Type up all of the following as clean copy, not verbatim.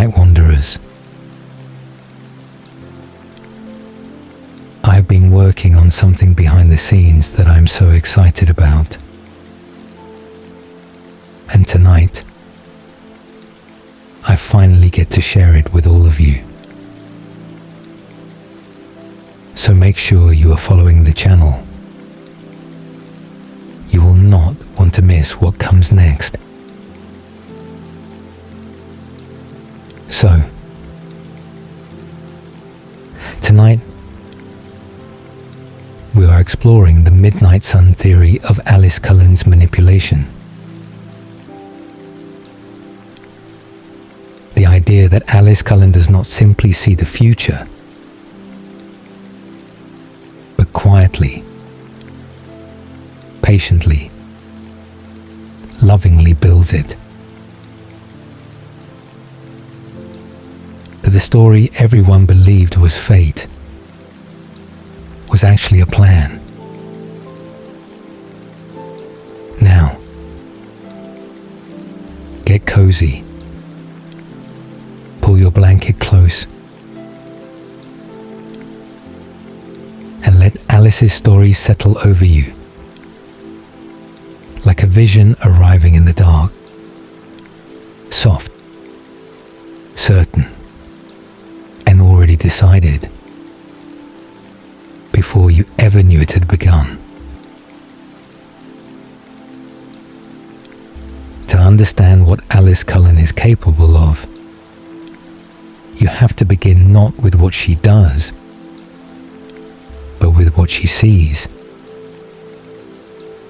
night wanderers. I've been working on something behind the scenes that I'm so excited about. And tonight, I finally get to share it with all of you. So make sure you are following the channel. You will not want to miss what comes next. So, tonight, we are exploring the midnight sun theory of Alice Cullen's manipulation. The idea that Alice Cullen does not simply see the future, but quietly, patiently, lovingly builds it. That the story everyone believed was fate was actually a plan. Now, get cozy, pull your blanket close, and let Alice's story settle over you, like a vision arriving in the dark, soft, certain, and already decided, before you ever knew it had begun. To understand what Alice Cullen is capable of, you have to begin not with what she does, but with what she sees.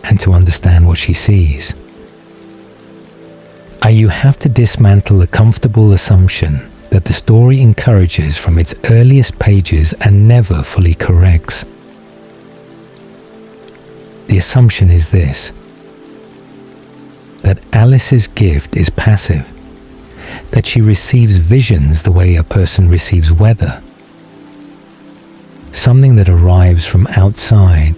And to understand what she sees, you have to dismantle a comfortable assumption that the story encourages from its earliest pages and never fully corrects. The assumption is this: that Alice's gift is passive, that she receives visions the way a person receives weather, something that arrives from outside,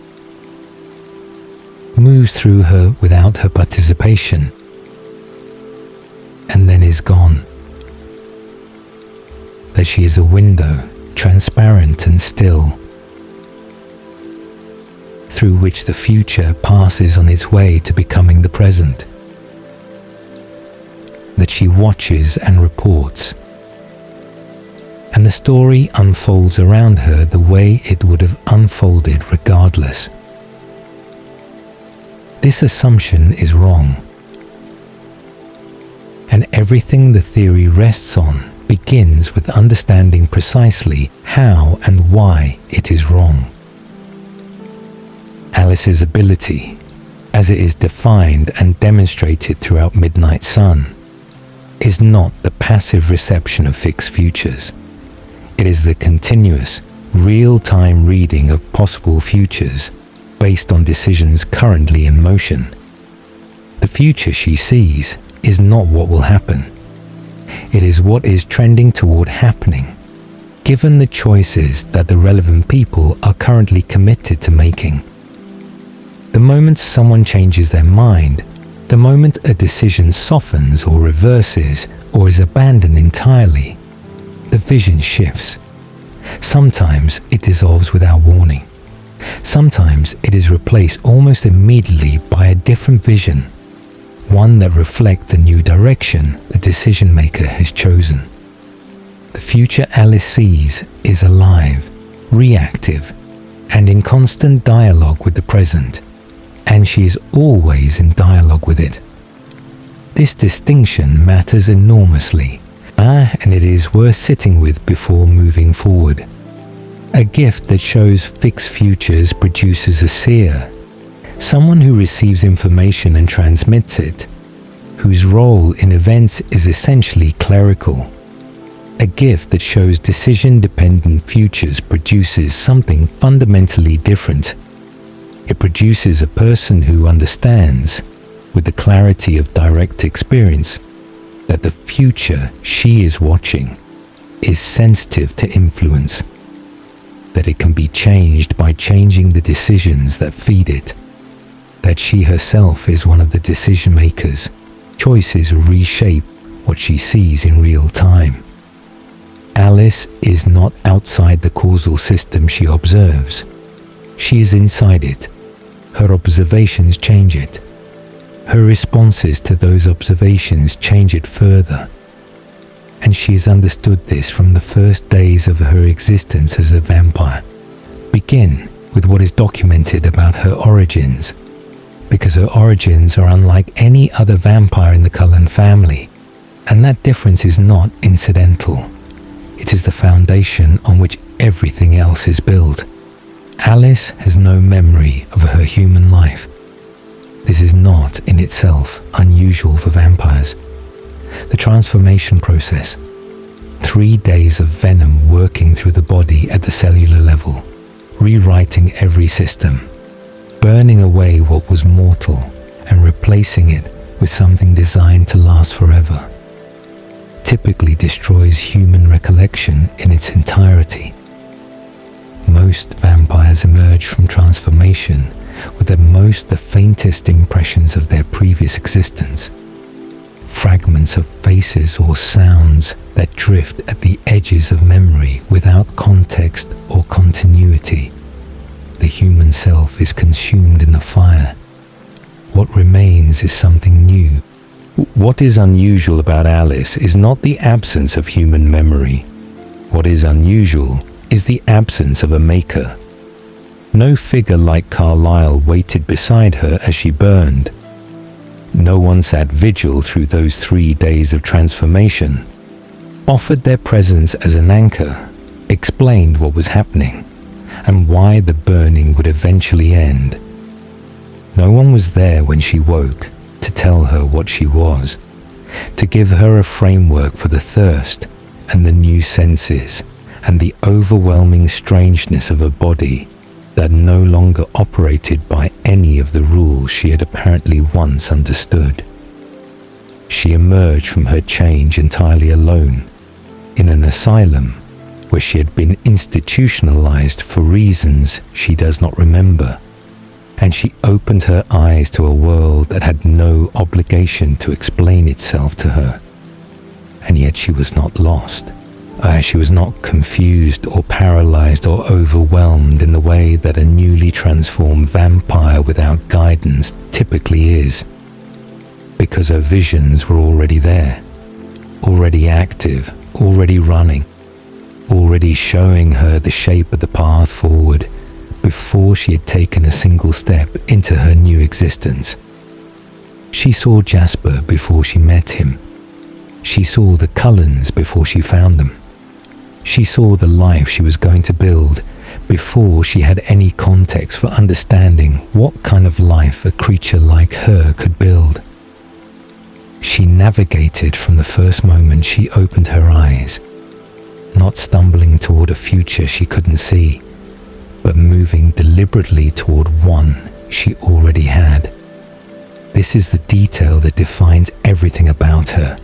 moves through her without her participation, and then is gone. That she is a window, transparent and still, through which the future passes on its way to becoming the present. That she watches and reports, and the story unfolds around her the way it would have unfolded regardless. This assumption is wrong, and everything the theory rests on begins with understanding precisely how and why it is wrong. Alice's ability, as it is defined and demonstrated throughout Midnight Sun, is not the passive reception of fixed futures. It is the continuous, real-time reading of possible futures based on decisions currently in motion. The future she sees is not what will happen. It is what is trending toward happening, given the choices that the relevant people are currently committed to making. The moment someone changes their mind, the moment a decision softens or reverses or is abandoned entirely, the vision shifts. Sometimes it dissolves without warning. Sometimes it is replaced almost immediately by a different vision, one that reflects the new direction the decision maker has chosen. The future Alice sees is alive, reactive, and in constant dialogue with the present, and she is always in dialogue with it. This distinction matters enormously, and it is worth sitting with before moving forward. A gift that shows fixed futures produces a seer, someone who receives information and transmits it, whose role in events is essentially clerical. A gift that shows decision-dependent futures produces something fundamentally different. It produces a person who understands, with the clarity of direct experience, that the future she is watching is sensitive to influence, that it can be changed by changing the decisions that feed it, that she herself is one of the decision makers. Choices reshape what she sees in real time. Alice is not outside the causal system she observes. She is inside it. Her observations change it. Her responses to those observations change it further. And she has understood this from the first days of her existence as a vampire. Begin with what is documented about her origins, because her origins are unlike any other vampire in the Cullen family, and that difference is not incidental. It is the foundation on which everything else is built. Alice has no memory of her human life. This is not in itself unusual for vampires. The transformation process, 3 days of venom working through the body at the cellular level, rewriting every system, burning away what was mortal and replacing it with something designed to last forever, typically destroys human recollection in its entirety. Most vampires emerge from transformation with at most the faintest impressions of their previous existence, fragments of faces or sounds that drift at the edges of memory without context or continuity. The human self is consumed in the fire. What remains is something new. What is unusual about Alice is not the absence of human memory. What is unusual is the absence of a maker. No figure like Carlyle waited beside her as she burned. No one sat vigil through those 3 days of transformation, offered their presence as an anchor, explained what was happening, and why the burning would eventually end. No one was there when she woke to tell her what she was, to give her a framework for the thirst and the new senses and the overwhelming strangeness of a body that no longer operated by any of the rules she had apparently once understood. She emerged from her change entirely alone, in an asylum where she had been institutionalized for reasons she does not remember, and she opened her eyes to a world that had no obligation to explain itself to her. And yet she was not lost. She was not confused or paralyzed or overwhelmed in the way that a newly transformed vampire without guidance typically is, because her visions were already there, already active, already running, already showing her the shape of the path forward before she had taken a single step into her new existence. She saw Jasper before she met him. She saw the Cullens before she found them. She saw the life she was going to build before she had any context for understanding what kind of life a creature like her could build. She navigated from the first moment she opened her eyes, not stumbling toward a future she couldn't see, but moving deliberately toward one she already had. This is the detail that defines everything about her,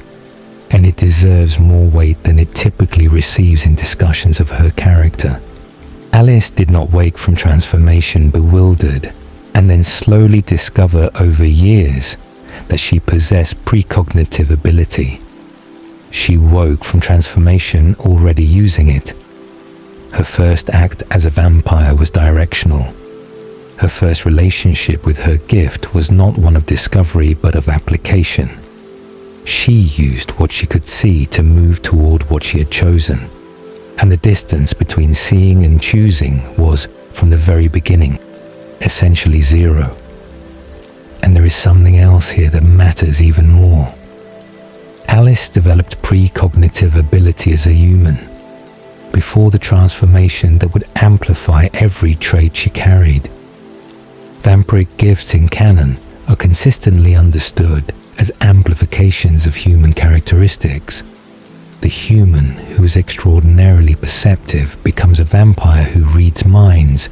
and it deserves more weight than it typically receives in discussions of her character. Alice did not wake from transformation bewildered and then slowly discover over years that she possessed precognitive ability. She woke from transformation already using it. Her first act as a vampire was directional. Her first relationship with her gift was not one of discovery but of application. She used what she could see to move toward what she had chosen, and the distance between seeing and choosing was, from the very beginning, essentially zero. And there is something else here that matters even more. Alice developed precognitive ability as a human, before the transformation that would amplify every trait she carried. Vampiric gifts in canon are consistently understood as amplifications of human characteristics. The human who is extraordinarily perceptive becomes a vampire who reads minds.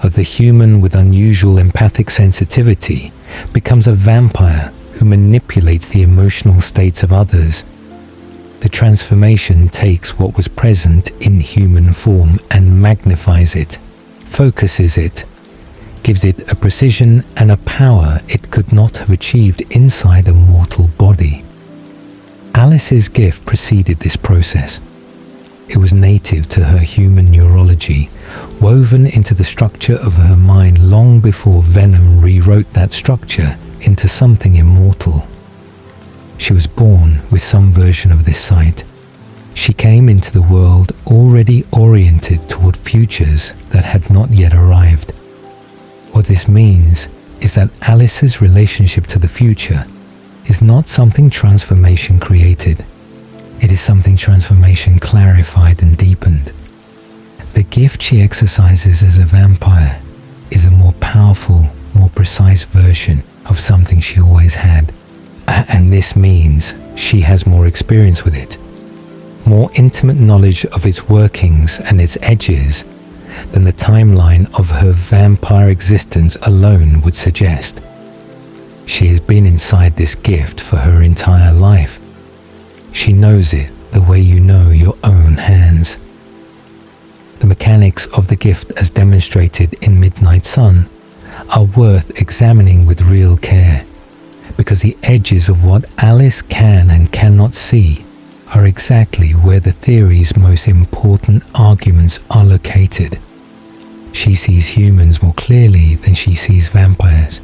Of the human with unusual empathic sensitivity becomes a vampire who manipulates the emotional states of others. The transformation takes what was present in human form and magnifies it, focuses it, gives it a precision and a power it could not have achieved inside a mortal body. Alice's gift preceded this process. It was native to her human neurology, woven into the structure of her mind long before venom rewrote that structure into something immortal. She was born with some version of this sight. She came into the world already oriented toward futures that had not yet arrived. What this means is that Alice's relationship to the future is not something transformation created. It is something transformation clarified and deepened. The gift she exercises as a vampire is a more powerful, more precise version of something she always had. And this means she has more experience with it, more intimate knowledge of its workings and its edges than the timeline of her vampire existence alone would suggest. She has been inside this gift for her entire life. She knows it the way you know your own hands. The mechanics of the gift as demonstrated in Midnight Sun are worth examining with real care, because the edges of what Alice can and cannot see are exactly where the theory's most important arguments are located. She sees humans more clearly than she sees vampires.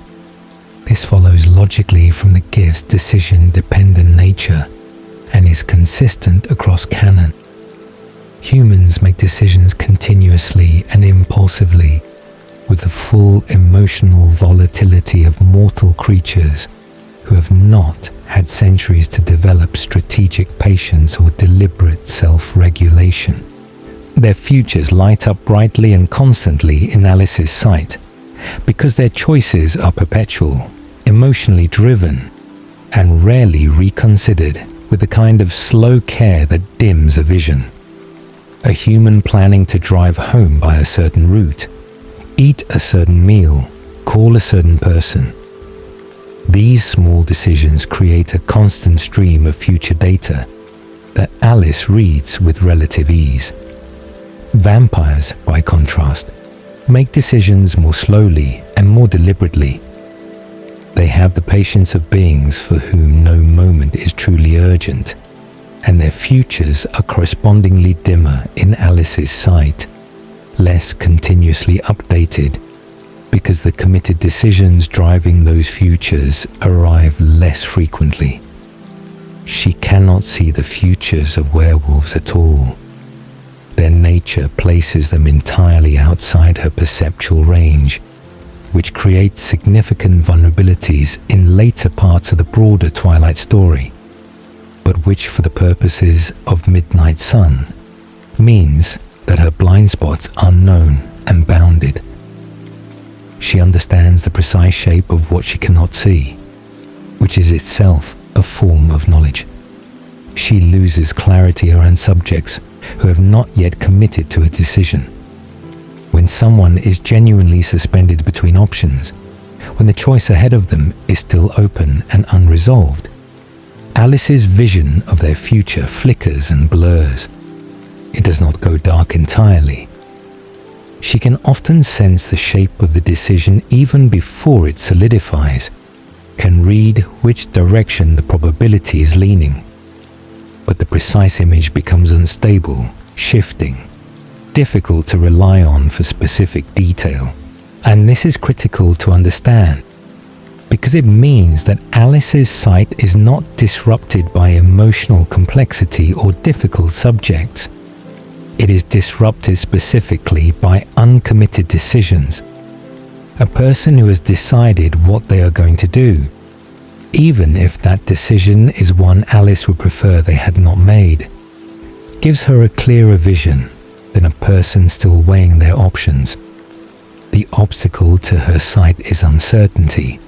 This follows logically from the gift's decision-dependent nature and is consistent across canon. Humans make decisions continuously and impulsively, with the full emotional volatility of mortal creatures who have not had centuries to develop strategic patience or deliberate self-regulation. Their futures light up brightly and constantly in Alice's sight, because their choices are perpetual, emotionally driven, and rarely reconsidered with the kind of slow care that dims a vision. A human planning to drive home by a certain route, eat a certain meal, call a certain person. These small decisions create a constant stream of future data that Alice reads with relative ease. Vampires, by contrast, make decisions more slowly and more deliberately. They have the patience of beings for whom no moment is truly urgent, and their futures are correspondingly dimmer in Alice's sight, less continuously updated, because the committed decisions driving those futures arrive less frequently. She cannot see the futures of werewolves at all. Their nature places them entirely outside her perceptual range, which creates significant vulnerabilities in later parts of the broader Twilight story, but which, for the purposes of Midnight Sun, means that her blind spots are known and bounded. She understands the precise shape of what she cannot see, which is itself a form of knowledge. She loses clarity around subjects who have not yet committed to a decision. When someone is genuinely suspended between options, when the choice ahead of them is still open and unresolved, Alice's vision of their future flickers and blurs. It does not go dark entirely. She can often sense the shape of the decision even before it solidifies, can read which direction the probability is leaning. But the precise image becomes unstable, shifting, difficult to rely on for specific detail. And this is critical to understand, because it means that Alice's sight is not disrupted by emotional complexity or difficult subjects. It is disrupted specifically by uncommitted decisions. A person who has decided what they are going to do, even if that decision is one Alice would prefer they had not made, gives her a clearer vision than a person still weighing their options. The obstacle to her sight is uncertainty,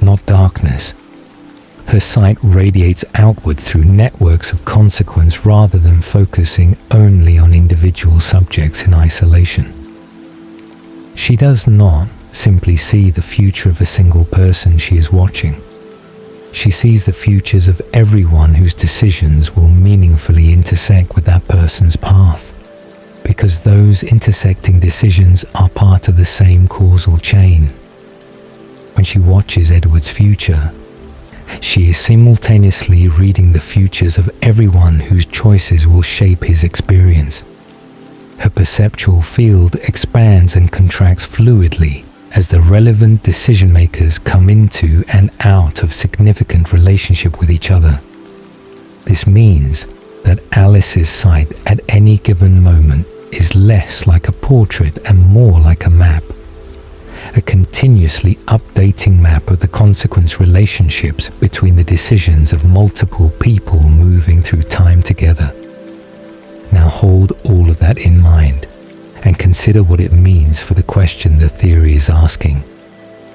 not darkness. Her sight radiates outward through networks of consequence rather than focusing only on individual subjects in isolation. She does not simply see the future of a single person she is watching. She sees the futures of everyone whose decisions will meaningfully intersect with that person's path, because those intersecting decisions are part of the same causal chain. When she watches Edward's future, She is simultaneously reading the futures of everyone whose choices will shape his experience. Her perceptual field expands and contracts fluidly as the relevant decision makers come into and out of significant relationship with each other. This means that Alice's sight at any given moment is less like a portrait and more like a map, a continuously updating map of the consequence relationships between the decisions of multiple people moving through time together. Now hold all of that in mind and consider what it means for the question the theory is asking.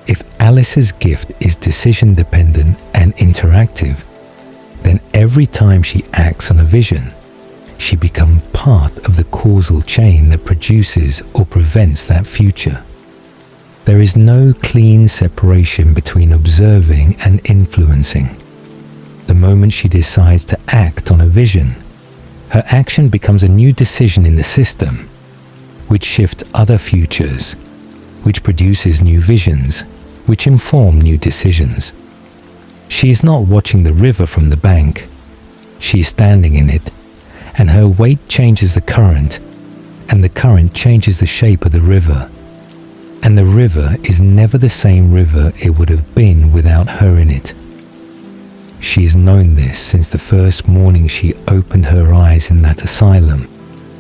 If Alice's gift is decision-dependent and interactive, then every time she acts on a vision, she becomes part of the causal chain that produces or prevents that future. There is no clean separation between observing and influencing. The moment she decides to act on a vision, her action becomes a new decision in the system, which shifts other futures, which produces new visions, which inform new decisions. She is not watching the river from the bank. She is standing in it, and her weight changes the current, and the current changes the shape of the river. And the river is never the same river it would have been without her in it. She has known this since the first morning she opened her eyes in that asylum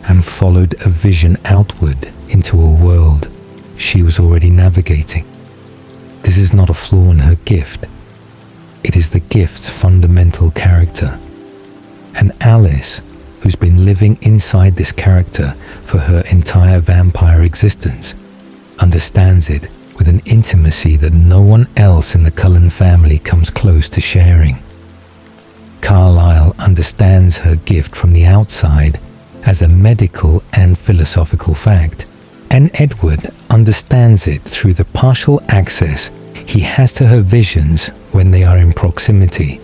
and followed a vision outward into a world she was already navigating. This is not a flaw in her gift. It is the gift's fundamental character. And Alice, who's been living inside this character for her entire vampire existence, understands it with an intimacy that no one else in the Cullen family comes close to sharing. Carlyle understands her gift from the outside as a medical and philosophical fact, and Edward understands it through the partial access he has to her visions when they are in proximity.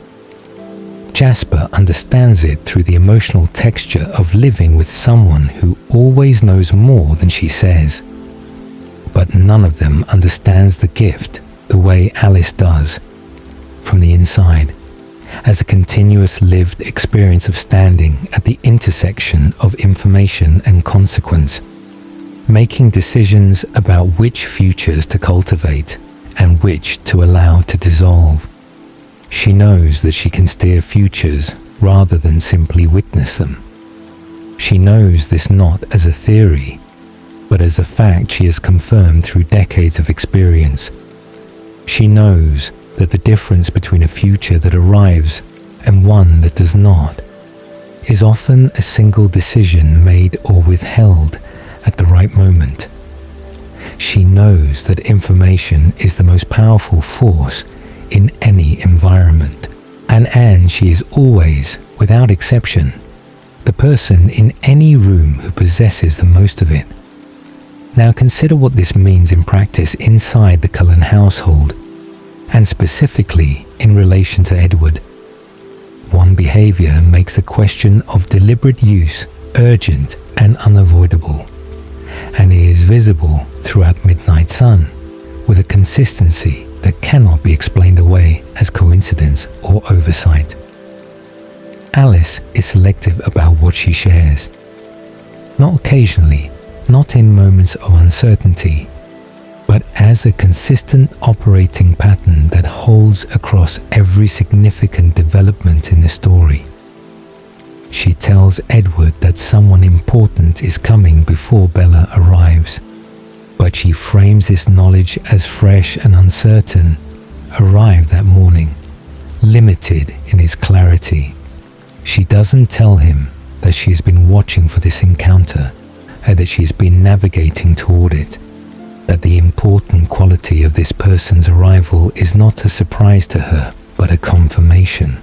Jasper understands it through the emotional texture of living with someone who always knows more than she says. But none of them understands the gift the way Alice does, from the inside, as a continuous lived experience of standing at the intersection of information and consequence, making decisions about which futures to cultivate and which to allow to dissolve. She knows that she can steer futures rather than simply witness them. She knows this not as a theory, but as a fact she has confirmed through decades of experience. She knows that the difference between a future that arrives and one that does not is often a single decision made or withheld at the right moment. She knows that information is the most powerful force in any environment, and she is always, without exception, the person in any room who possesses the most of it. Now consider what this means in practice inside the Cullen household, and specifically in relation to Edward. One behavior makes the question of deliberate use urgent and unavoidable, and it is visible throughout Midnight Sun with a consistency that cannot be explained away as coincidence or oversight. Alice is selective about what she shares. Not occasionally, not in moments of uncertainty, but as a consistent operating pattern that holds across every significant development in the story. She tells Edward that someone important is coming before Bella arrives, but she frames this knowledge as fresh and uncertain, arrived that morning, limited in its clarity. She doesn't tell him that she has been watching for this encounter and that she's been navigating toward it, that the important quality of this person's arrival is not a surprise to her, but a confirmation.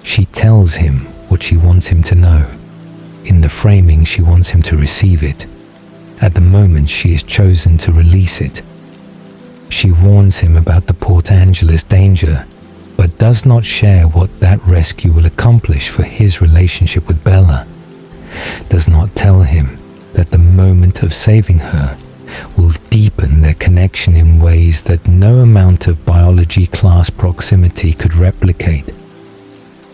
She tells him what she wants him to know. In the framing, she wants him to receive it. At the moment, she has chosen to release it. She warns him about the Port Angeles danger, but does not share what that rescue will accomplish for his relationship with Bella. Does not tell him that the moment of saving her will deepen their connection in ways that no amount of biology class proximity could replicate.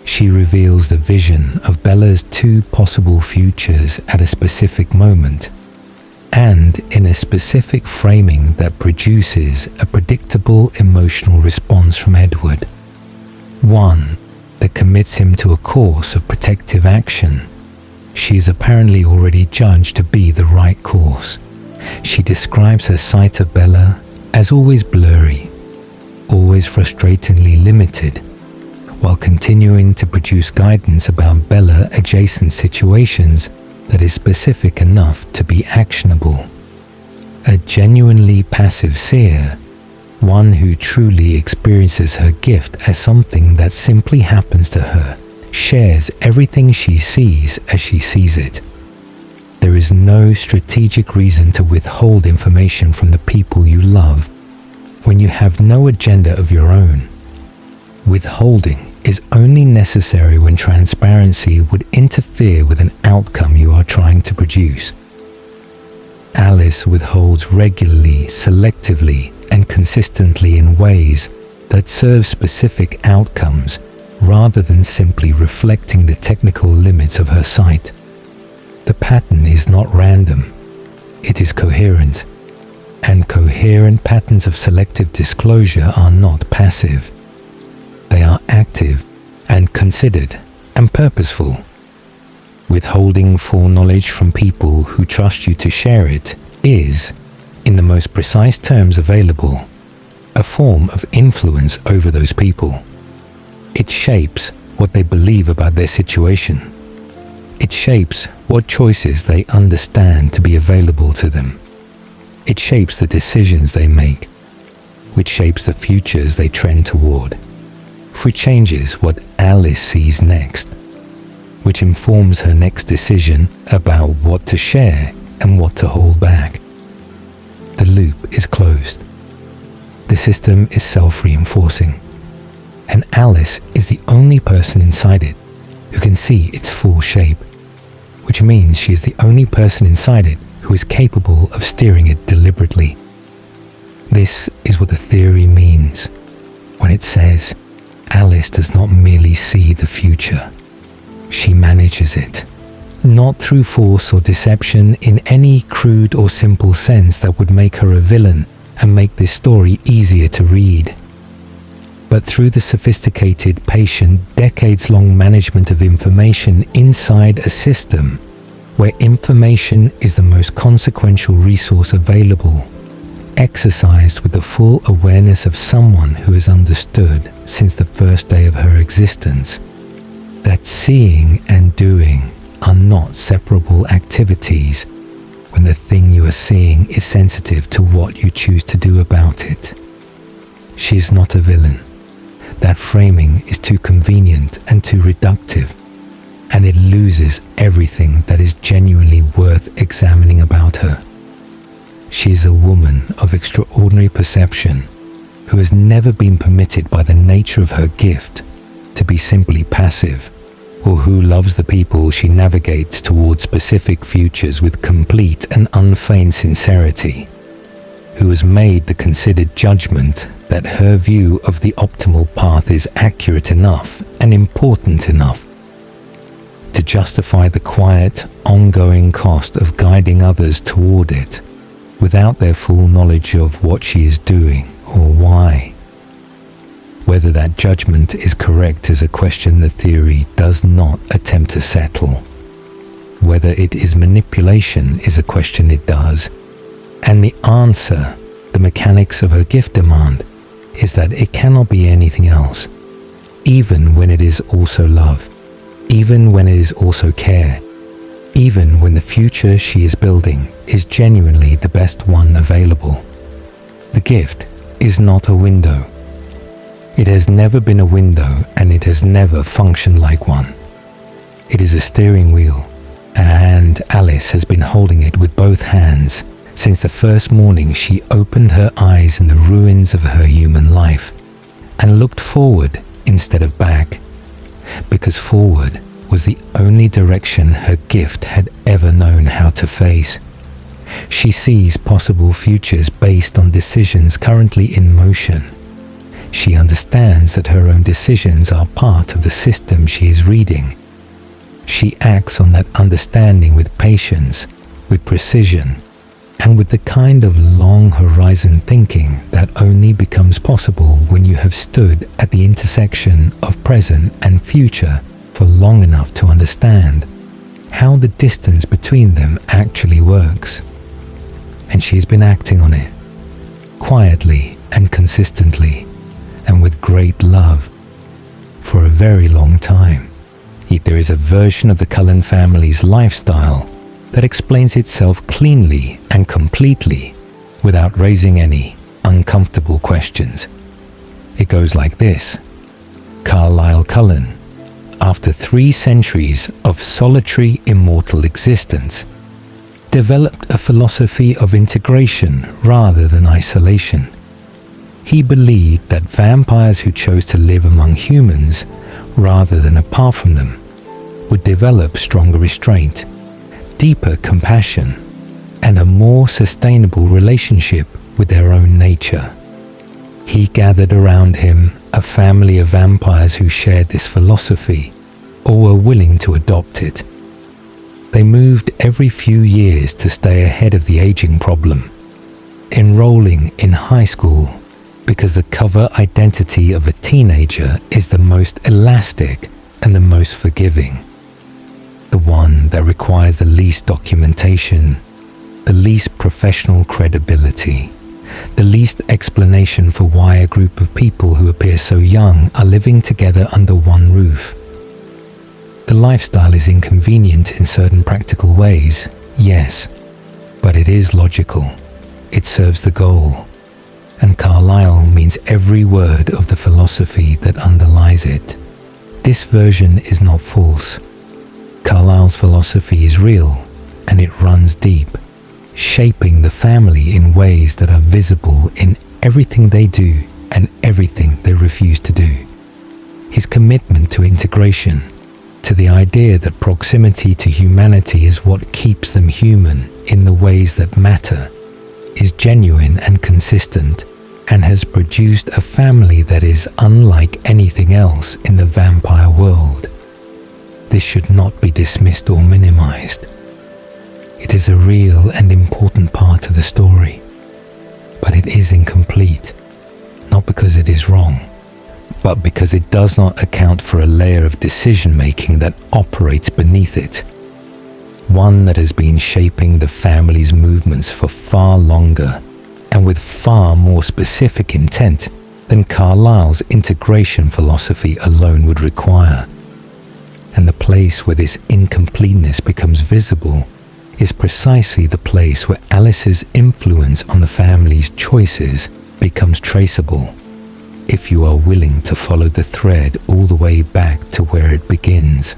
She reveals the vision of Bella's two possible futures at a specific moment, and in a specific framing that produces a predictable emotional response from Edward. One that commits him to a course of protective action. She is apparently already judged to be the right course. She describes her sight of Bella as always blurry, always frustratingly limited, while continuing to produce guidance about Bella adjacent situations that is specific enough to be actionable. A genuinely passive seer, one who truly experiences her gift as something that simply happens to her, shares everything she sees as she sees it. There is no strategic reason to withhold information from the people you love when you have no agenda of your own. Withholding is only necessary when transparency would interfere with an outcome you are trying to produce. Alice withholds regularly, selectively, and consistently in ways that serve specific outcomes rather than simply reflecting the technical limits of her sight. The pattern is not random, it is coherent, and coherent patterns of selective disclosure are not passive. They are active and considered and purposeful. Withholding foreknowledge from people who trust you to share it is, in the most precise terms available, a form of influence over those people. It shapes what they believe about their situation. It shapes what choices they understand to be available to them. It shapes the decisions they make, which shapes the futures they trend toward, which changes what Alice sees next, which informs her next decision about what to share and what to hold back. The loop is closed. The system is self-reinforcing, and Alice is the only person inside it who can see its full shape, which means she is the only person inside it who is capable of steering it deliberately. This is what the theory means when it says Alice does not merely see the future, she manages it, not through force or deception in any crude or simple sense that would make her a villain and make this story easier to read, but through the sophisticated, patient, decades-long management of information inside a system where information is the most consequential resource available, exercised with the full awareness of someone who has understood since the first day of her existence that seeing and doing are not separable activities when the thing you are seeing is sensitive to what you choose to do about it. She is not a villain. That framing is too convenient and too reductive, and it loses everything that is genuinely worth examining about her. She is a woman of extraordinary perception who has never been permitted by the nature of her gift to be simply passive, or who loves the people she navigates towards specific futures with complete and unfeigned sincerity, who has made the considered judgment that her view of the optimal path is accurate enough and important enough to justify the quiet, ongoing cost of guiding others toward it without their full knowledge of what she is doing or why. Whether that judgment is correct is a question the theory does not attempt to settle. Whether it is manipulation is a question it does, and the answer, the mechanics of her gift demand, is that it cannot be anything else, even when it is also love, even when it is also care, even when the future she is building is genuinely the best one available. The gift is not a window. It has never been a window, and it has never functioned like one. It is a steering wheel, and Alice has been holding it with both hands since the first morning she opened her eyes in the ruins of her human life and looked forward instead of back, because forward was the only direction her gift had ever known how to face. She sees possible futures based on decisions currently in motion. She understands that her own decisions are part of the system she is reading. She acts on that understanding with patience, with precision, and with the kind of long horizon thinking that only becomes possible when you have stood at the intersection of present and future for long enough to understand how the distance between them actually works. And she has been acting on it, quietly and consistently, and with great love, for a very long time. Yet there is a version of the Cullen family's lifestyle that explains itself cleanly and completely without raising any uncomfortable questions. It goes like this. Carlisle Cullen, after 3 centuries of solitary immortal existence, developed a philosophy of integration rather than isolation. He believed that vampires who chose to live among humans rather than apart from them would develop stronger restraint, deeper compassion, and a more sustainable relationship with their own nature. He gathered around him a family of vampires who shared this philosophy or were willing to adopt it. They moved every few years to stay ahead of the aging problem, enrolling in high school because the cover identity of a teenager is the most elastic and the most forgiving. The one that requires the least documentation, the least professional credibility, the least explanation for why a group of people who appear so young are living together under one roof. The lifestyle is inconvenient in certain practical ways, yes, but it is logical. It serves the goal. And Carlisle means every word of the philosophy that underlies it. This version is not false. Carlisle's philosophy is real, and it runs deep, shaping the family in ways that are visible in everything they do and everything they refuse to do. His commitment to integration, to the idea that proximity to humanity is what keeps them human in the ways that matter, is genuine and consistent, and has produced a family that is unlike anything else in the vampire world. This should not be dismissed or minimized. It is a real and important part of the story, but it is incomplete, not because it is wrong, but because it does not account for a layer of decision-making that operates beneath it, one that has been shaping the family's movements for far longer and with far more specific intent than Carlisle's integration philosophy alone would require. And the place where this incompleteness becomes visible is precisely the place where Alice's influence on the family's choices becomes traceable, if you are willing to follow the thread all the way back to where it begins.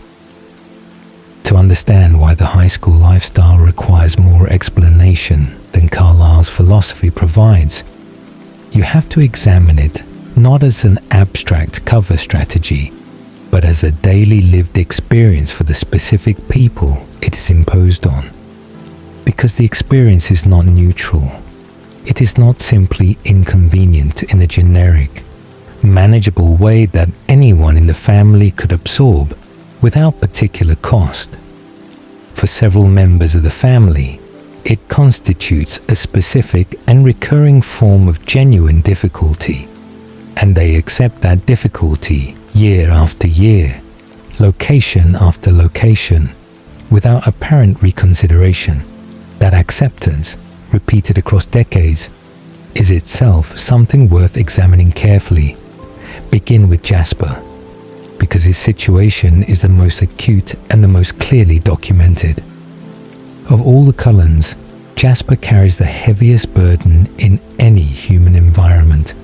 To understand why the high school lifestyle requires more explanation than Carlisle's philosophy provides, you have to examine it not as an abstract cover strategy, but as a daily lived experience for the specific people it is imposed on. Because the experience is not neutral. It is not simply inconvenient in a generic, manageable way that anyone in the family could absorb without particular cost. For several members of the family, it constitutes a specific and recurring form of genuine difficulty, and they accept that difficulty year after year, location after location, without apparent reconsideration. That acceptance, repeated across decades, is itself something worth examining carefully. Begin with Jasper, because his situation is the most acute and the most clearly documented. Of all the Cullens, Jasper carries the heaviest burden in any human environment.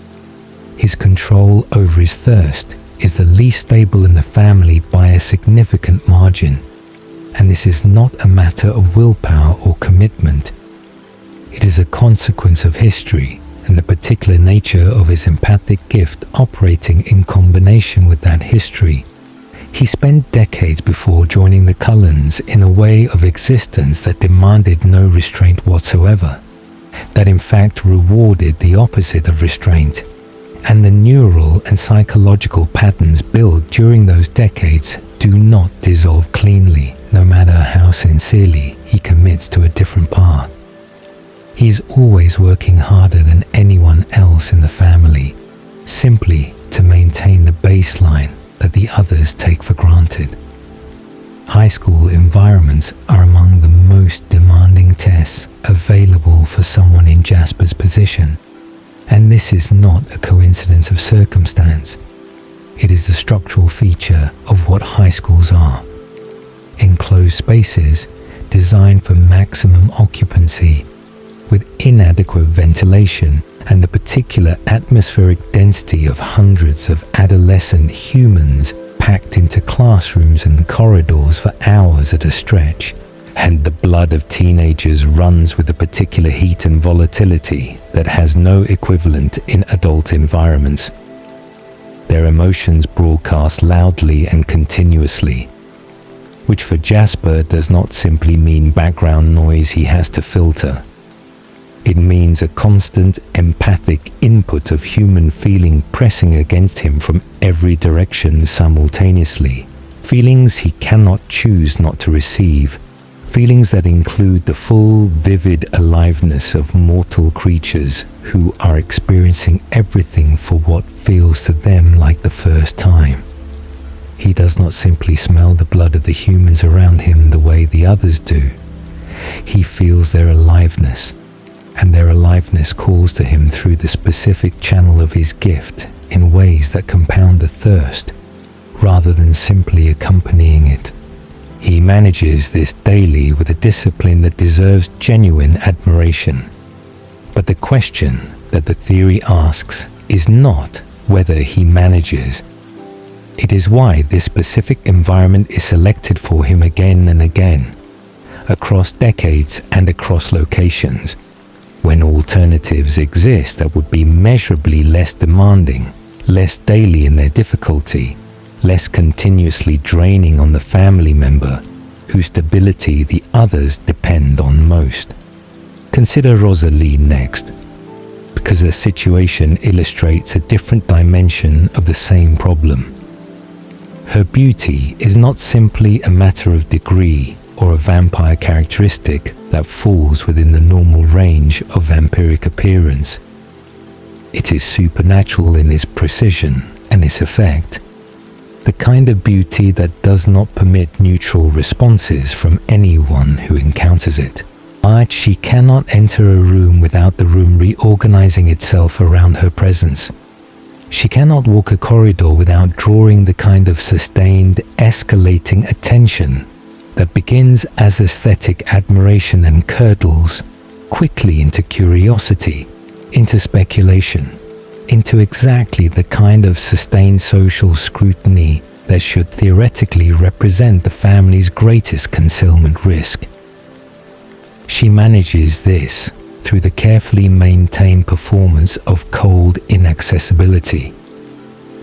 His control over his thirst is the least stable in the family by a significant margin, and this is not a matter of willpower or commitment. It is a consequence of history and the particular nature of his empathic gift operating in combination with that history. He spent decades before joining the Cullens in a way of existence that demanded no restraint whatsoever, that in fact rewarded the opposite of restraint, and the neural and psychological patterns built during those decades do not dissolve cleanly, no matter how sincerely he commits to a different path. He is always working harder than anyone else in the family, simply to maintain the baseline that the others take for granted. High school environments are among the most demanding tests available for someone in Jasper's position, and this is not a coincidence of circumstance. It is the structural feature of what high schools are. Enclosed spaces designed for maximum occupancy, with inadequate ventilation and the particular atmospheric density of hundreds of adolescent humans packed into classrooms and corridors for hours at a stretch, and the blood of teenagers runs with a particular heat and volatility that has no equivalent in adult environments. Their emotions broadcast loudly and continuously, which for Jasper does not simply mean background noise he has to filter. It means a constant empathic input of human feeling pressing against him from every direction simultaneously, feelings he cannot choose not to receive, feelings that include the full, vivid aliveness of mortal creatures who are experiencing everything for what feels to them like the first time. He does not simply smell the blood of the humans around him the way the others do. He feels their aliveness, and their aliveness calls to him through the specific channel of his gift in ways that compound the thirst, rather than simply accompanying it. He manages this daily with a discipline that deserves genuine admiration. But the question that the theory asks is not whether he manages. It is why this specific environment is selected for him again and again, across decades and across locations, when alternatives exist that would be measurably less demanding, less daily in their difficulty, less continuously draining on the family member whose stability the others depend on most. Consider Rosalie next, because her situation illustrates a different dimension of the same problem. Her beauty is not simply a matter of degree or a vampire characteristic that falls within the normal range of vampiric appearance. It is supernatural in its precision and its effect, the kind of beauty that does not permit neutral responses from anyone who encounters it. But she cannot enter a room without the room reorganizing itself around her presence. She cannot walk a corridor without drawing the kind of sustained, escalating attention that begins as aesthetic admiration and curdles quickly into curiosity, into speculation, into exactly the kind of sustained social scrutiny that should theoretically represent the family's greatest concealment risk. She manages this through the carefully maintained performance of cold inaccessibility,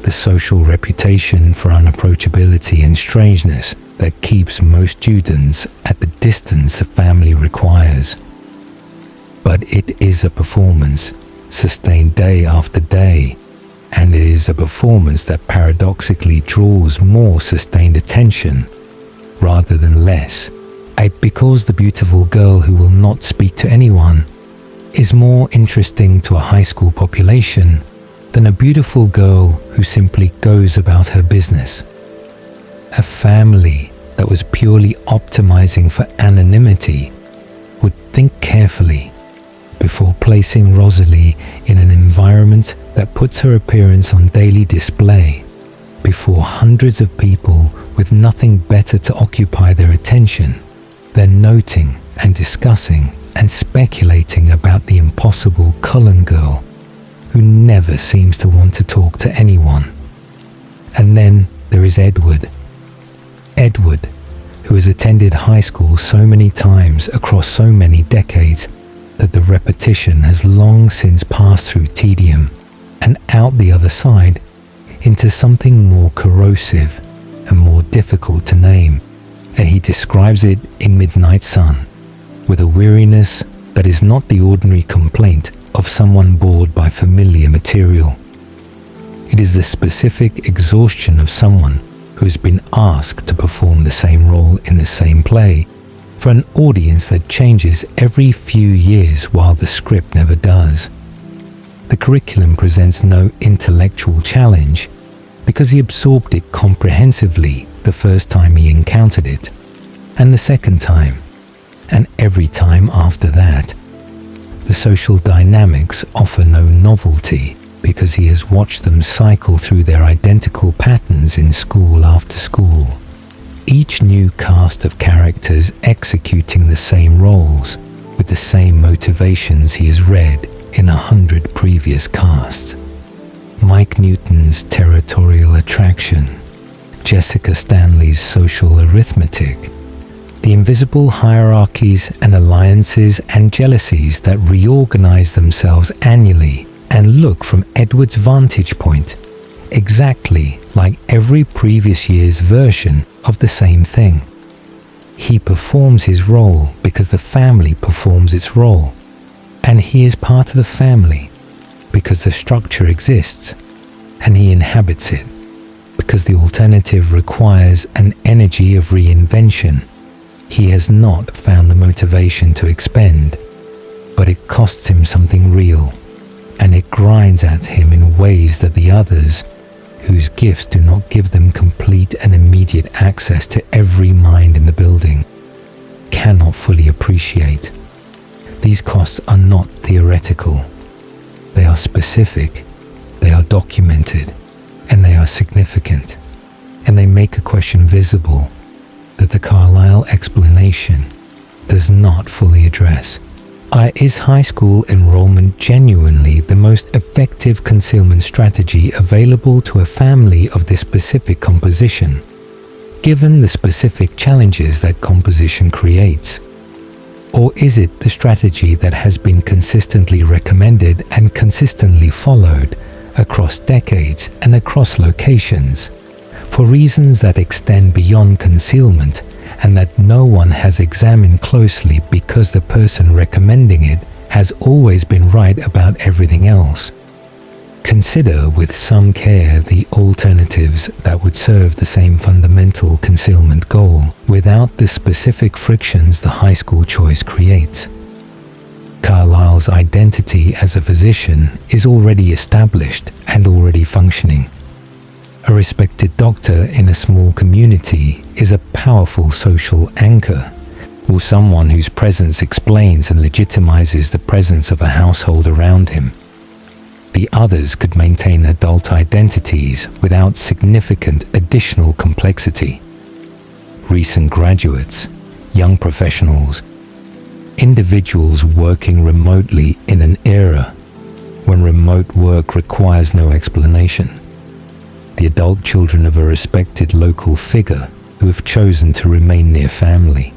the social reputation for unapproachability and strangeness that keeps most students at the distance the family requires. But it is a performance sustained day after day, and it is a performance that paradoxically draws more sustained attention rather than less, because the beautiful girl who will not speak to anyone is more interesting to a high school population than a beautiful girl who simply goes about her business. A family that was purely optimizing for anonymity would think carefully before placing Rosalie in an environment that puts her appearance on daily display before hundreds of people with nothing better to occupy their attention than noting and discussing and speculating about the impossible Cullen girl who never seems to want to talk to anyone. And then there is Edward, who has attended high school so many times across so many decades that the repetition has long since passed through tedium and out the other side into something more corrosive and more difficult to name, and he describes it in Midnight Sun with a weariness that is not the ordinary complaint of someone bored by familiar material. It is the specific exhaustion of someone who has been asked to perform the same role in the same play for an audience that changes every few years while the script never does. The curriculum presents no intellectual challenge because he absorbed it comprehensively the first time he encountered it, and the second time, and every time after that. The social dynamics offer no novelty because he has watched them cycle through their identical patterns in school after school. Each new cast of characters executing the same roles with the same motivations he has read in 100 previous casts. Mike Newton's territorial attraction, Jessica Stanley's social arithmetic, the invisible hierarchies and alliances and jealousies that reorganize themselves annually and look from Edward's vantage point, exactly like every previous year's version of the same thing. He performs his role because the family performs its role, and he is part of the family because the structure exists, and he inhabits it because the alternative requires an energy of reinvention he has not found the motivation to expend, but it costs him something real, and it grinds at him in ways that the others, whose gifts do not give them complete and immediate access to every mind in the building, cannot fully appreciate. These costs are not theoretical. They are specific, they are documented, and they are significant, and they make a question visible that the Carlyle explanation does not fully address. Is high school enrollment genuinely the most effective concealment strategy available to a family of this specific composition, given the specific challenges that composition creates? Or is it the strategy that has been consistently recommended and consistently followed across decades and across locations, for reasons that extend beyond concealment and that no one has examined closely because the person recommending it has always been right about everything else? Consider with some care the alternatives that would serve the same fundamental concealment goal without the specific frictions the high school choice creates. Carlyle's identity as a physician is already established and already functioning. A respected doctor in a small community is a powerful social anchor, or someone whose presence explains and legitimizes the presence of a household around him. The others could maintain adult identities without significant additional complexity. Recent graduates, young professionals, individuals working remotely in an era when remote work requires no explanation. The adult children of a respected local figure who have chosen to remain near family.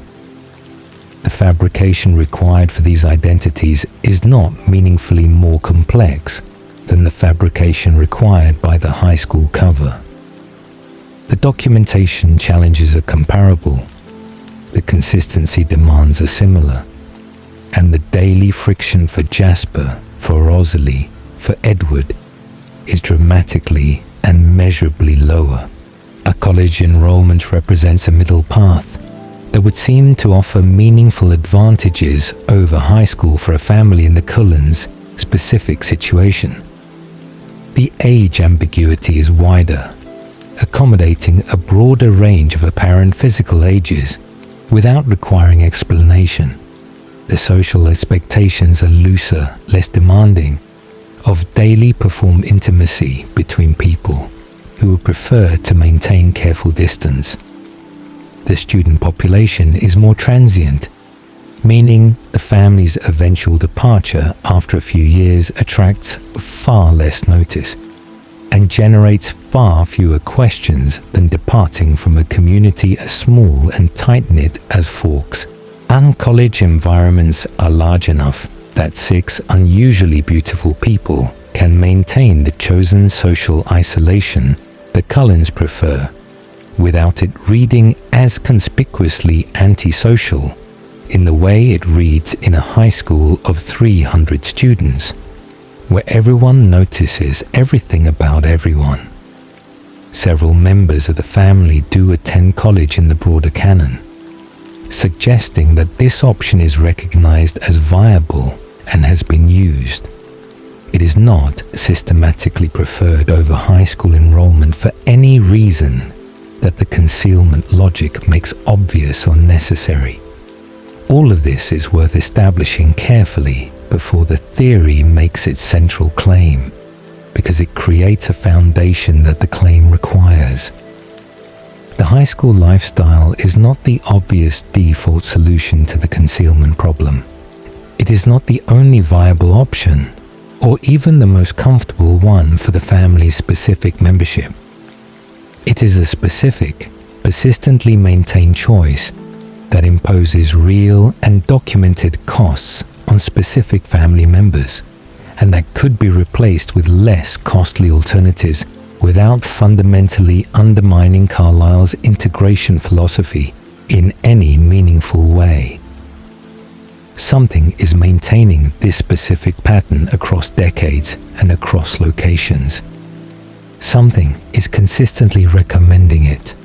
The fabrication required for these identities is not meaningfully more complex than the fabrication required by the high school cover. The documentation challenges are comparable, the consistency demands are similar, and the daily friction for Jasper, for Rosalie, for Edward is dramatically and measurably lower. A college enrollment represents a middle path that would seem to offer meaningful advantages over high school for a family in the Cullen's specific situation. The age ambiguity is wider, accommodating a broader range of apparent physical ages without requiring explanation. The social expectations are looser, less demanding, of daily performed intimacy between people who would prefer to maintain careful distance. The student population is more transient, meaning the family's eventual departure after a few years attracts far less notice and generates far fewer questions than departing from a community as small and tight-knit as Forks. And college environments are large enough that 6 unusually beautiful people can maintain the chosen social isolation the Cullens prefer, without it reading as conspicuously antisocial in the way it reads in a high school of 300 students, where everyone notices everything about everyone. Several members of the family do attend college in the broader canon, suggesting that this option is recognized as viable and has been used. It is not systematically preferred over high school enrollment for any reason that the concealment logic makes obvious or necessary. All of this is worth establishing carefully before the theory makes its central claim, because it creates a foundation that the claim requires. The high school lifestyle is not the obvious default solution to the concealment problem. It is not the only viable option, or even the most comfortable one for the family's specific membership. It is a specific, persistently maintained choice that imposes real and documented costs on specific family members, and that could be replaced with less costly alternatives without fundamentally undermining Carlyle's integration philosophy in any meaningful way. Something is maintaining this specific pattern across decades and across locations. Something is consistently recommending it,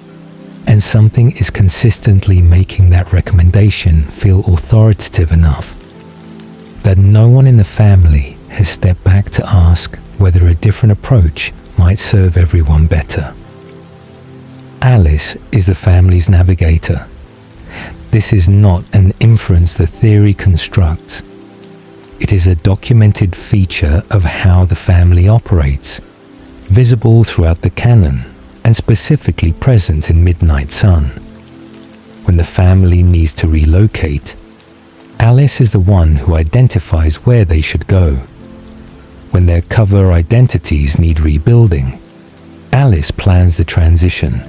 and something is consistently making that recommendation feel authoritative enough that no one in the family has stepped back to ask whether a different approach might serve everyone better. Alice is the family's navigator. This is not an inference the theory constructs. It is a documented feature of how the family operates, visible throughout the canon and specifically present in Midnight Sun. When the family needs to relocate, Alice is the one who identifies where they should go. When their cover identities need rebuilding, Alice plans the transition.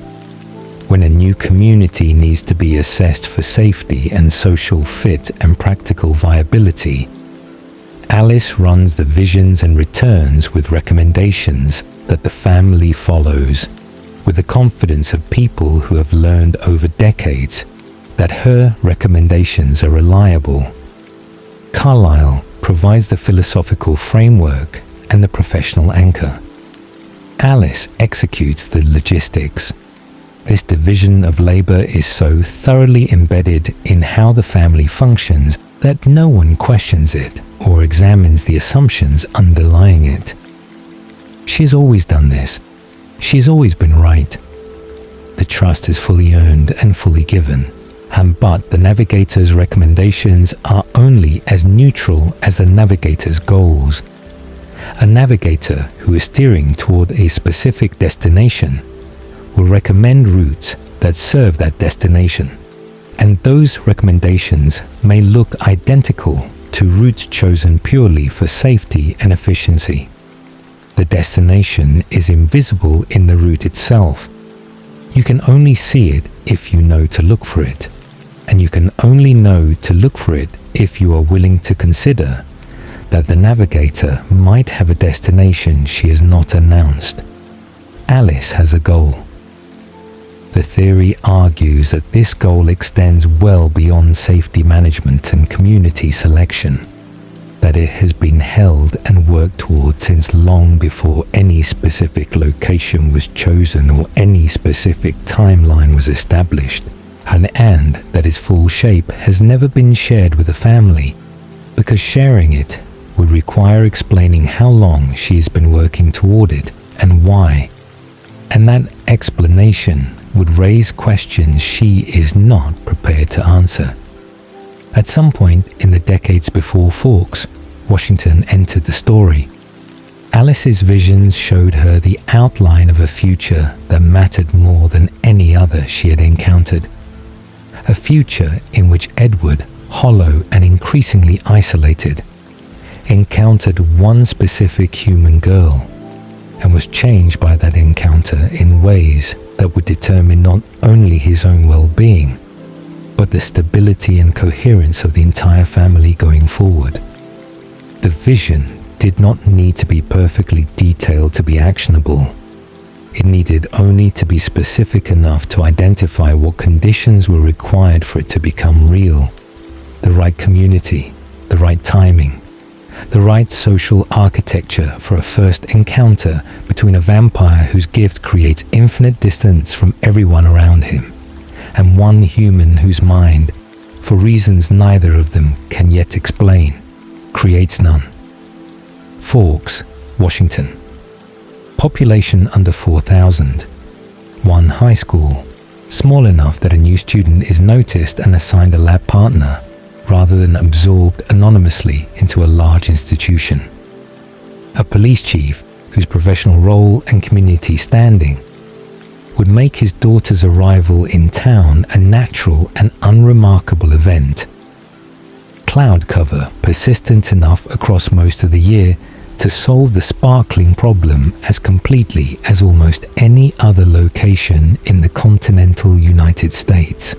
When a new community needs to be assessed for safety and social fit and practical viability, Alice runs the visions and returns with recommendations that the family follows, with the confidence of people who have learned over decades that her recommendations are reliable. Carlyle provides the philosophical framework and the professional anchor. Alice executes the logistics. This division of labor is so thoroughly embedded in how the family functions that no one questions it or examines the assumptions underlying it. She's always done this. She's always been right. The trust is fully earned and fully given, but the navigator's recommendations are only as neutral as the navigator's goals. A navigator who is steering toward a specific destination will recommend routes that serve that destination, and those recommendations may look identical to routes chosen purely for safety and efficiency. The destination is invisible in the route itself. You can only see it if you know to look for it, and you can only know to look for it if you are willing to consider that the navigator might have a destination she has not announced. Alice has a goal. The theory argues that this goal extends well beyond safety management and community selection, that it has been held and worked toward since long before any specific location was chosen or any specific timeline was established, and that its full shape has never been shared with the family, because sharing it would require explaining how long she has been working toward it and why, and that explanation would raise questions she is not prepared to answer. At some point in the decades before Fawkes, Washington entered the story, Alice's visions showed her the outline of a future that mattered more than any other she had encountered. A future in which Edward, hollow and increasingly isolated, encountered one specific human girl and was changed by that encounter in ways that would determine not only his own well-being, but the stability and coherence of the entire family going forward. The vision did not need to be perfectly detailed to be actionable. It needed only to be specific enough to identify what conditions were required for it to become real. The right community, the right timing, the right social architecture for a first encounter between a vampire whose gift creates infinite distance from everyone around him, and one human whose mind, for reasons neither of them can yet explain, creates none. Forks, Washington. Population under 4,000. One high school, small enough that a new student is noticed and assigned a lab partner, rather than absorbed anonymously into a large institution. A police chief whose professional role and community standing would make his daughter's arrival in town a natural and unremarkable event. Cloud cover persistent enough across most of the year to solve the sparkling problem as completely as almost any other location in the continental United States.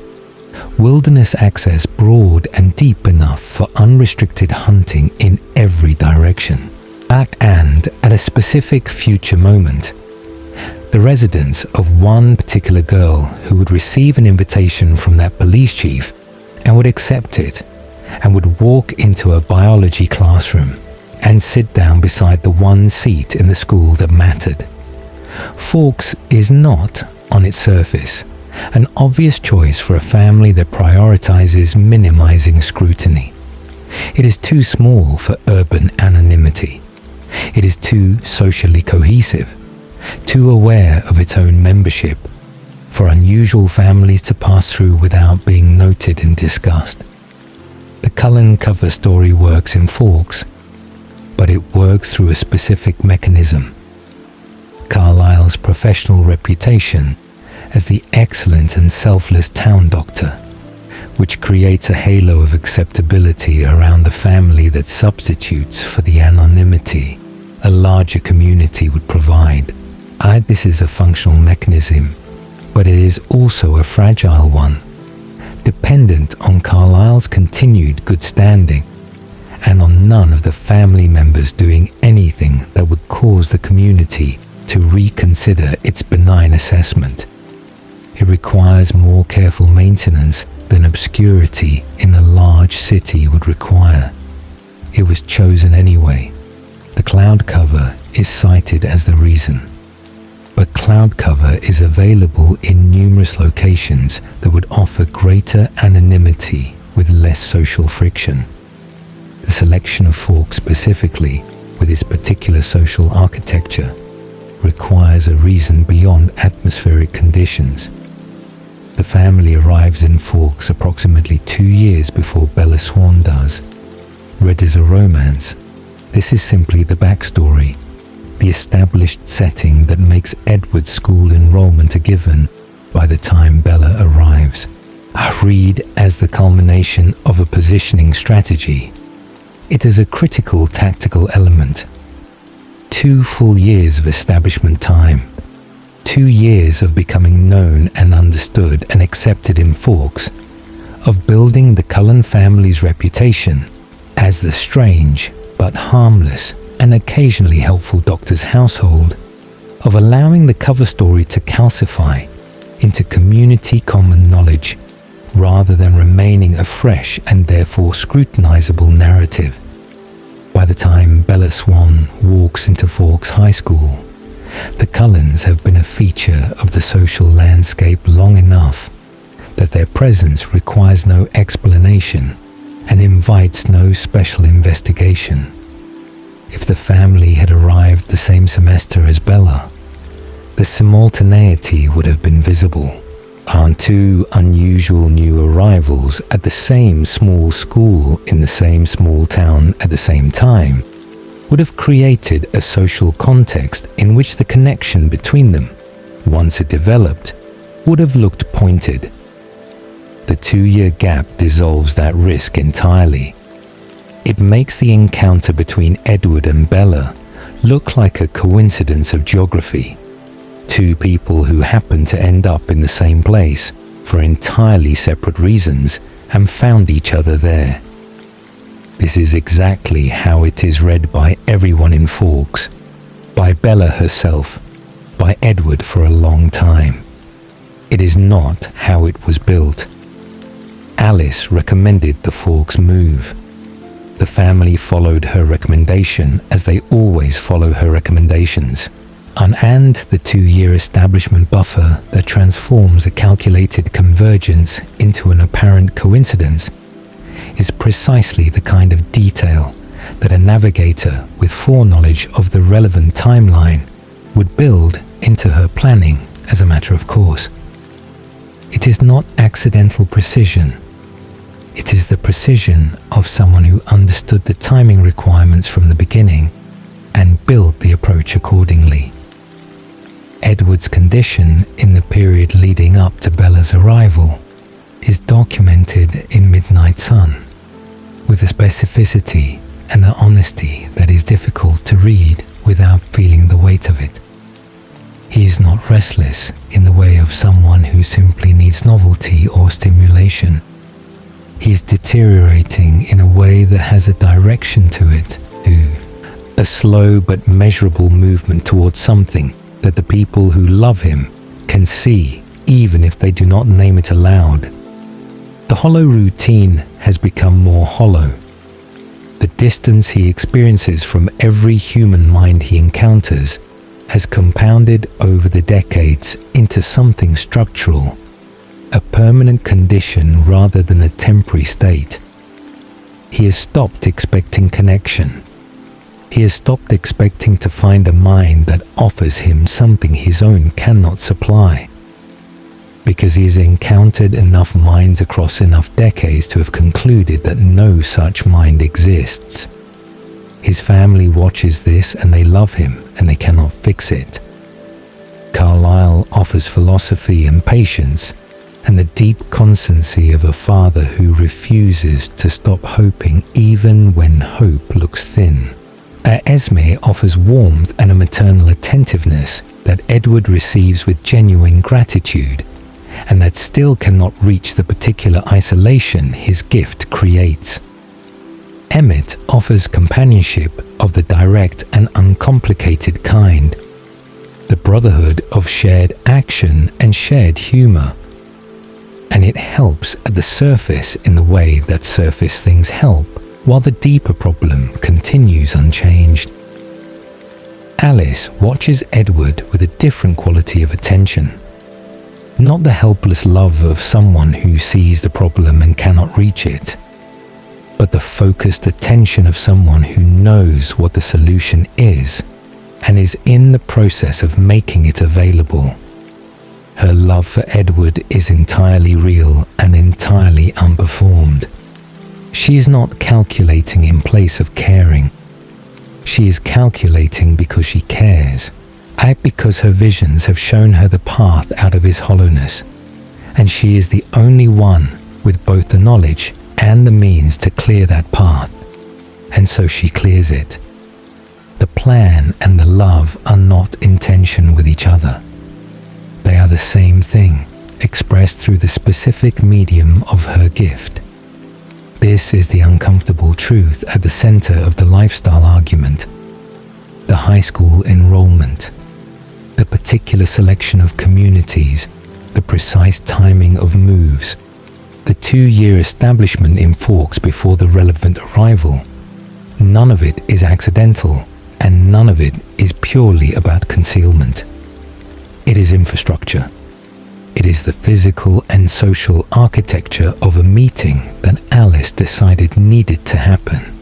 Wilderness access broad and deep enough for unrestricted hunting in every direction. And at a specific future moment, the residence of one particular girl who would receive an invitation from that police chief and would accept it and would walk into a biology classroom and sit down beside the one seat in the school that mattered. Forks is not, on its surface, an obvious choice for a family that prioritizes minimizing scrutiny. It is too small for urban anonymity. It is too socially cohesive, too aware of its own membership, for unusual families to pass through without being noted and discussed. The Cullen cover story works in Forks, but it works through a specific mechanism. Carlyle's professional reputation as the excellent and selfless town doctor, which creates a halo of acceptability around the family that substitutes for the anonymity a larger community would provide. This is a functional mechanism, but it is also a fragile one, dependent on Carlyle's continued good standing and on none of the family members doing anything that would cause the community to reconsider its benign assessment. It requires more careful maintenance than obscurity in a large city would require. It was chosen anyway. The cloud cover is cited as the reason. But cloud cover is available in numerous locations that would offer greater anonymity with less social friction. The selection of Forks specifically, with its particular social architecture, requires a reason beyond atmospheric conditions. The family arrives in Forks approximately 2 years before Bella Swan does. Read as a romance, this is simply the backstory, the established setting that makes Edward's school enrollment a given by the time Bella arrives. Read as the culmination of a positioning strategy. It is a critical tactical element. 2 full years of establishment time. 2 years of becoming known and understood and accepted in Forks, of building the Cullen family's reputation as the strange but harmless and occasionally helpful doctor's household, of allowing the cover story to calcify into community common knowledge rather than remaining a fresh and therefore scrutinizable narrative. By the time Bella Swan walks into Forks High School, the Cullens have been a feature of the social landscape long enough that their presence requires no explanation and invites no special investigation. If the family had arrived the same semester as Bella, the simultaneity would have been visible. On 2 unusual new arrivals at the same small school in the same small town at the same time would have created a social context in which the connection between them, once it developed, would have looked pointed. The 2-year gap dissolves that risk entirely. It makes the encounter between Edward and Bella look like a coincidence of geography. 2 people who happen to end up in the same place for entirely separate reasons and found each other there. This is exactly how it is read by everyone in Forks, by Bella herself, by Edward for a long time. It is not how it was built. Alice recommended the forks move. The family followed her recommendation, as they always follow her recommendations. And the 2-year establishment buffer that transforms a calculated convergence into an apparent coincidence is precisely the kind of detail that a navigator with foreknowledge of the relevant timeline would build into her planning as a matter of course. It is not accidental precision. It is the precision of someone who understood the timing requirements from the beginning and built the approach accordingly. Edward's condition in the period leading up to Bella's arrival is documented in Midnight Sun with a specificity and an honesty that is difficult to read without feeling the weight of it. He is not restless in the way of someone who simply needs novelty or stimulation. He is deteriorating in a way that has a direction to it, a slow but measurable movement towards something that the people who love him can see even if they do not name it aloud. The hollow routine has become more hollow. The distance he experiences from every human mind he encounters has compounded over the decades into something structural, a permanent condition rather than a temporary state. He has stopped expecting connection. He has stopped expecting to find a mind that offers him something his own cannot supply, because he has encountered enough minds across enough decades to have concluded that no such mind exists. His family watches this and they love him and they cannot fix it. Carlyle offers philosophy and patience and the deep constancy of a father who refuses to stop hoping even when hope looks thin. Esme offers warmth and a maternal attentiveness that Edward receives with genuine gratitude, and that still cannot reach the particular isolation his gift creates. Emmett offers companionship of the direct and uncomplicated kind, the brotherhood of shared action and shared humor, and it helps at the surface in the way that surface things help, while the deeper problem continues unchanged. Alice watches Edward with a different quality of attention. Not the helpless love of someone who sees the problem and cannot reach it, but the focused attention of someone who knows what the solution is and is in the process of making it available. Her love for Edward is entirely real and entirely unperformed. She is not calculating in place of caring. She is calculating because she cares, because her visions have shown her the path out of his hollowness, and she is the only one with both the knowledge and the means to clear that path, and so she clears it. The plan and the love are not in tension with each other. They are the same thing, expressed through the specific medium of her gift. This is the uncomfortable truth at the center of the lifestyle argument. The high school enrollment, the particular selection of communities, the precise timing of moves, the 2-year establishment in Forks before the relevant arrival. None of it is accidental, and none of it is purely about concealment. It is infrastructure. It is the physical and social architecture of a meeting that Alice decided needed to happen,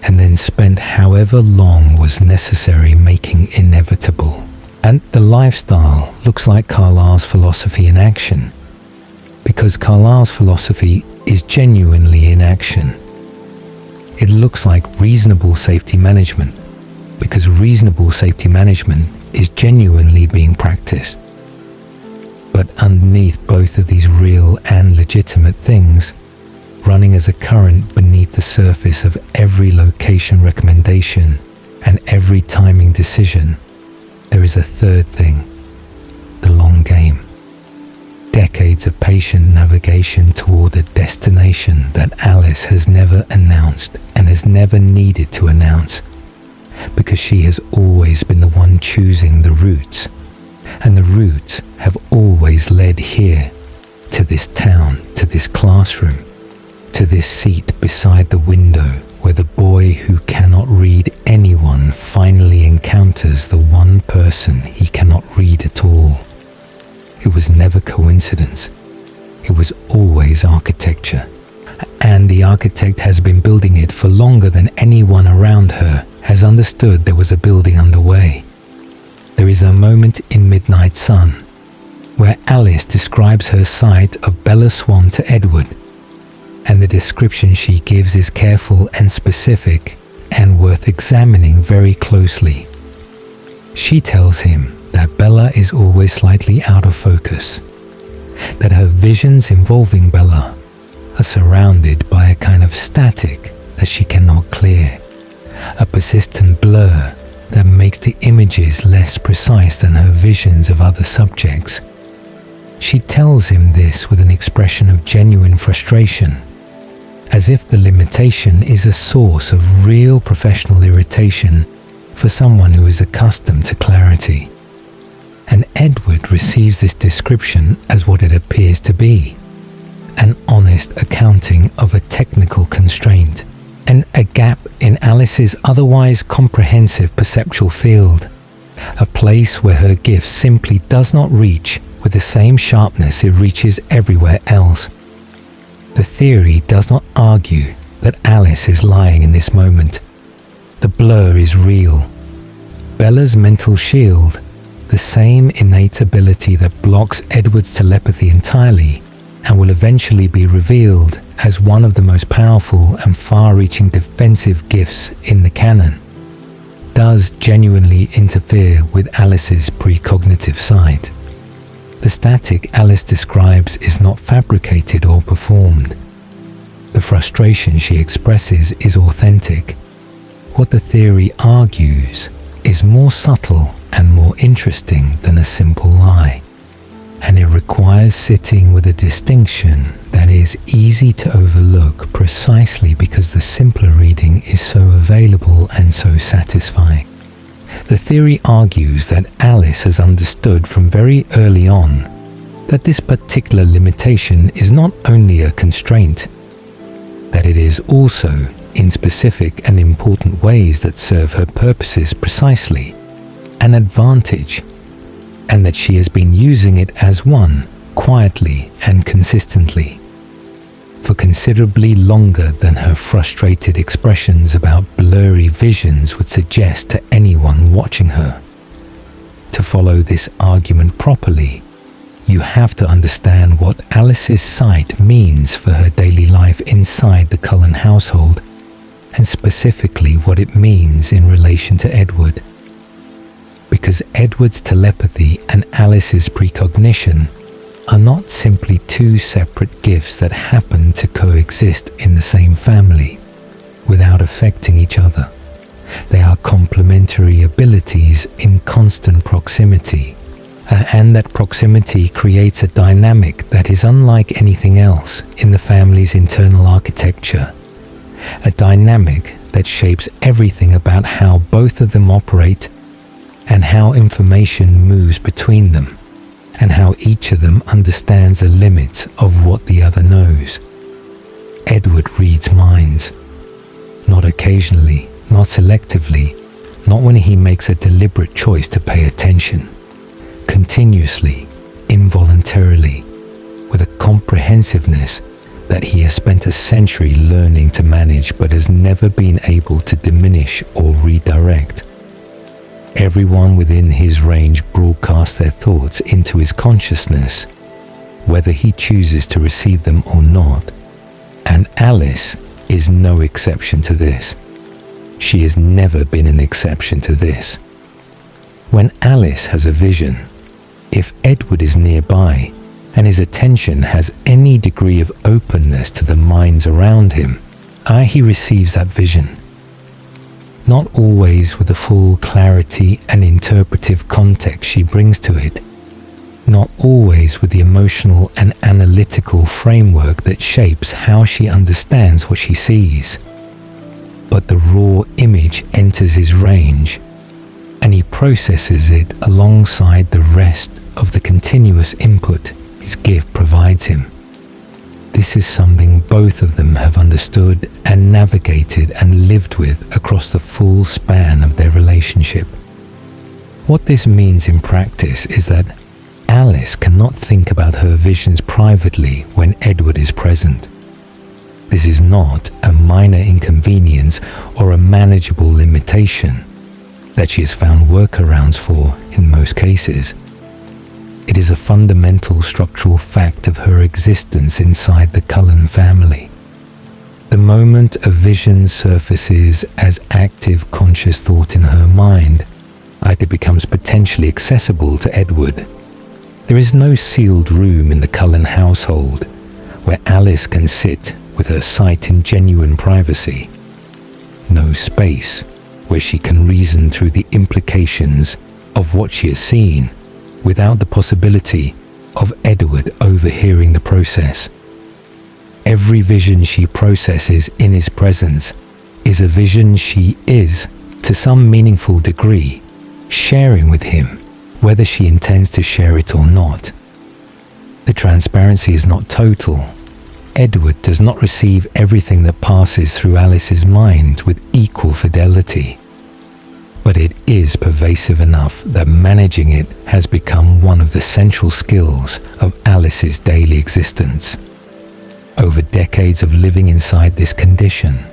and then spent however long was necessary making inevitable. And the lifestyle looks like Carlyle's philosophy in action, because Carlyle's philosophy is genuinely in action. It looks like reasonable safety management, because reasonable safety management is genuinely being practiced. But underneath both of these real and legitimate things, running as a current beneath the surface of every location recommendation and every timing decision, there is a third thing: the long game. Decades of patient navigation toward a destination that Alice has never announced and has never needed to announce, because she has always been the one choosing the routes and the routes have always led here, to this town, to this classroom, to this seat beside the window where the boy who cannot read anyone finally encounters the one person he cannot read at all. It was never coincidence. It was always architecture. And the architect has been building it for longer than anyone around her has understood there was a building underway. There is a moment in Midnight Sun where Alice describes her sight of Bella Swan to Edward, and the description she gives is careful and specific and worth examining very closely. She tells him that Bella is always slightly out of focus, that her visions involving Bella are surrounded by a kind of static that she cannot clear, a persistent blur that makes the images less precise than her visions of other subjects. She tells him this with an expression of genuine frustration, as if the limitation is a source of real professional irritation for someone who is accustomed to clarity. And Edward receives this description as what it appears to be, an honest accounting of a technical constraint, and a gap in Alice's otherwise comprehensive perceptual field, a place where her gift simply does not reach with the same sharpness it reaches everywhere else. The theory does not argue that Alice is lying in this moment. The blur is real. Bella's mental shield, the same innate ability that blocks Edward's telepathy entirely and will eventually be revealed as one of the most powerful and far-reaching defensive gifts in the canon, does genuinely interfere with Alice's precognitive sight. The static Alice describes is not fabricated or performed. The frustration she expresses is authentic. What the theory argues is more subtle and more interesting than a simple lie, and it requires sitting with a distinction that is easy to overlook precisely because the simpler reading is so available and so satisfying. The theory argues that Alice has understood from very early on that this particular limitation is not only a constraint, that it is also, in specific and important ways that serve her purposes precisely, an advantage, and that she has been using it as one, quietly and consistently, for considerably longer than her frustrated expressions about blurry visions would suggest to anyone watching her. To follow this argument properly, you have to understand what Alice's sight means for her daily life inside the Cullen household, and specifically what it means in relation to Edward. Because Edward's telepathy and Alice's precognition are not simply two separate gifts that happen to coexist in the same family without affecting each other. They are complementary abilities in constant proximity, and that proximity creates a dynamic that is unlike anything else in the family's internal architecture, a dynamic that shapes everything about how both of them operate and how information moves between them, and how each of them understands the limits of what the other knows. Edward reads minds, not occasionally, not selectively, not when he makes a deliberate choice to pay attention, continuously, involuntarily, with a comprehensiveness that he has spent a century learning to manage but has never been able to diminish or redirect. Everyone within his range broadcasts their thoughts into his consciousness, whether he chooses to receive them or not, and Alice is no exception to this. She has never been an exception to this. When Alice has a vision, if Edward is nearby and his attention has any degree of openness to the minds around him, he receives that vision. Not always with the full clarity and interpretive context she brings to it, not always with the emotional and analytical framework that shapes how she understands what she sees, but the raw image enters his range, and he processes it alongside the rest of the continuous input his gift provides him. This is something both of them have understood and navigated and lived with across the full span of their relationship. What this means in practice is that Alice cannot think about her visions privately when Edward is present. This is not a minor inconvenience or a manageable limitation that she has found workarounds for in most cases. It is a fundamental structural fact of her existence inside the Cullen family. The moment a vision surfaces as active conscious thought in her mind, it becomes potentially accessible to Edward. There is no sealed room in the Cullen household where Alice can sit with her sight in genuine privacy. No space where she can reason through the implications of what she has seen without the possibility of Edward overhearing the process. Every vision she processes in his presence is a vision she is, to some meaningful degree, sharing with him, whether she intends to share it or not. The transparency is not total. Edward does not receive everything that passes through Alice's mind with equal fidelity, but it is pervasive enough that managing it has become one of the central skills of Alice's daily existence. Over decades of living inside this condition,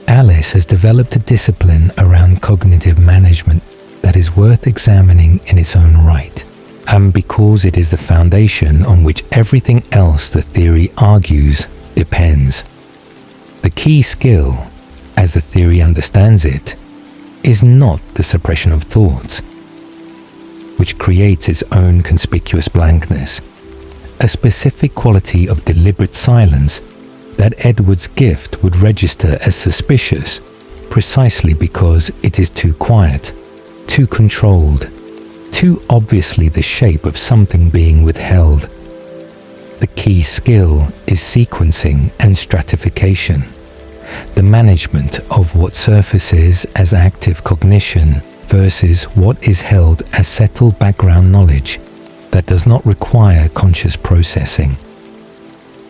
Alice has developed a discipline around cognitive management that is worth examining in its own right, and because it is the foundation on which everything else the theory argues depends. The key skill, as the theory understands it, is not the suppression of thoughts, which creates its own conspicuous blankness, a specific quality of deliberate silence that Edward's gift would register as suspicious precisely because it is too quiet, too controlled, too obviously the shape of something being withheld. The key skill is sequencing and stratification, the management of what surfaces as active cognition versus what is held as settled background knowledge that does not require conscious processing.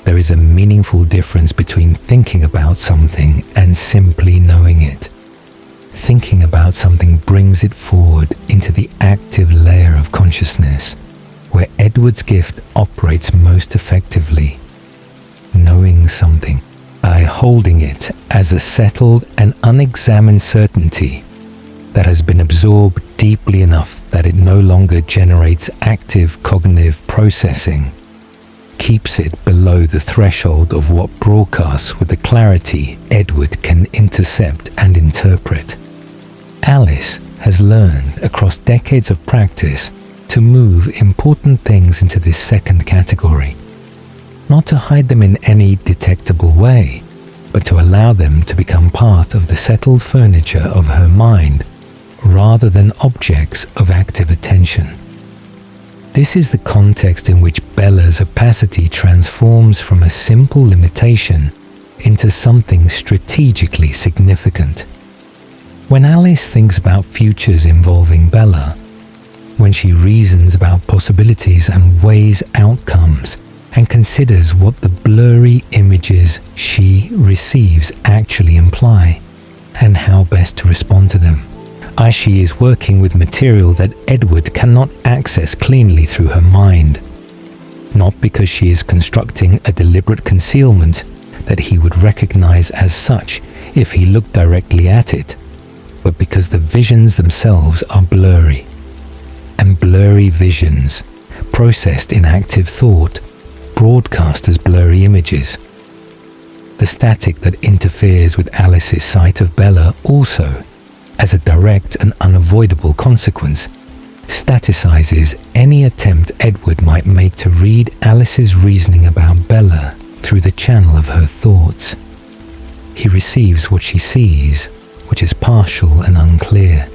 There is a meaningful difference between thinking about something and simply knowing it. Thinking about something brings it forward into the active layer of consciousness, where Edward's gift operates most effectively. Knowing something, by holding it as a settled and unexamined certainty that has been absorbed deeply enough that it no longer generates active cognitive processing, keeps it below the threshold of what broadcasts with the clarity Edward can intercept and interpret. Alice has learned across decades of practice to move important things into this second category, not to hide them in any detectable way, but to allow them to become part of the settled furniture of her mind rather than objects of active attention. This is the context in which Bella's opacity transforms from a simple limitation into something strategically significant. When Alice thinks about futures involving Bella, when she reasons about possibilities and weighs outcomes and considers what the blurry images she receives actually imply and how best to respond to them, as she is working with material that Edward cannot access cleanly through her mind, not because she is constructing a deliberate concealment that he would recognize as such if he looked directly at it, but because the visions themselves are blurry, and blurry visions, processed in active thought, broadcast as blurry images. The static that interferes with Alice's sight of Bella also, as a direct and unavoidable consequence, staticizes any attempt Edward might make to read Alice's reasoning about Bella through the channel of her thoughts. He receives what she sees, which is partial and unclear.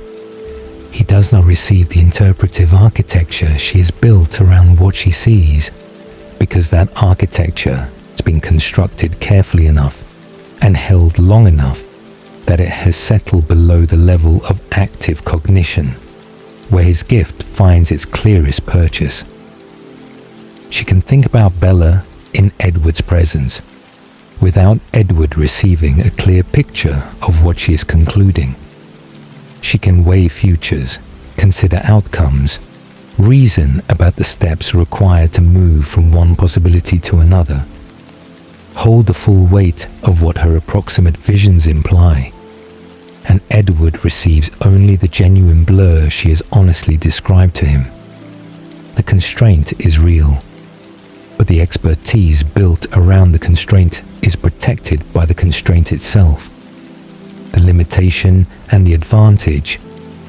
He does not receive the interpretive architecture she has built around what she sees, because that architecture has been constructed carefully enough and held long enough that it has settled below the level of active cognition, where his gift finds its clearest purchase. She can think about Bella in Edward's presence, without Edward receiving a clear picture of what she is concluding. She can weigh futures, consider outcomes, reason about the steps required to move from one possibility to another, hold the full weight of what her approximate visions imply, and Edward receives only the genuine blur she has honestly described to him. The constraint is real, but the expertise built around the constraint is protected by the constraint itself. The limitation and the advantage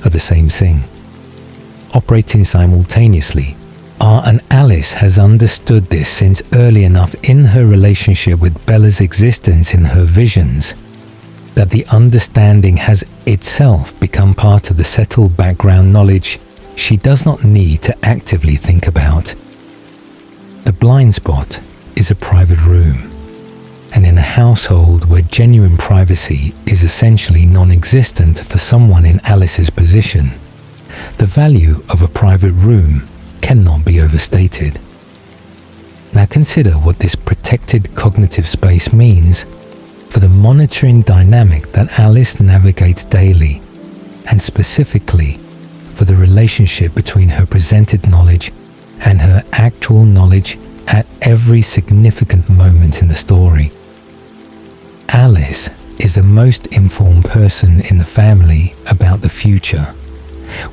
are the same thing, operating simultaneously. And Alice has understood this since early enough in her relationship with Bella's existence in her visions, that the understanding has itself become part of the settled background knowledge she does not need to actively think about. The blind spot is a private room, and in a household where genuine privacy is essentially non-existent for someone in Alice's position, the value of a private room cannot be overstated. Now consider what this protected cognitive space means for the monitoring dynamic that Alice navigates daily, and specifically for the relationship between her presented knowledge and her actual knowledge at every significant moment in the story. Alice is the most informed person in the family about the future,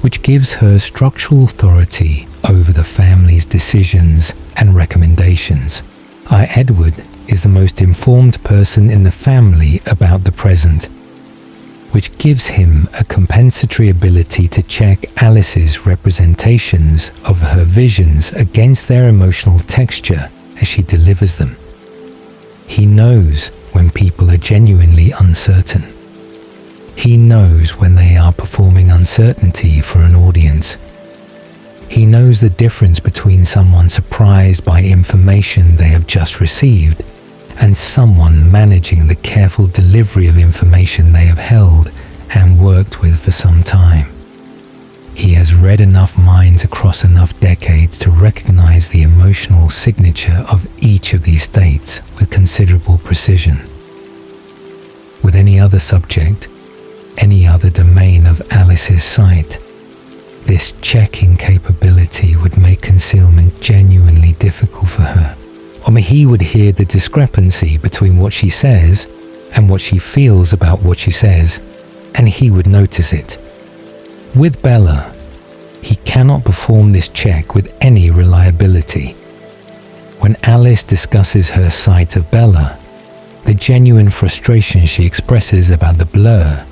which gives her structural authority over the family's decisions and recommendations. Edward is the most informed person in the family about the present, which gives him a compensatory ability to check Alice's representations of her visions against their emotional texture as she delivers them. He knows when people are genuinely uncertain. He knows when they are performing uncertainty for an audience. He knows the difference between someone surprised by information they have just received and someone managing the careful delivery of information they have held and worked with for some time. He has read enough minds across enough decades to recognize the emotional signature of each of these states with considerable precision. With any other subject, any other domain of Alice's sight, this checking capability would make concealment genuinely difficult for her. He would hear the discrepancy between what she says and what she feels about what she says, and he would notice it. With Bella, he cannot perform this check with any reliability. When Alice discusses her sight of Bella, the genuine frustration she expresses about the blur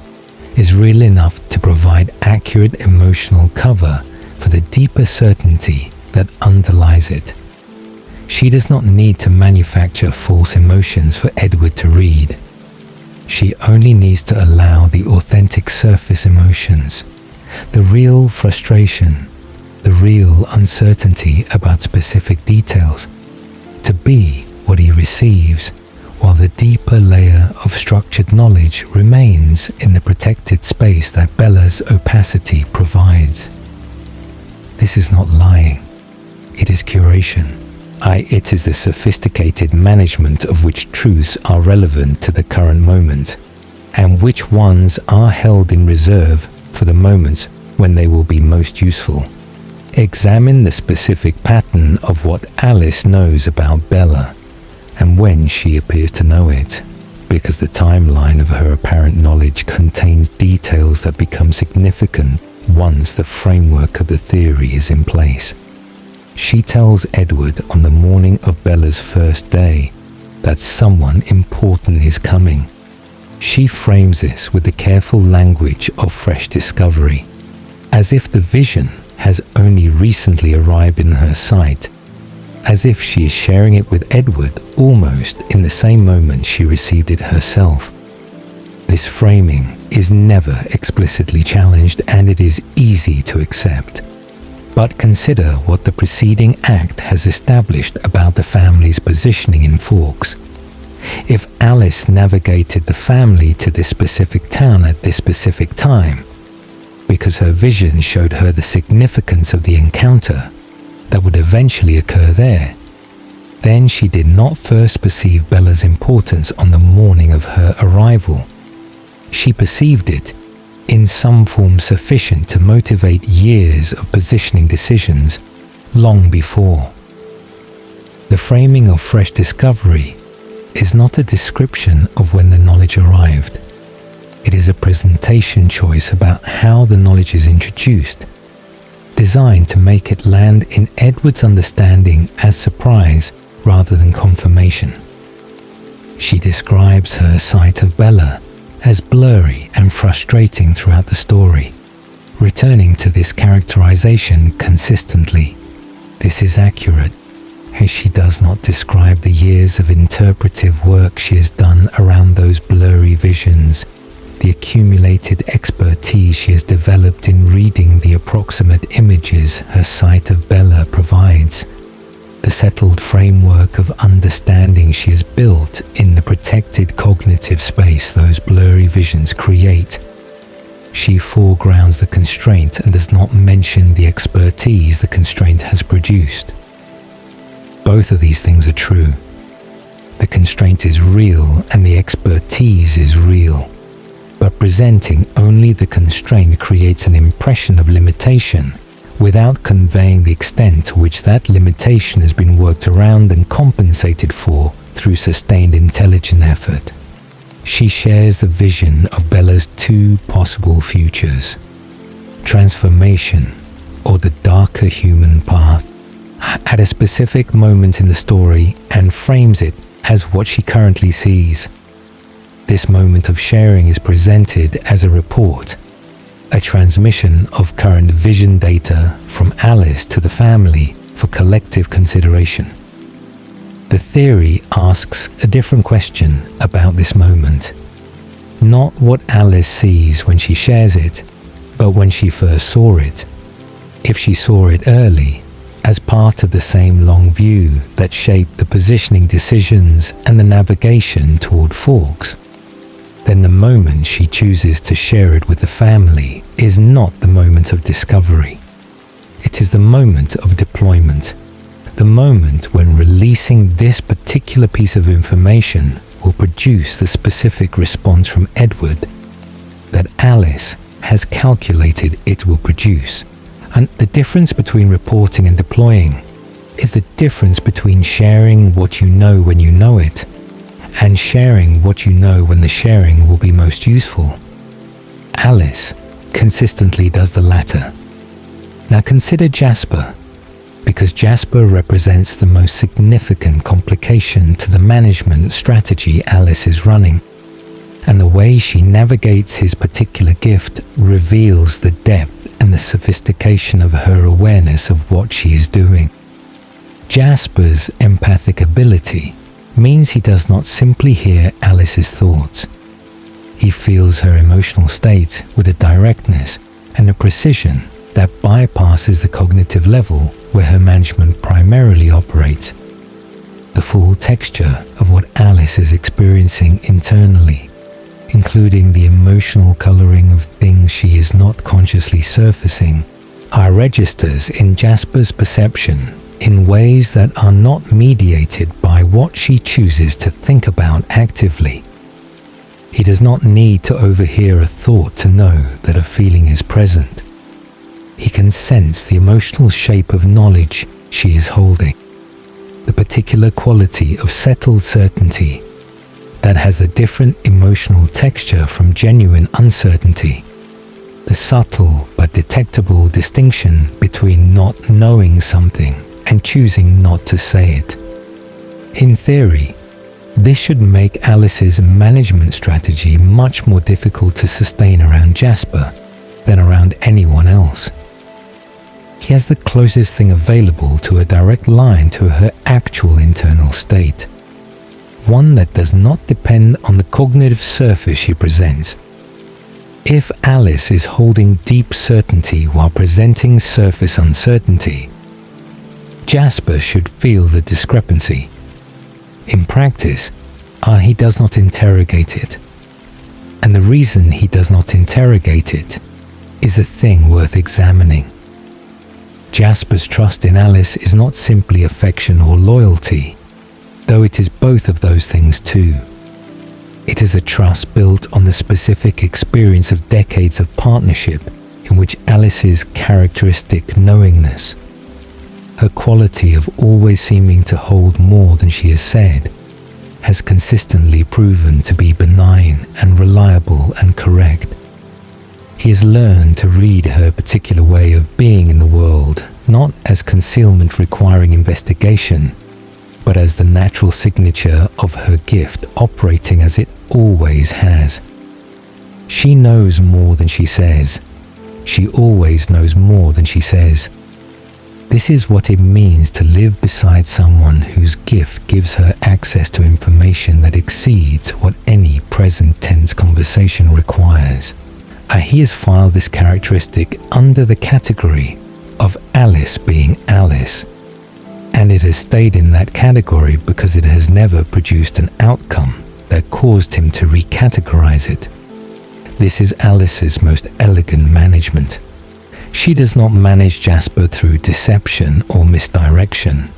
is real enough to provide accurate emotional cover for the deeper certainty that underlies it. She does not need to manufacture false emotions for Edward to read. She only needs to allow the authentic surface emotions, the real frustration, the real uncertainty about specific details, to be what he receives, while the deeper layer of structured knowledge remains in the protected space that Bella's opacity provides. This is not lying. It is curation. It is the sophisticated management of which truths are relevant to the current moment, and which ones are held in reserve for the moments when they will be most useful. Examine the specific pattern of what Alice knows about Bella, and when she appears to know it, because the timeline of her apparent knowledge contains details that become significant once the framework of the theory is in place. She tells Edward on the morning of Bella's first day that someone important is coming. She frames this with the careful language of fresh discovery, as if the vision has only recently arrived in her sight, as if she is sharing it with Edward almost in the same moment she received it herself. This framing is never explicitly challenged, and it is easy to accept. But consider what the preceding act has established about the family's positioning in Forks. If Alice navigated the family to this specific town at this specific time, because her vision showed her the significance of the encounter that would eventually occur there, then she did not first perceive Bella's importance on the morning of her arrival. She perceived it in some form sufficient to motivate years of positioning decisions long before. The framing of fresh discovery is not a description of when the knowledge arrived. It is a presentation choice about how the knowledge is introduced, designed to make it land in Edward's understanding as surprise rather than confirmation. She describes her sight of Bella as blurry and frustrating throughout the story, returning to this characterization consistently. This is accurate, as she does not describe the years of interpretive work she has done around those blurry visions, the accumulated expertise she has developed in reading the approximate images her sight of Bella provides, the settled framework of understanding she has built in the protected cognitive space those blurry visions create. She foregrounds the constraint and does not mention the expertise the constraint has produced. Both of these things are true. The constraint is real and the expertise is real, but presenting only the constraint creates an impression of limitation without conveying the extent to which that limitation has been worked around and compensated for through sustained intelligent effort. She shares the vision of Bella's two possible futures: transformation or the darker human path, at a specific moment in the story, and frames it as what she currently sees. This moment of sharing is presented as a report, a transmission of current vision data from Alice to the family for collective consideration. The theory asks a different question about this moment. Not what Alice sees when she shares it, but when she first saw it. If she saw it early, as part of the same long view that shaped the positioning decisions and the navigation toward forks, then the moment she chooses to share it with the family is not the moment of discovery. It is the moment of deployment, the moment when releasing this particular piece of information will produce the specific response from Edward that Alice has calculated it will produce. And the difference between reporting and deploying is the difference between sharing what you know when you know it and sharing what you know when the sharing will be most useful. Alice consistently does the latter. Now consider Jasper, because Jasper represents the most significant complication to the management strategy Alice is running, and the way she navigates his particular gift reveals the depth and the sophistication of her awareness of what she is doing. Jasper's empathic ability means he does not simply hear Alice's thoughts. He feels her emotional state with a directness and a precision that bypasses the cognitive level where her management primarily operates. The full texture of what Alice is experiencing internally, including the emotional coloring of things she is not consciously surfacing, are registers in Jasper's perception in ways that are not mediated by what she chooses to think about actively. He does not need to overhear a thought to know that a feeling is present. He can sense the emotional shape of knowledge she is holding, the particular quality of settled certainty that has a different emotional texture from genuine uncertainty, the subtle but detectable distinction between not knowing something and choosing not to say it. In theory, this should make Alice's management strategy much more difficult to sustain around Jasper than around anyone else. He has the closest thing available to a direct line to her actual internal state, one that does not depend on the cognitive surface she presents. If Alice is holding deep certainty while presenting surface uncertainty, Jasper should feel the discrepancy. In practice, he does not interrogate it. And the reason he does not interrogate it is the thing worth examining. Jasper's trust in Alice is not simply affection or loyalty, though it is both of those things too. It is a trust built on the specific experience of decades of partnership in which Alice's characteristic knowingness, her quality of always seeming to hold more than she has said, has consistently proven to be benign and reliable and correct. He has learned to read her particular way of being in the world, not as concealment requiring investigation, but as the natural signature of her gift operating as it always has. She knows more than she says. She always knows more than she says. This is what it means to live beside someone whose gift gives her access to information that exceeds what any present tense conversation requires. He has filed this characteristic under the category of Alice being Alice, and it has stayed in that category because it has never produced an outcome that caused him to recategorize it. This is Alice's most elegant management. She does not manage Jasper through deception or misdirection.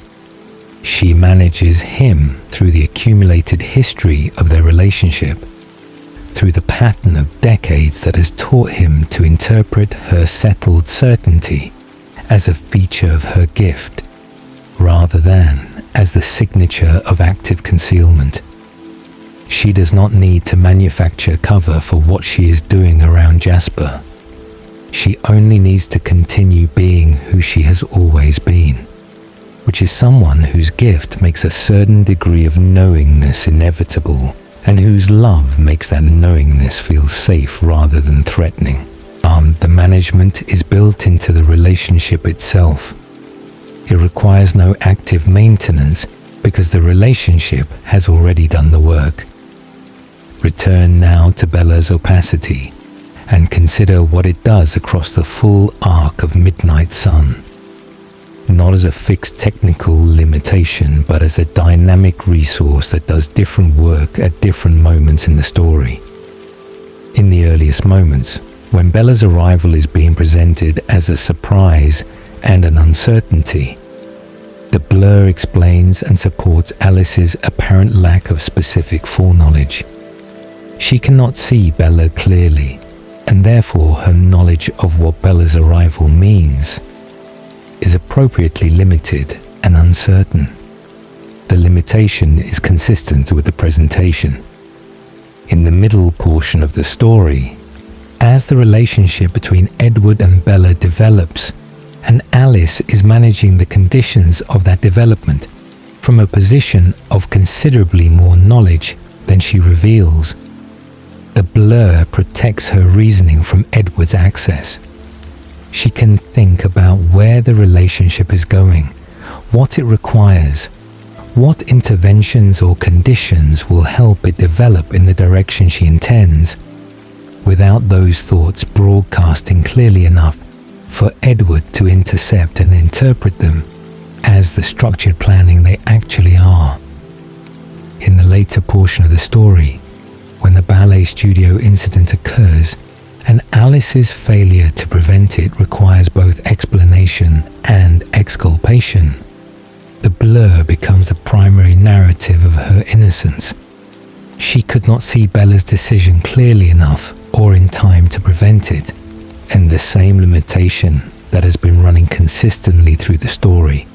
She manages him through the accumulated history of their relationship, through the pattern of decades that has taught him to interpret her settled certainty as a feature of her gift, rather than as the signature of active concealment. She does not need to manufacture cover for what she is doing around Jasper. She only needs to continue being who she has always been, which is someone whose gift makes a certain degree of knowingness inevitable, and whose love makes that knowingness feel safe rather than threatening. The management is built into the relationship itself. It requires no active maintenance because the relationship has already done the work. Return now to Bella's opacity and consider what it does across the full arc of Midnight Sun, not as a fixed technical limitation, but as a dynamic resource that does different work at different moments in the story. In the earliest moments, when Bella's arrival is being presented as a surprise and an uncertainty, the blur explains and supports Alice's apparent lack of specific foreknowledge. She cannot see Bella clearly, and therefore her knowledge of what Bella's arrival means is appropriately limited and uncertain. The limitation is consistent with the presentation. In the middle portion of the story, as the relationship between Edward and Bella develops, and Alice is managing the conditions of that development from a position of considerably more knowledge than she reveals, the blur protects her reasoning from Edward's access. She can think about where the relationship is going, what it requires, what interventions or conditions will help it develop in the direction she intends, without those thoughts broadcasting clearly enough for Edward to intercept and interpret them as the structured planning they actually are. In the later portion of the story, when the ballet studio incident occurs, and Alice's failure to prevent it requires both explanation and exculpation, the blur becomes the primary narrative of her innocence. She could not see Bella's decision clearly enough or in time to prevent it, and the same limitation that has been running consistently through the story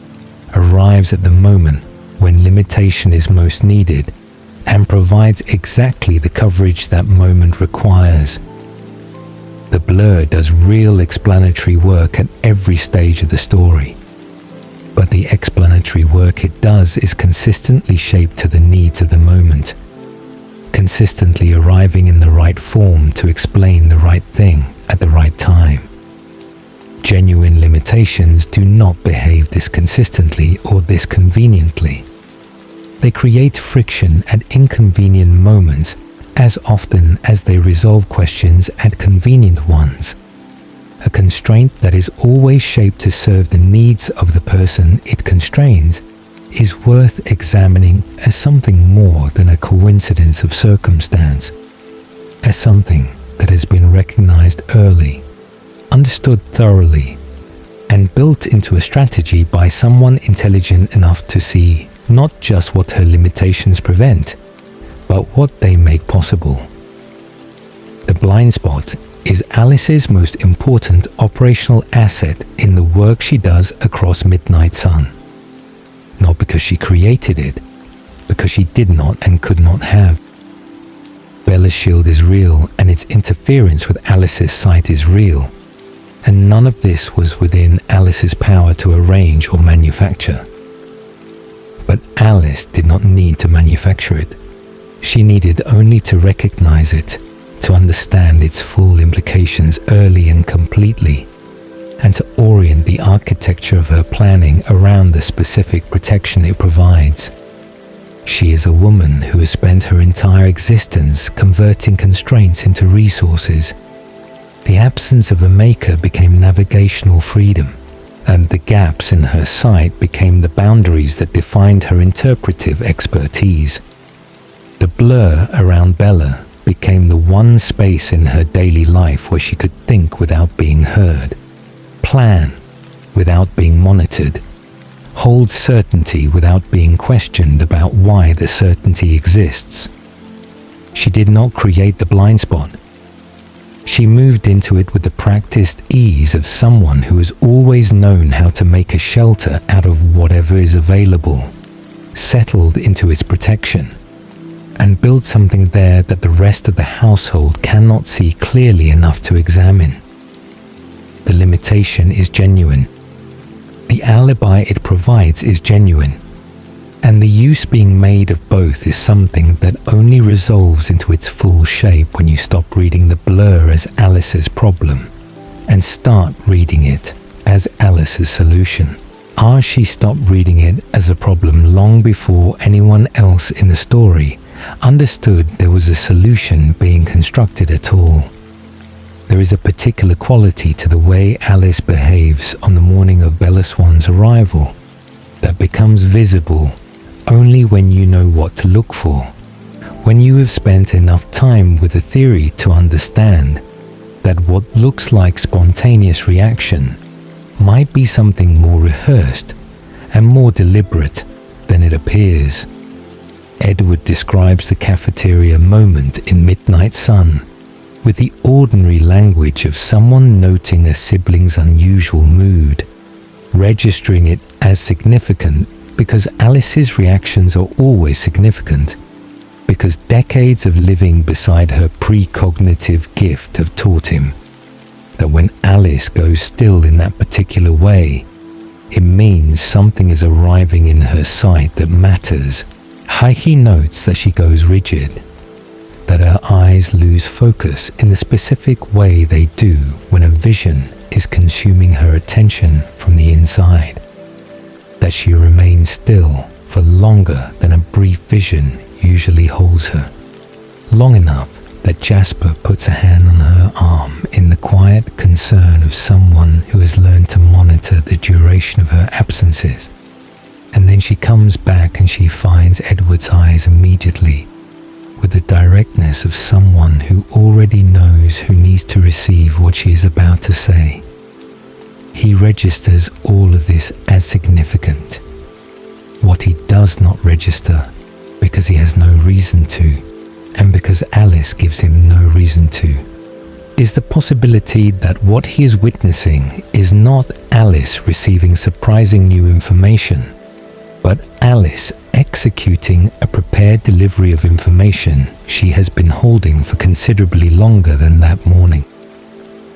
arrives at the moment when limitation is most needed and provides exactly the coverage that moment requires. The blur does real explanatory work at every stage of the story, but the explanatory work it does is consistently shaped to the needs of the moment, consistently arriving in the right form to explain the right thing at the right time. Genuine limitations do not behave this consistently or this conveniently. They create friction at inconvenient moments as often as they resolve questions at convenient ones. A constraint that is always shaped to serve the needs of the person it constrains is worth examining as something more than a coincidence of circumstance, as something that has been recognized early, understood thoroughly, and built into a strategy by someone intelligent enough to see not just what her limitations prevent, but what they make possible. The blind spot is Alice's most important operational asset in the work she does across Midnight Sun. Not because she created it, because she did not and could not have. Bella's shield is real, and its interference with Alice's sight is real, and none of this was within Alice's power to arrange or manufacture. But Alice did not need to manufacture it. She needed only to recognize it, to understand its full implications early and completely, and to orient the architecture of her planning around the specific protection it provides. She is a woman who has spent her entire existence converting constraints into resources. The absence of a maker became navigational freedom, and the gaps in her sight became the boundaries that defined her interpretive expertise. The blur around Bella became the one space in her daily life where she could think without being heard, plan without being monitored, hold certainty without being questioned about why the certainty exists. She did not create the blind spot. She moved into it with the practiced ease of someone who has always known how to make a shelter out of whatever is available, settled into its protection, and build something there that the rest of the household cannot see clearly enough to examine. The limitation is genuine. The alibi it provides is genuine. And the use being made of both is something that only resolves into its full shape when you stop reading the blur as Alice's problem and start reading it as Alice's solution. She stopped reading it as a problem long before anyone else in the story understood there was a solution being constructed at all. There is a particular quality to the way Alice behaves on the morning of Bella Swan's arrival that becomes visible only when you know what to look for, when you have spent enough time with the theory to understand that what looks like spontaneous reaction might be something more rehearsed and more deliberate than it appears. Edward describes the cafeteria moment in Midnight Sun with the ordinary language of someone noting a sibling's unusual mood, registering it as significant because Alice's reactions are always significant, because decades of living beside her precognitive gift have taught him that when Alice goes still in that particular way, it means something is arriving in her sight that matters. He notes that she goes rigid, that her eyes lose focus in the specific way they do when a vision is consuming her attention from the inside, that she remains still for longer than a brief vision usually holds her, long enough that Jasper puts a hand on her arm in the quiet concern of someone who has learned to monitor the duration of her absences. And then she comes back and she finds Edward's eyes immediately, with the directness of someone who already knows who needs to receive what she is about to say. He registers all of this as significant. What he does not register, because he has no reason to, and because Alice gives him no reason to, is the possibility that what he is witnessing is not Alice receiving surprising new information, but Alice executing a prepared delivery of information she has been holding for considerably longer than that morning.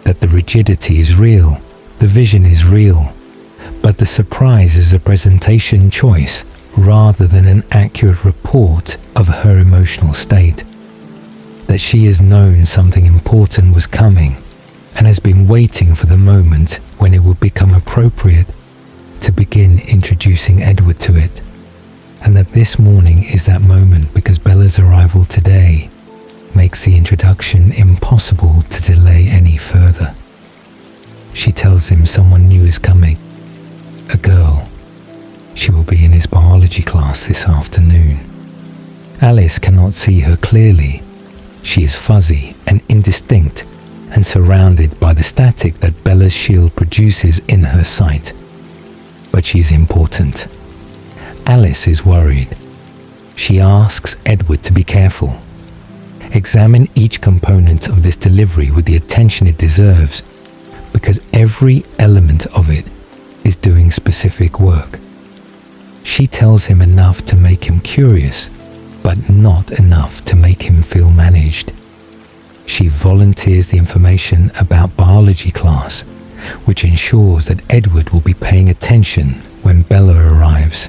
That the rigidity is real, the vision is real, but the surprise is a presentation choice rather than an accurate report of her emotional state. That she has known something important was coming and has been waiting for the moment when it would become appropriate to begin introducing Edward to it, and that this morning is that moment because Bella's arrival today makes the introduction impossible to delay any further. She tells him someone new is coming, a girl. She will be in his biology class this afternoon. Alice cannot see her clearly. She is fuzzy and indistinct and surrounded by the static that Bella's shield produces in her sight. But she's important. Alice is worried. She asks Edward to be careful. Examine each component of this delivery with the attention it deserves, because every element of it is doing specific work. She tells him enough to make him curious, but not enough to make him feel managed. She volunteers the information about biology class, which ensures that Edward will be paying attention when Bella arrives.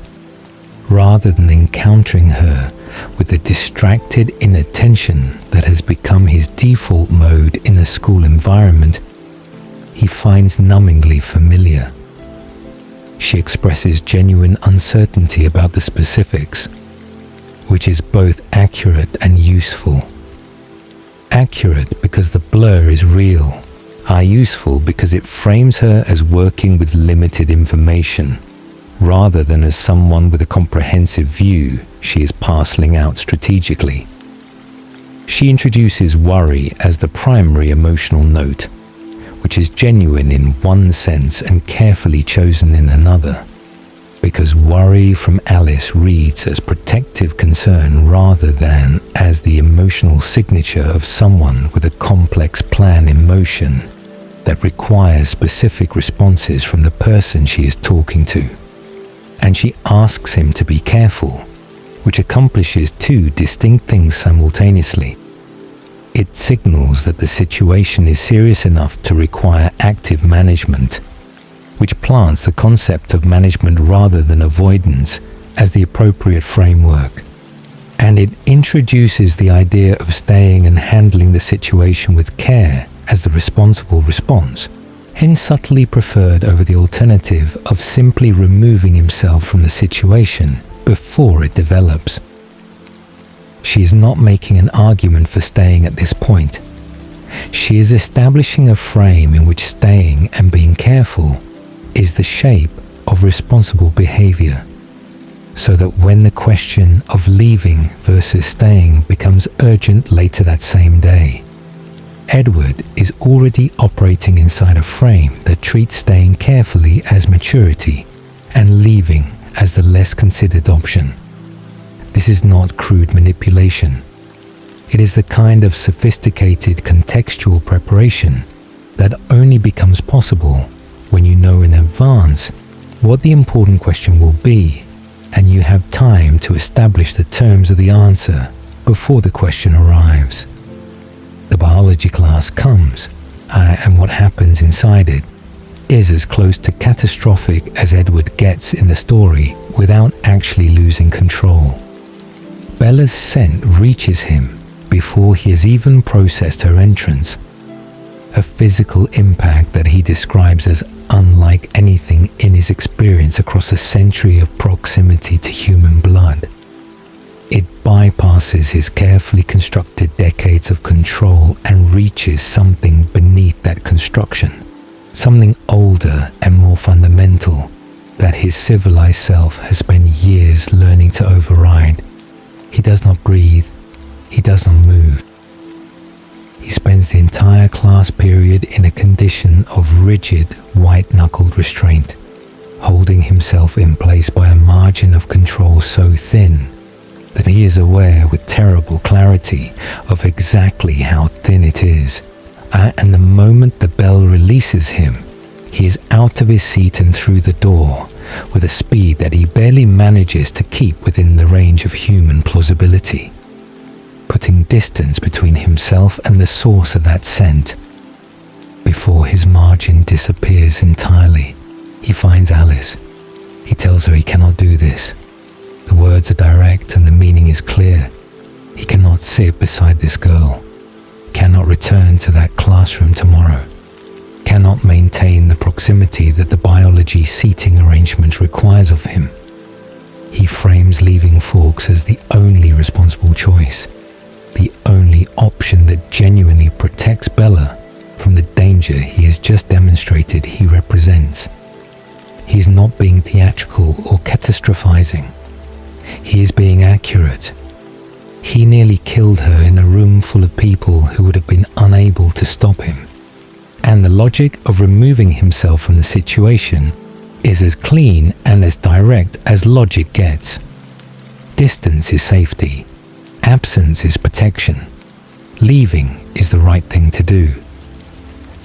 Rather than encountering her with the distracted inattention that has become his default mode in a school environment, he finds numbingly familiar. She expresses genuine uncertainty about the specifics, which is both accurate and useful. Accurate because the blur is real, useful because it frames her as working with limited information, rather than as someone with a comprehensive view she is parceling out strategically. She introduces worry as the primary emotional note, which is genuine in one sense and carefully chosen in another, because worry from Alice reads as protective concern rather than as the emotional signature of someone with a complex plan in motion that requires specific responses from the person she is talking to. And she asks him to be careful, which accomplishes two distinct things simultaneously. It signals that the situation is serious enough to require active management, which plants the concept of management rather than avoidance as the appropriate framework. And it introduces the idea of staying and handling the situation with care as the responsible response, hence subtly preferred over the alternative of simply removing himself from the situation before it develops. She is not making an argument for staying at this point. She is establishing a frame in which staying and being careful is the shape of responsible behavior, so that when the question of leaving versus staying becomes urgent later that same day, Edward is already operating inside a frame that treats staying carefully as maturity and leaving as the less considered option. This is not crude manipulation. It is the kind of sophisticated contextual preparation that only becomes possible when you know in advance what the important question will be and you have time to establish the terms of the answer before the question arrives. The biology class comes, and what happens inside it is as close to catastrophic as Edward gets in the story without actually losing control. Bella's scent reaches him before he has even processed her entrance, a physical impact that he describes as unlike anything in his experience across a century of proximity to human blood. It bypasses his carefully constructed decades of control and reaches something beneath that construction, something older and more fundamental that his civilized self has spent years learning to override. He does not breathe. He does not move. He spends the entire class period in a condition of rigid, white-knuckled restraint, holding himself in place by a margin of control so thin that he is aware with terrible clarity of exactly how thin it is. And the moment the bell releases him, he is out of his seat and through the door with a speed that he barely manages to keep within the range of human plausibility, putting distance between himself and the source of that scent. Before his margin disappears entirely, he finds Alice. He tells her he cannot do this. The words are direct and the meaning is clear. He cannot sit beside this girl, cannot return to that classroom tomorrow, cannot maintain the proximity that the biology seating arrangement requires of him. He frames leaving Forks as the only responsible choice, the only option that genuinely protects Bella from the danger he has just demonstrated he represents. He's not being theatrical or catastrophizing. He is being accurate. He nearly killed her in a room full of people who would have been unable to stop him. And the logic of removing himself from the situation is as clean and as direct as logic gets. Distance is safety. Absence is protection. Leaving is the right thing to do.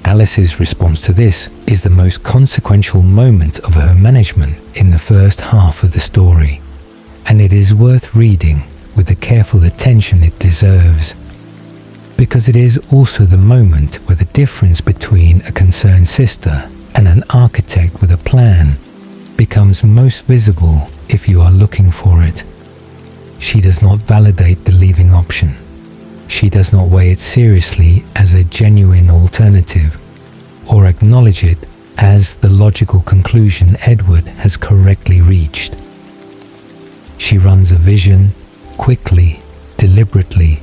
Alice's response to this is the most consequential moment of her management in the first half of the story, and it is worth reading with the careful attention it deserves, because it is also the moment where the difference between a concerned sister and an architect with a plan becomes most visible if you are looking for it. She does not validate the leaving option. She does not weigh it seriously as a genuine alternative or acknowledge it as the logical conclusion Edward has correctly reached. She runs a vision quickly, deliberately,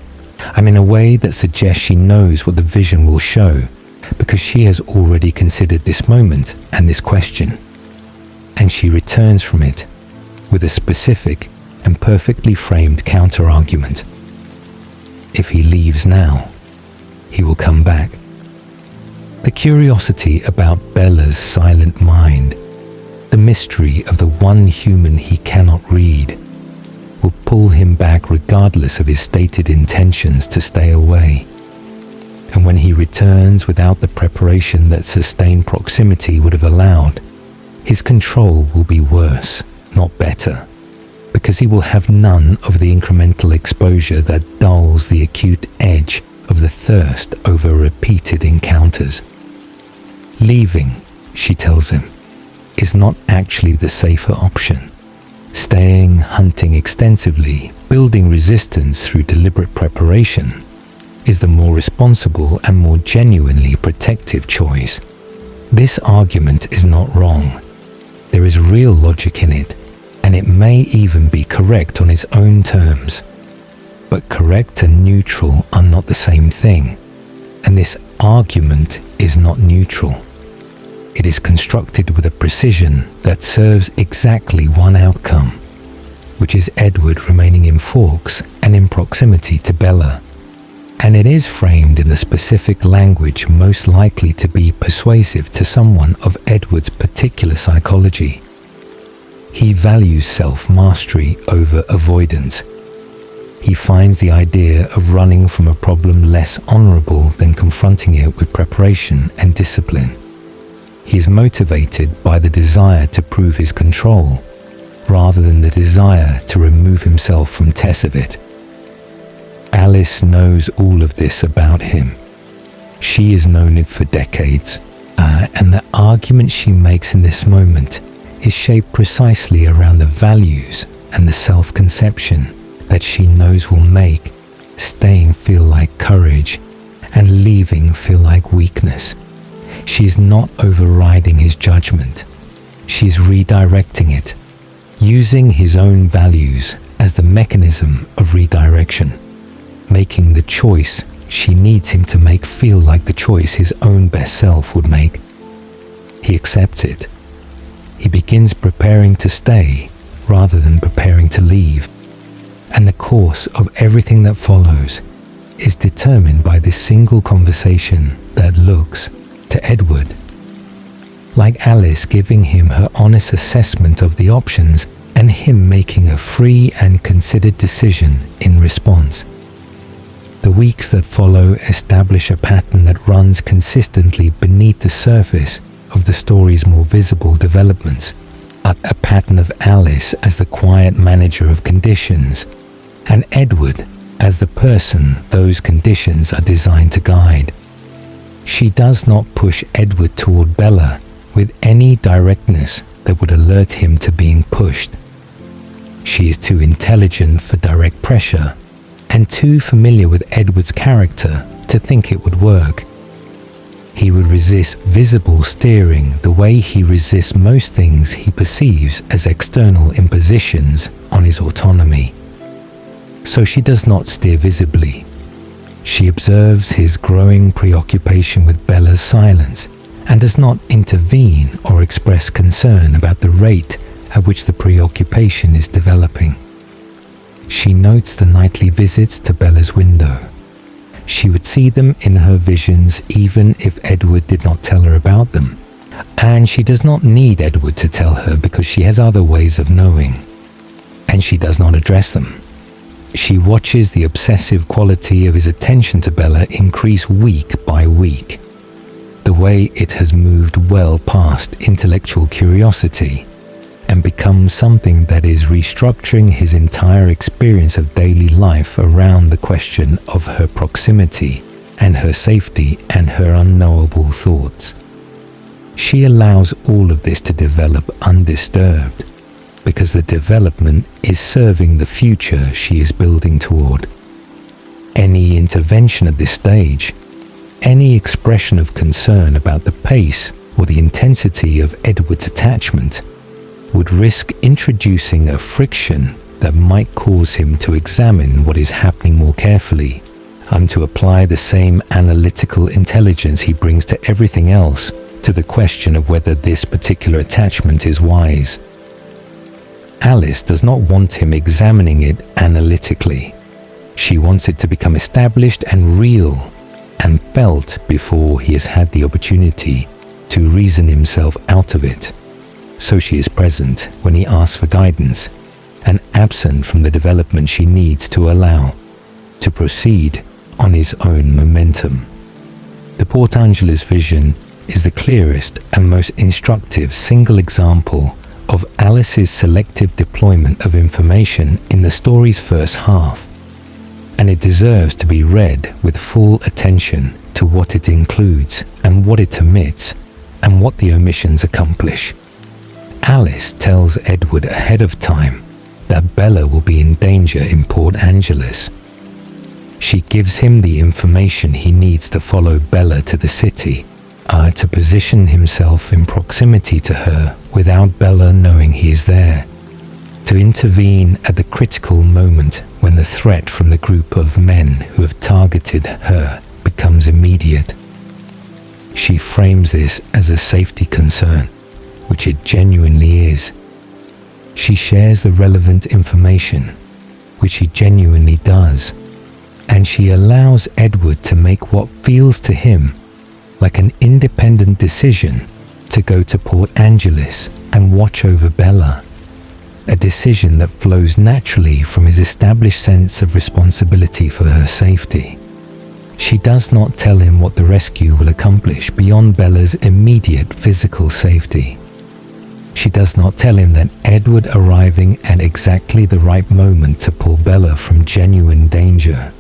and in a way that suggests she knows what the vision will show, because she has already considered this moment and this question, and she returns from it with a specific and perfectly framed counter-argument. If he leaves now, he will come back. The curiosity about Bella's silent mind, the mystery of the one human he cannot read, will pull him back regardless of his stated intentions to stay away. And when he returns without the preparation that sustained proximity would have allowed, his control will be worse, not better, because he will have none of the incremental exposure that dulls the acute edge of the thirst over repeated encounters. Leaving, she tells him, is not actually the safer option. Staying, hunting extensively, building resistance through deliberate preparation, is the more responsible and more genuinely protective choice. This argument is not wrong. There is real logic in it, and it may even be correct on its own terms. But correct and neutral are not the same thing, and this argument is not neutral. It is constructed with a precision that serves exactly one outcome, which is Edward remaining in Forks and in proximity to Bella. And it is framed in the specific language most likely to be persuasive to someone of Edward's particular psychology. He values self-mastery over avoidance. He finds the idea of running from a problem less honorable than confronting it with preparation and discipline. He is motivated by the desire to prove his control, rather than the desire to remove himself from test of it. Alice knows all of this about him. She has known it for decades, and the argument she makes in this moment is shaped precisely around the values and the self-conception that she knows will make staying feel like courage and leaving feel like weakness. She's not overriding his judgment. She's redirecting it, using his own values as the mechanism of redirection, making the choice she needs him to make feel like the choice his own best self would make. He accepts it. He begins preparing to stay rather than preparing to leave. And the course of everything that follows is determined by this single conversation that looks, to Edward, like Alice giving him her honest assessment of the options and him making a free and considered decision in response. The weeks that follow establish a pattern that runs consistently beneath the surface of the story's more visible developments, a pattern of Alice as the quiet manager of conditions, and Edward as the person those conditions are designed to guide. She does not push Edward toward Bella with any directness that would alert him to being pushed. She is too intelligent for direct pressure and too familiar with Edward's character to think it would work. He would resist visible steering the way he resists most things he perceives as external impositions on his autonomy. So she does not steer visibly. She observes his growing preoccupation with Bella's silence and does not intervene or express concern about the rate at which the preoccupation is developing. She notes the nightly visits to Bella's window. She would see them in her visions even if Edward did not tell her about them, and she does not need Edward to tell her because she has other ways of knowing, and she does not address them. She watches the obsessive quality of his attention to Bella increase week by week, the way it has moved well past intellectual curiosity and become something that is restructuring his entire experience of daily life around the question of her proximity and her safety and her unknowable thoughts. She allows all of this to develop undisturbed because the development is serving the future she is building toward. Any intervention at this stage, any expression of concern about the pace or the intensity of Edward's attachment, would risk introducing a friction that might cause him to examine what is happening more carefully and to apply the same analytical intelligence he brings to everything else to the question of whether this particular attachment is wise. Alice does not want him examining it analytically. She wants it to become established and real and felt before he has had the opportunity to reason himself out of it. So she is present when he asks for guidance and absent from the development she needs to allow to proceed on his own momentum. The Port Angeles vision is the clearest and most instructive single example of Alice's selective deployment of information in the story's first half, and it deserves to be read with full attention to what it includes and what it omits and what the omissions accomplish. Alice tells Edward ahead of time that Bella will be in danger in Port Angeles. She gives him the information he needs to follow Bella to the city, to position himself in proximity to her without Bella knowing he is there, to intervene at the critical moment when the threat from the group of men who have targeted her becomes immediate. She frames this as a safety concern, which it genuinely is. She shares the relevant information, which he genuinely does, and she allows Edward to make what feels to him like an independent decision to go to Port Angeles and watch over Bella, a decision that flows naturally from his established sense of responsibility for her safety. She does not tell him what the rescue will accomplish beyond Bella's immediate physical safety. She does not tell him that Edward arriving at exactly the right moment to pull Bella from genuine danger,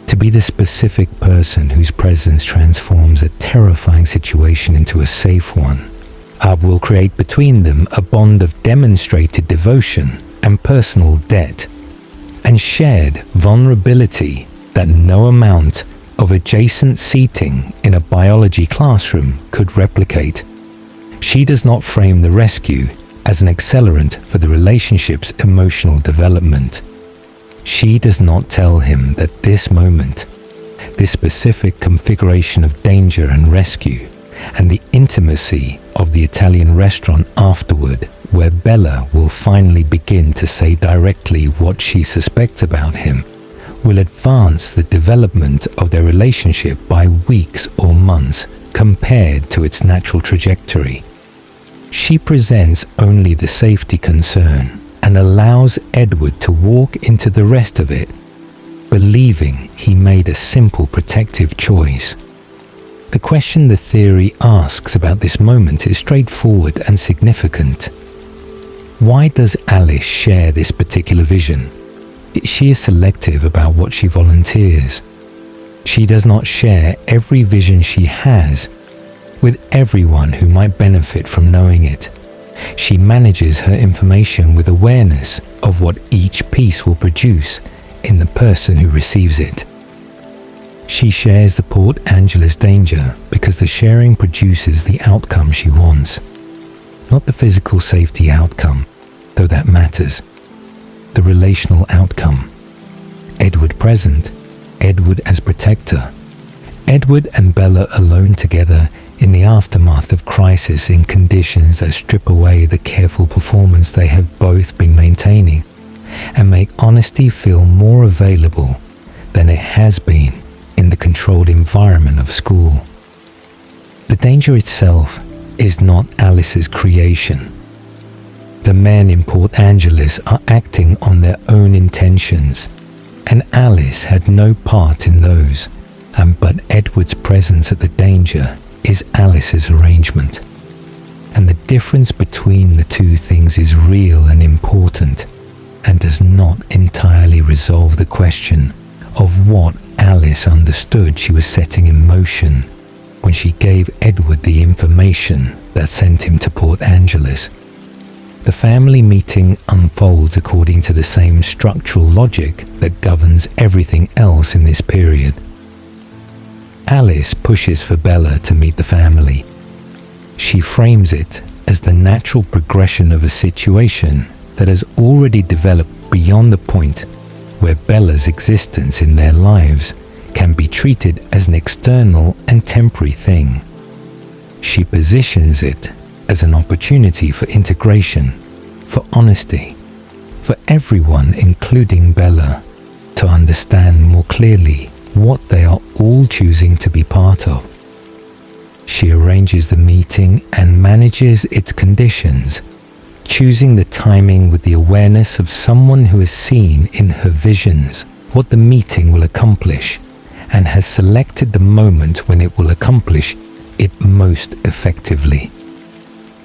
to be the specific person whose presence transforms a terrifying situation into a safe one, will create between them a bond of demonstrated devotion and personal debt, and shared vulnerability that no amount of adjacent seating in a biology classroom could replicate. She does not frame the rescue as an accelerant for the relationship's emotional development. She does not tell him that this moment, this specific configuration of danger and rescue, and the intimacy of the Italian restaurant afterward, where Bella will finally begin to say directly what she suspects about him, will advance the development of their relationship by weeks or months compared to its natural trajectory. She presents only the safety concern and allows Edward to walk into the rest of it, believing he made a simple protective choice. The question the theory asks about this moment is straightforward and significant. Why does Alice share this particular vision? She is selective about what she volunteers. She does not share every vision she has with everyone who might benefit from knowing it. She manages her information with awareness of what each piece will produce in the person who receives it. She shares the Port Angeles danger because the sharing produces the outcome she wants, not the physical safety outcome, though that matters, the relational outcome. Edward present, Edward as protector, Edward and Bella alone together in the aftermath of crisis in conditions that strip away the careful performance they have both been maintaining and make honesty feel more available than it has been in the controlled environment of school. The danger itself is not Alice's creation. The men in Port Angeles are acting on their own intentions, and Alice had no part in those, but Edward's presence at the danger is Alice's arrangement. And the difference between the two things is real and important, and does not entirely resolve the question of what Alice understood she was setting in motion when she gave Edward the information that sent him to Port Angeles. The family meeting unfolds according to the same structural logic that governs everything else in this period. Alice pushes for Bella to meet the family. She frames it as the natural progression of a situation that has already developed beyond the point where Bella's existence in their lives can be treated as an external and temporary thing. She positions it as an opportunity for integration, for honesty, for everyone, including Bella, to understand more clearly what they are all choosing to be part of. She arranges the meeting and manages its conditions, choosing the timing with the awareness of someone who has seen in her visions what the meeting will accomplish and has selected the moment when it will accomplish it most effectively.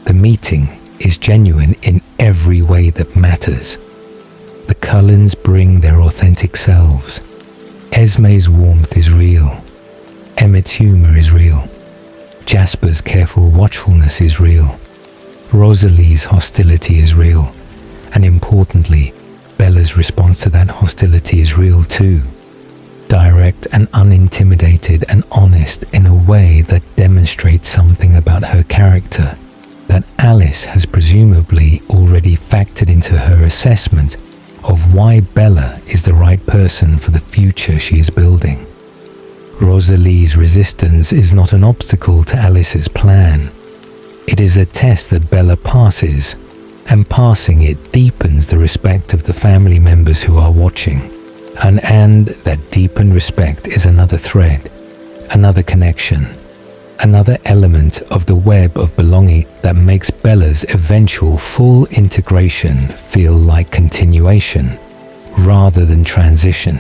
The meeting is genuine in every way that matters. The Cullens bring their authentic selves. Esme's warmth is real. Emmett's humor is real. Jasper's careful watchfulness is real. Rosalie's hostility is real. And importantly, Bella's response to that hostility is real too. Direct and unintimidated and honest in a way that demonstrates something about her character that Alice has presumably already factored into her assessment of why Bella is the right person for the future she is building. Rosalie's resistance is not an obstacle to Alice's plan. It is a test that Bella passes, and passing it deepens the respect of the family members who are watching. And that deepened respect is another thread, another connection, another element of the web of belonging that makes Bella's eventual full integration feel like continuation rather than transition.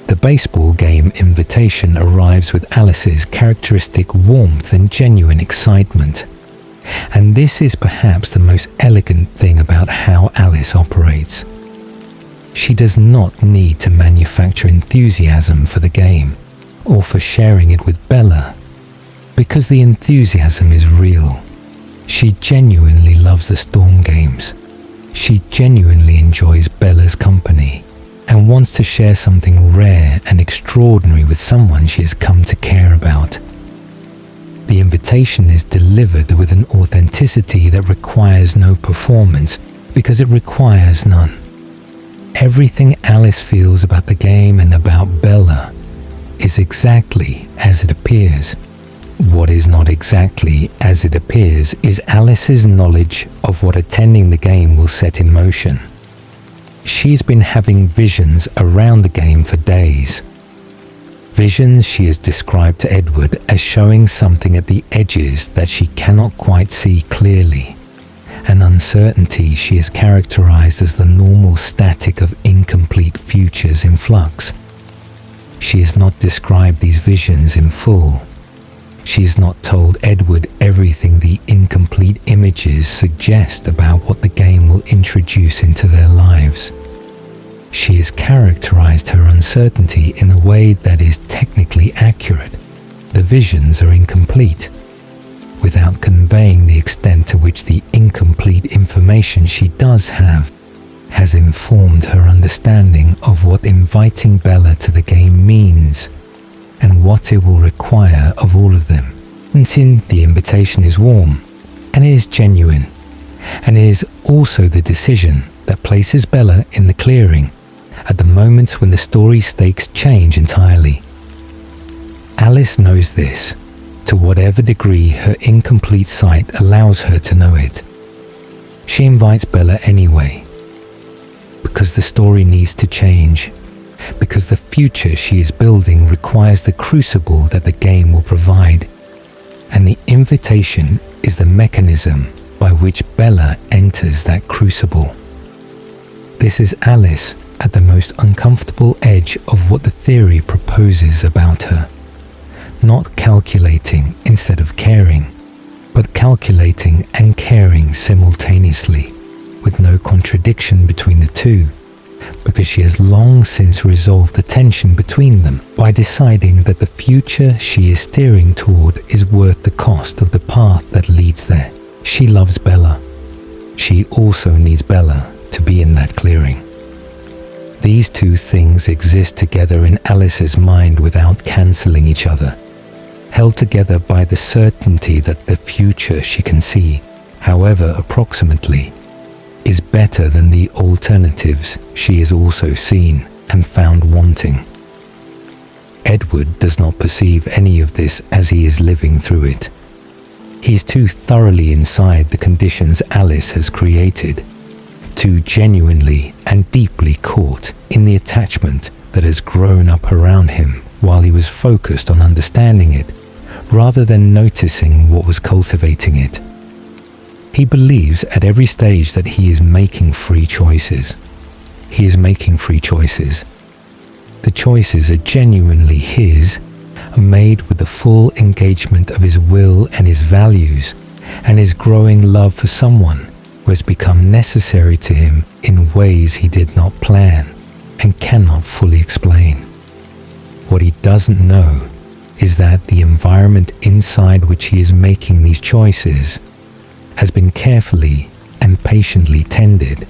The baseball game invitation arrives with Alice's characteristic warmth and genuine excitement. And this is perhaps the most elegant thing about how Alice operates. She does not need to manufacture enthusiasm for the game or for sharing it with Bella, because the enthusiasm is real. She genuinely loves the Storm games. She genuinely enjoys Bella's company and wants to share something rare and extraordinary with someone she has come to care about. The invitation is delivered with an authenticity that requires no performance because it requires none. Everything Alice feels about the game and about Bella is exactly as it appears. What is not exactly as it appears is Alice's knowledge of what attending the game will set in motion. She's been having visions around the game for days. Visions she has described to Edward as showing something at the edges that she cannot quite see clearly. An uncertainty she has characterized as the normal static of incomplete futures in flux. She has not described these visions in full. She has not told Edward everything the incomplete images suggest about what the game will introduce into their lives. She has characterized her uncertainty in a way that is technically accurate. The visions are incomplete, without conveying the extent to which the incomplete information she does have has informed her understanding of what inviting Bella to the game means and what it will require of all of them. And since the invitation is warm and it is genuine, and it is also the decision that places Bella in the clearing at the moment when the story stakes change entirely. Alice knows this, to whatever degree her incomplete sight allows her to know it. She invites Bella anyway, because the story needs to change, because the future she is building requires the crucible that the game will provide, and the invitation is the mechanism by which Bella enters that crucible. This is Alice at the most uncomfortable edge of what the theory proposes about her. Not calculating instead of caring, but calculating and caring simultaneously, with no contradiction between the two, because she has long since resolved the tension between them by deciding that the future she is steering toward is worth the cost of the path that leads there. She loves Bella. She also needs Bella to be in that clearing. These two things exist together in Alice's mind without cancelling each other, held together by the certainty that the future she can see, however approximately, is better than the alternatives she has also seen and found wanting. Edward does not perceive any of this as he is living through it. He is too thoroughly inside the conditions Alice has created, too genuinely and deeply caught in the attachment that has grown up around him while he was focused on understanding it, rather than noticing what was cultivating it. He believes at every stage that he is making free choices. He is making free choices. The choices are genuinely his, made with the full engagement of his will and his values, and his growing love for someone who has become necessary to him in ways he did not plan and cannot fully explain. What he doesn't know is that the environment inside which he is making these choices has been carefully and patiently tended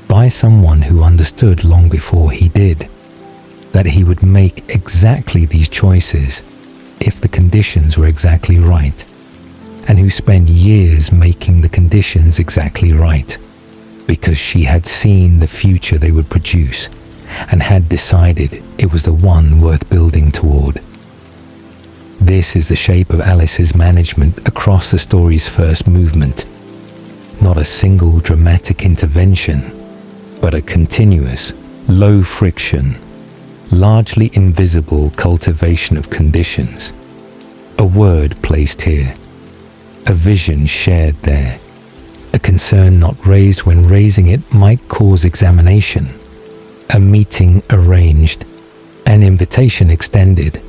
by someone who understood long before he did that he would make exactly these choices if the conditions were exactly right, and who spent years making the conditions exactly right, because she had seen the future they would produce and had decided it was the one worth building toward. This is the shape of Alice's management across the story's first movement. Not a single dramatic intervention, but a continuous, low friction, largely invisible cultivation of conditions. A word placed here, a vision shared there, a concern not raised when raising it might cause examination, a meeting arranged, an invitation extended,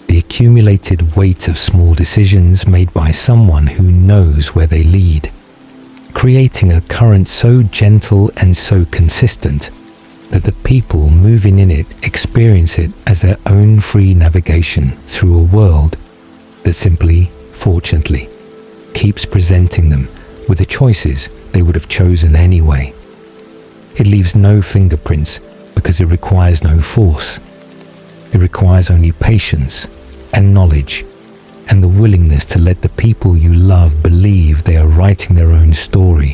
the accumulated weight of small decisions made by someone who knows where they lead, creating a current so gentle and so consistent that the people moving in it experience it as their own free navigation through a world that simply, fortunately, keeps presenting them with the choices they would have chosen anyway. It leaves no fingerprints because it requires no force. It requires only patience and knowledge and the willingness to let the people you love believe they are writing their own story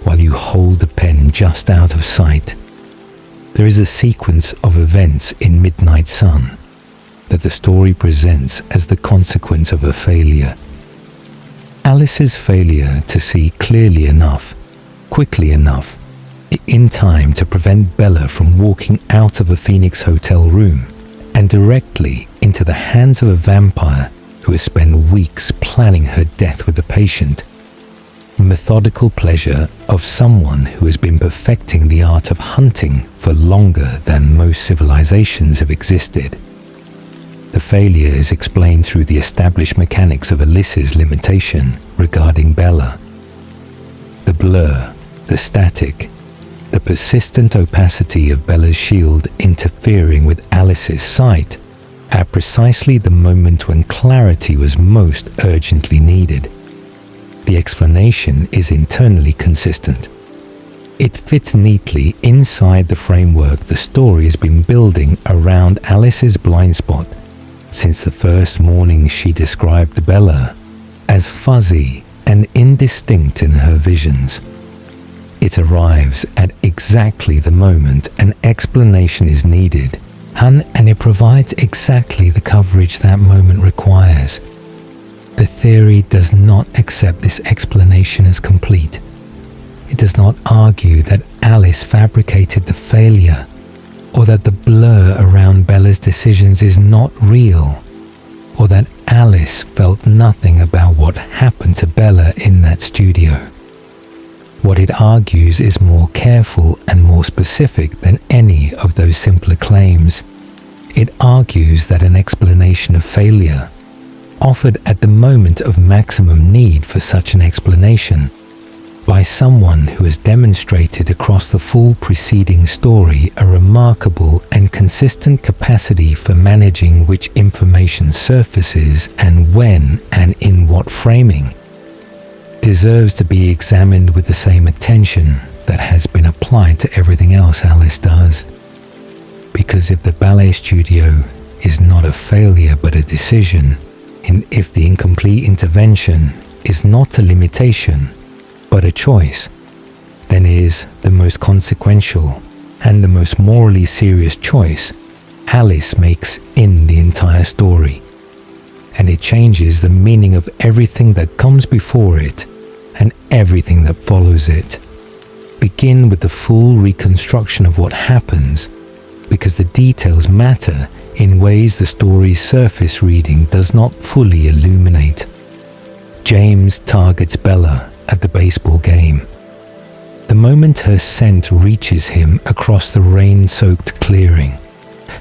while you hold the pen just out of sight. There is a sequence of events in Midnight Sun that the story presents as the consequence of a failure. Alice's failure to see clearly enough, quickly enough, in time to prevent Bella from walking out of a Phoenix hotel room and directly into the hands of a vampire who has spent weeks planning her death with the patient. Methodical pleasure of someone who has been perfecting the art of hunting for longer than most civilizations have existed. The failure is explained through the established mechanics of Alyssa's limitation regarding Bella. The blur, the static, the persistent opacity of Bella's shield interfering with Alice's sight at precisely the moment when clarity was most urgently needed. The explanation is internally consistent. It fits neatly inside the framework the story has been building around Alice's blind spot since the first morning she described Bella as fuzzy and indistinct in her visions. It arrives at exactly the moment an explanation is needed, and it provides exactly the coverage that moment requires. The theory does not accept this explanation as complete. It does not argue that Alice fabricated the failure, or that the blur around Bella's decisions is not real, or that Alice felt nothing about what happened to Bella in that studio. What it argues is more careful and more specific than any of those simpler claims. It argues that an explanation of failure, offered at the moment of maximum need for such an explanation, by someone who has demonstrated across the full preceding story a remarkable and consistent capacity for managing which information surfaces and when and in what framing, deserves to be examined with the same attention that has been applied to everything else Alice does. Because if the ballet studio is not a failure but a decision, and if the incomplete intervention is not a limitation but a choice, then is the most consequential and the most morally serious choice Alice makes in the entire story. And it changes the meaning of everything that comes before it and everything that follows it. Begin with the full reconstruction of what happens, because the details matter in ways the story's surface reading does not fully illuminate. James targets Bella at the baseball game. The moment her scent reaches him across the rain-soaked clearing,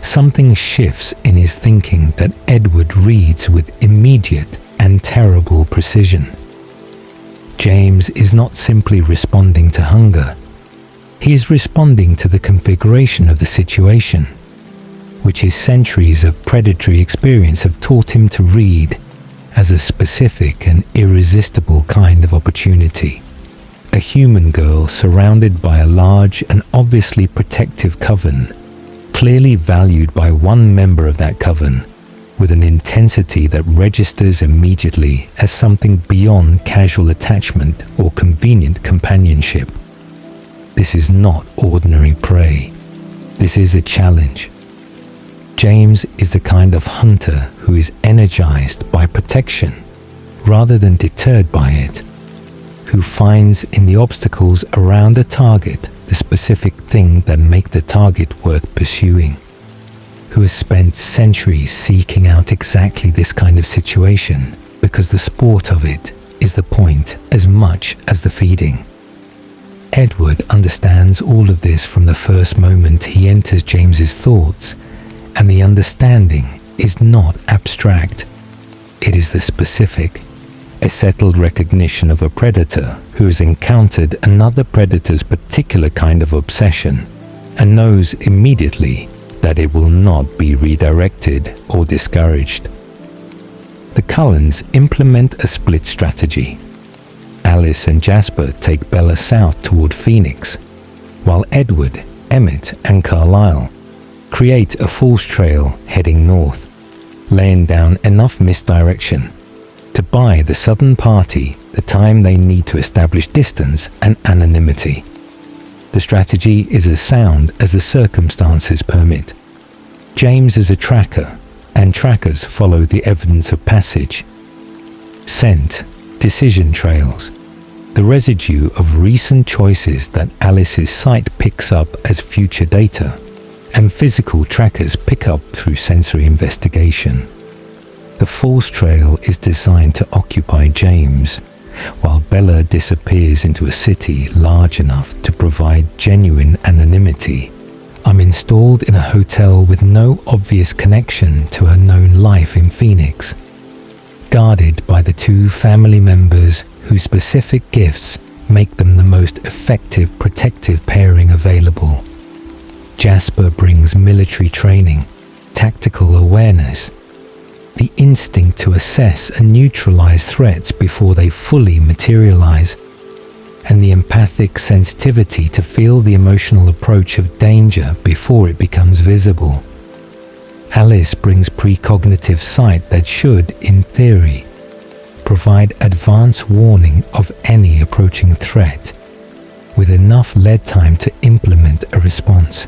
something shifts in his thinking that Edward reads with immediate and terrible precision. James is not simply responding to hunger. He is responding to the configuration of the situation, which his centuries of predatory experience have taught him to read as a specific and irresistible kind of opportunity. A human girl surrounded by a large and obviously protective coven, clearly valued by one member of that coven, with an intensity that registers immediately as something beyond casual attachment or convenient companionship. This is not ordinary prey. This is a challenge. James is the kind of hunter who is energized by protection rather than deterred by it, who finds in the obstacles around a target the specific thing that makes the target worth pursuing, who has spent centuries seeking out exactly this kind of situation because the sport of it is the point as much as the feeding. Edward understands all of this from the first moment he enters James's thoughts, and the understanding is not abstract. It is the specific, a settled recognition of a predator who has encountered another predator's particular kind of obsession and knows immediately that it will not be redirected or discouraged. The Cullens implement a split strategy. Alice and Jasper take Bella south toward Phoenix, while Edward, Emmett, and Carlisle create a false trail heading north, laying down enough misdirection to buy the southern party the time they need to establish distance and anonymity. The strategy is as sound as the circumstances permit. James is a tracker, and trackers follow the evidence of passage. Scent, decision trails, the residue of recent choices that Alice's sight picks up as future data, and physical trackers pick up through sensory investigation. The false trail is designed to occupy James, while Bella disappears into a city large enough to provide genuine anonymity. I'm installed in a hotel with no obvious connection to her known life in Phoenix, guarded by the two family members whose specific gifts make them the most effective protective pairing available. Jasper brings military training, tactical awareness, the instinct to assess and neutralize threats before they fully materialize, and the empathic sensitivity to feel the emotional approach of danger before it becomes visible. Alice brings precognitive sight that should, in theory, provide advance warning of any approaching threat, with enough lead time to implement a response.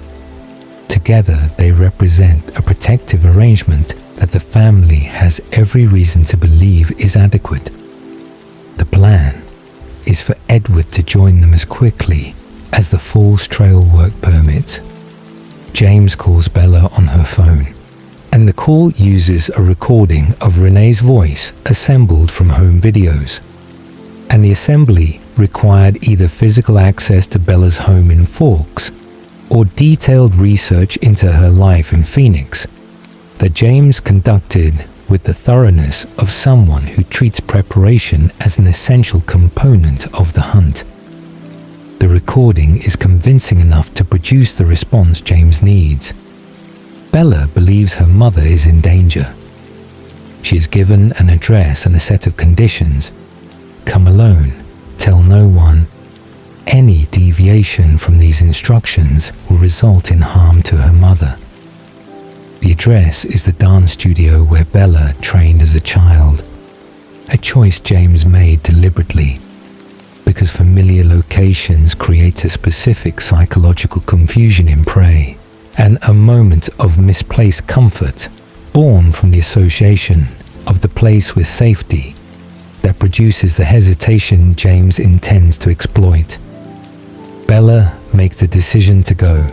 Together, they represent a protective arrangement that the family has every reason to believe is adequate. The plan is for Edward to join them as quickly as the Falls Trail work permits. James calls Bella on her phone, and the call uses a recording of Renee's voice assembled from home videos. And the assembly required either physical access to Bella's home in Forks or detailed research into her life in Phoenix that James conducted with the thoroughness of someone who treats preparation as an essential component of the hunt. The recording is convincing enough to produce the response James needs. Bella believes her mother is in danger. She is given an address and a set of conditions. Come alone, tell no one. Any deviation from these instructions will result in harm to her mother. The address is the dance studio where Bella trained as a child, a choice James made deliberately, because familiar locations create a specific psychological confusion in prey, and a moment of misplaced comfort born from the association of the place with safety that produces the hesitation James intends to exploit. Bella makes the decision to go.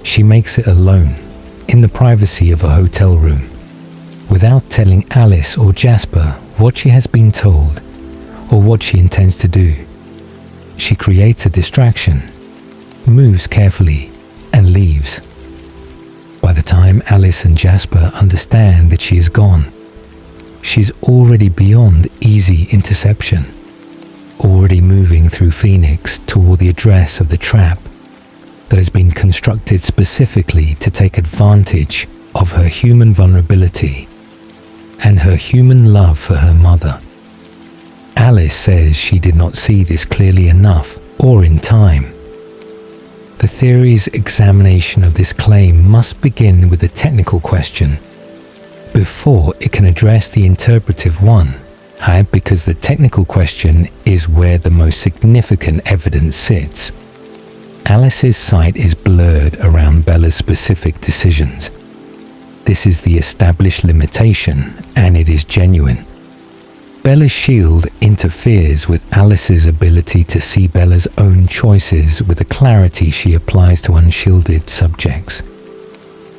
She makes it alone, in the privacy of a hotel room, without telling Alice or Jasper what she has been told or what she intends to do. She creates a distraction, moves carefully, and leaves. By the time Alice and Jasper understand that she is gone, she's already beyond easy interception, already moving through Phoenix toward the address of the trap that has been constructed specifically to take advantage of her human vulnerability and her human love for her mother. Alice says she did not see this clearly enough or in time. The theory's examination of this claim must begin with a technical question before it can address the interpretive one, because the technical question is where the most significant evidence sits. Alice's sight is blurred around Bella's specific decisions. This is the established limitation, and it is genuine. Bella's shield interferes with Alice's ability to see Bella's own choices with the clarity she applies to unshielded subjects.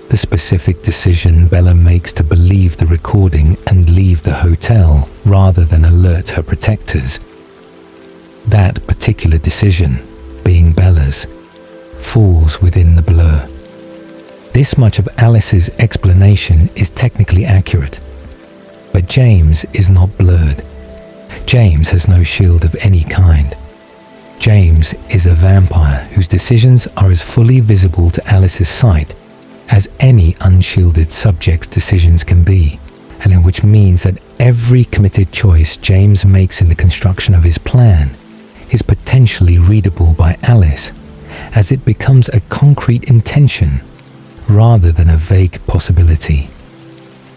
The specific decision Bella makes to believe the recording and leave the hotel rather than alert her protectors. That particular decision, being Bella's, falls within the blur. This much of Alice's explanation is technically accurate, but James is not blurred. James has no shield of any kind. James is a vampire whose decisions are as fully visible to Alice's sight as any unshielded subject's decisions can be, and which means that every committed choice James makes in the construction of his plan is potentially readable by Alice, as it becomes a concrete intention rather than a vague possibility.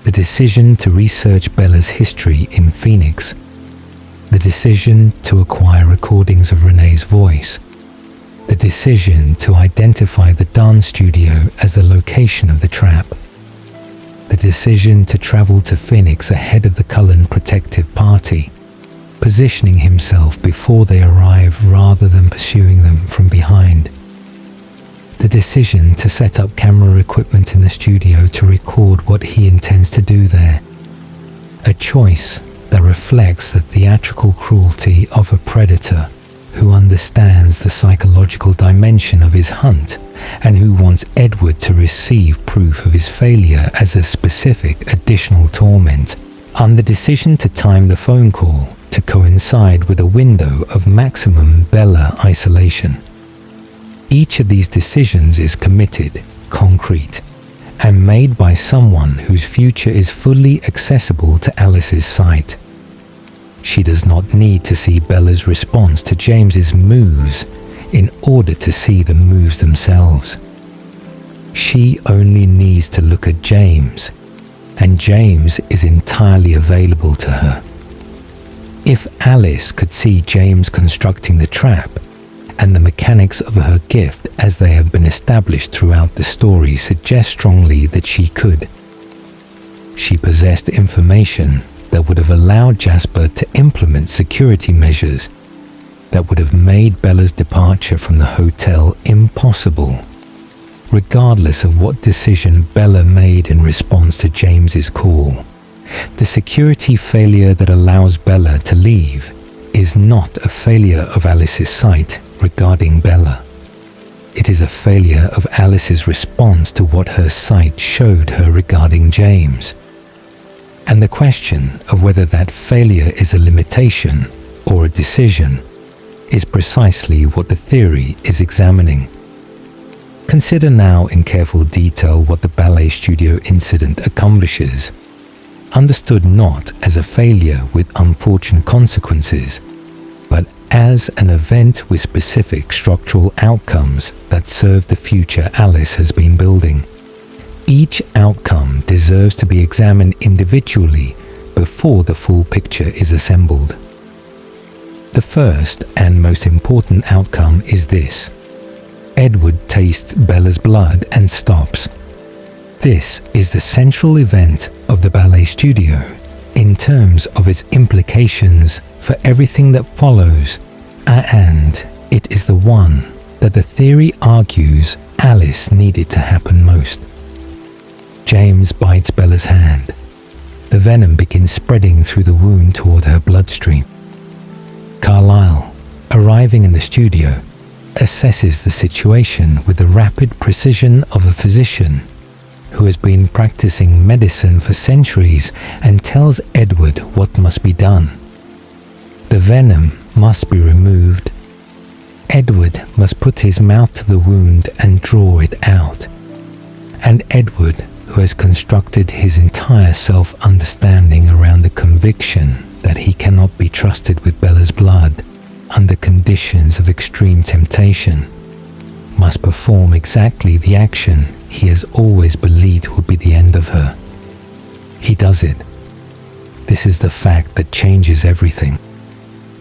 The decision to research Bella's history in Phoenix, the decision to acquire recordings of Renee's voice, the decision to identify the dance studio as the location of the trap, the decision to travel to Phoenix ahead of the Cullen protective party, positioning himself before they arrive rather than pursuing them from behind, the decision to set up camera equipment in the studio to record what he intends to do there, a choice that reflects the theatrical cruelty of a predator who understands the psychological dimension of his hunt and who wants Edward to receive proof of his failure as a specific additional torment, and the decision to time the phone call to coincide with a window of maximum Bella isolation. Each of these decisions is committed, concrete, and made by someone whose future is fully accessible to Alice's sight. She does not need to see Bella's response to James's moves in order to see the moves themselves. She only needs to look at James, and James is entirely available to her. If Alice could see James constructing the trap, and the mechanics of her gift as they have been established throughout the story suggest strongly that she could. She possessed information that would have allowed Jasper to implement security measures that would have made Bella's departure from the hotel impossible, regardless of what decision Bella made in response to James's call. The security failure that allows Bella to leave is not a failure of Alice's sight regarding Bella. It is a failure of Alice's response to what her sight showed her regarding James. And the question of whether that failure is a limitation or a decision is precisely what the theory is examining. Consider now in careful detail what the ballet studio incident accomplishes, understood not as a failure with unfortunate consequences, but as an event with specific structural outcomes that serve the future Alice has been building. Each outcome deserves to be examined individually before the full picture is assembled. The first and most important outcome is this: Edward tastes Bella's blood and stops. This is the central event of the ballet studio in terms of its implications for everything that follows, and it is the one that the theory argues Alice needed to happen most. James bites Bella's hand. The venom begins spreading through the wound toward her bloodstream. Carlyle, arriving in the studio, assesses the situation with the rapid precision of a physician who has been practicing medicine for centuries and tells Edward what must be done. The venom must be removed. Edward must put his mouth to the wound and draw it out. And Edward, who has constructed his entire self-understanding around the conviction that he cannot be trusted with Bella's blood under conditions of extreme temptation, must perform exactly the action he has always believed would be the end of her. He does it. This is the fact that changes everything.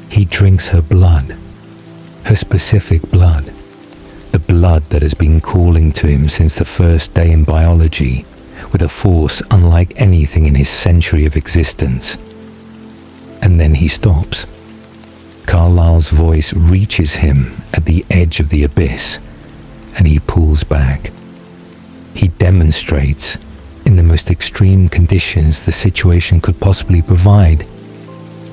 He drinks her blood, her specific blood, the blood that has been calling to him since the first day in biology, with a force unlike anything in his century of existence. And then he stops. Carlyle's voice reaches him at the edge of the abyss, and he pulls back. He demonstrates, in the most extreme conditions the situation could possibly provide,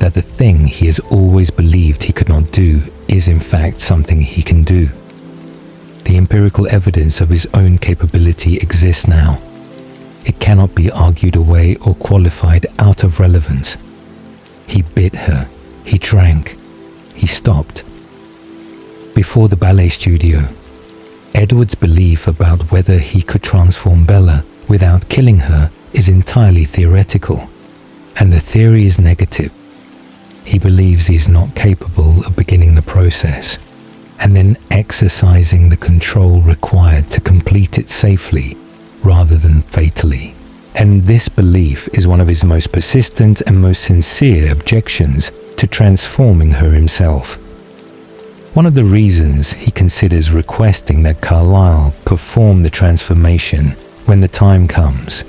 that the thing he has always believed he could not do is in fact something he can do. The empirical evidence of his own capability exists now. It cannot be argued away or qualified out of relevance. He bit her, he drank, he stopped. Before the ballet studio, Edward's belief about whether he could transform Bella without killing her is entirely theoretical, and the theory is negative. He believes he is not capable of beginning the process and then exercising the control required to complete it safely rather than fatally. And this belief is one of his most persistent and most sincere objections to transforming her himself. One of the reasons he considers requesting that Carlyle perform the transformation when the time comes.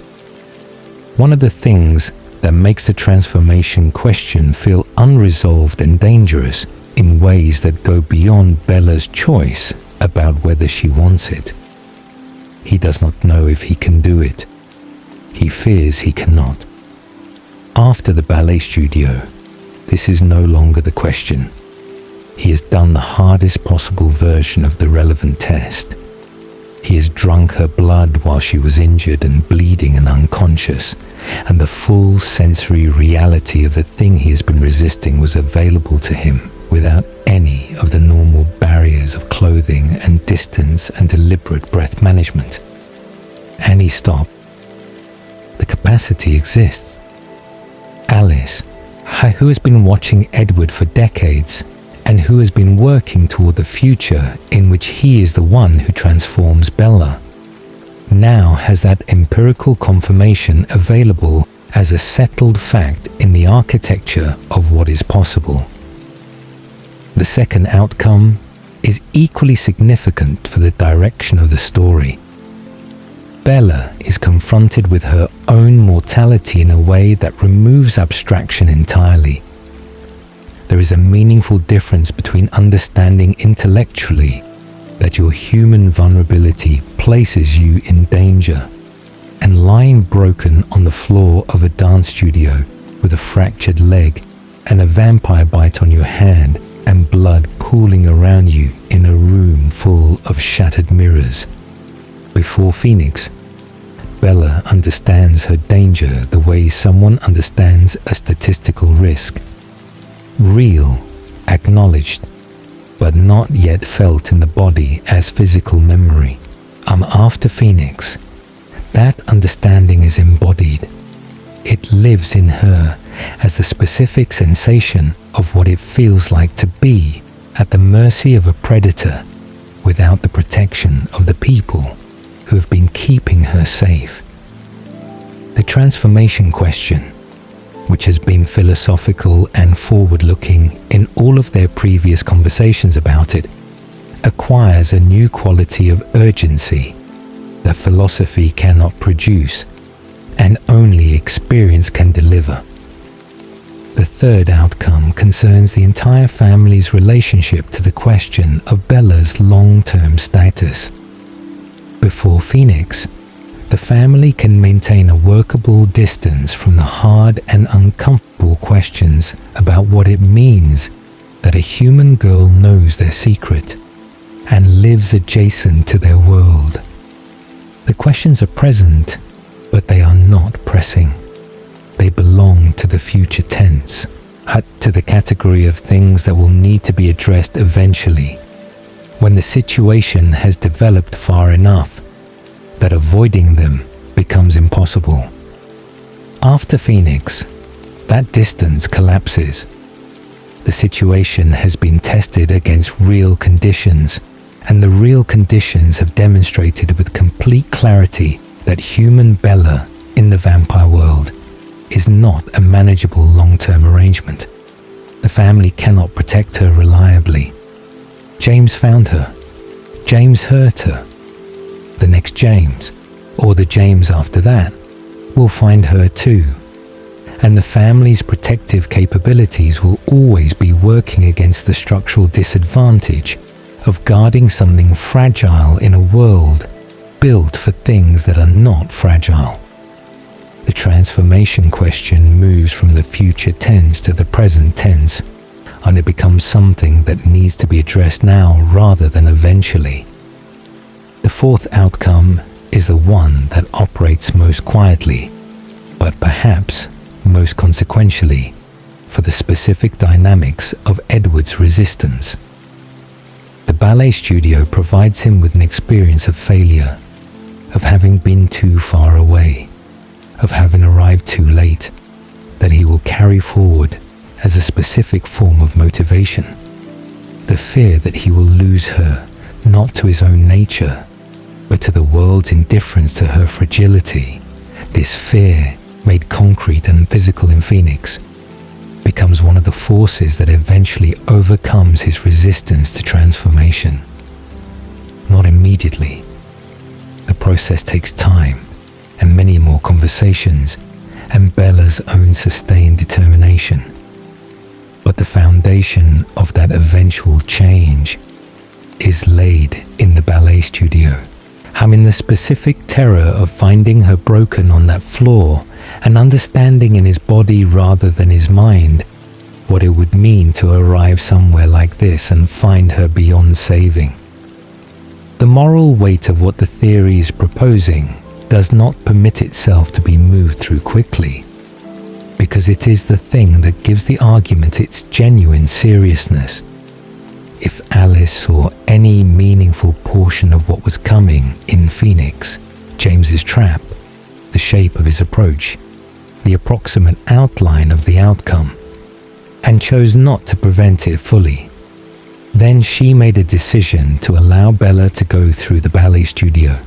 One of the things that makes the transformation question feel unresolved and dangerous in ways that go beyond Bella's choice about whether she wants it. He does not know if he can do it. He fears he cannot. After the ballet studio, this is no longer the question. He has done the hardest possible version of the relevant test. He has drunk her blood while she was injured and bleeding and unconscious, and the full sensory reality of the thing he has been resisting was available to him without any of the normal barriers of clothing and distance and deliberate breath management. And he stopped. The capacity exists. Alice, who has been watching Edward for decades, and who has been working toward the future in which he is the one who transforms Bella, now has that empirical confirmation available as a settled fact in the architecture of what is possible. The second outcome is equally significant for the direction of the story. Bella is confronted with her own mortality in a way that removes abstraction entirely. There is a meaningful difference between understanding intellectually that your human vulnerability places you in danger and lying broken on the floor of a dance studio with a fractured leg and a vampire bite on your hand and blood pooling around you in a room full of shattered mirrors. Before Phoenix, Bella understands her danger the way someone understands a statistical risk. Real, acknowledged, but not yet felt in the body as physical memory. After Phoenix, that understanding is embodied. It lives in her as the specific sensation of what it feels like to be at the mercy of a predator without the protection of the people who have been keeping her safe. The transformation question, which has been philosophical and forward-looking in all of their previous conversations about it, acquires a new quality of urgency that philosophy cannot produce and only experience can deliver. The third outcome concerns the entire family's relationship to the question of Bella's long-term status. Before Phoenix, the family can maintain a workable distance from the hard and uncomfortable questions about what it means that a human girl knows their secret and lives adjacent to their world. The questions are present, but they are not pressing. They belong to the future tense, to the category of things that will need to be addressed eventually, when the situation has developed far enough that avoiding them becomes impossible. After Phoenix, that distance collapses. The situation has been tested against real conditions, and the real conditions have demonstrated with complete clarity that human Bella in the vampire world is not a manageable long-term arrangement. The family cannot protect her reliably. James found her. James hurt her. The next James, or the James after that, will find her too. And the family's protective capabilities will always be working against the structural disadvantage of guarding something fragile in a world built for things that are not fragile. The transformation question moves from the future tense to the present tense, and it becomes something that needs to be addressed now rather than eventually. The fourth outcome is the one that operates most quietly, but perhaps most consequentially, for the specific dynamics of Edward's resistance. The ballet studio provides him with an experience of failure, of having been too far away, of having arrived too late, that he will carry forward as a specific form of motivation. The fear that he will lose her, not to his own nature, but to the world's indifference to her fragility. This fear, made concrete and physical in Phoenix, becomes one of the forces that eventually overcomes his resistance to transformation. Not immediately. The process takes time and many more conversations and Bella's own sustained determination. But the foundation of that eventual change is laid in the ballet studio. In the specific terror of finding her broken on that floor and understanding in his body rather than his mind what it would mean to arrive somewhere like this and find her beyond saving. The moral weight of what the theory is proposing does not permit itself to be moved through quickly, because it is the thing that gives the argument its genuine seriousness. If Alice saw any meaningful portion of what was coming in Phoenix, James's trap, the shape of his approach, the approximate outline of the outcome, and chose not to prevent it fully, then she made a decision to allow Bella to go through the ballet studio,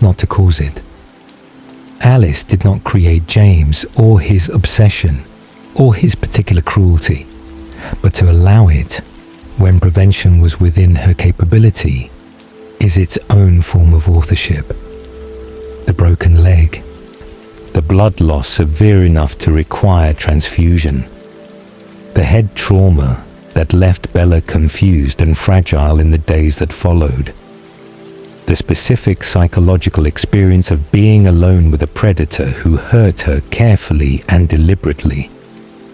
not to cause it. Alice did not create James or his obsession or his particular cruelty, but to allow it, when prevention was within her capability, is its own form of authorship. the broken leg, the blood loss severe enough to require transfusion, the head trauma that left Bella confused and fragile in the days that followed, the specific psychological experience of being alone with a predator who hurt her carefully and deliberately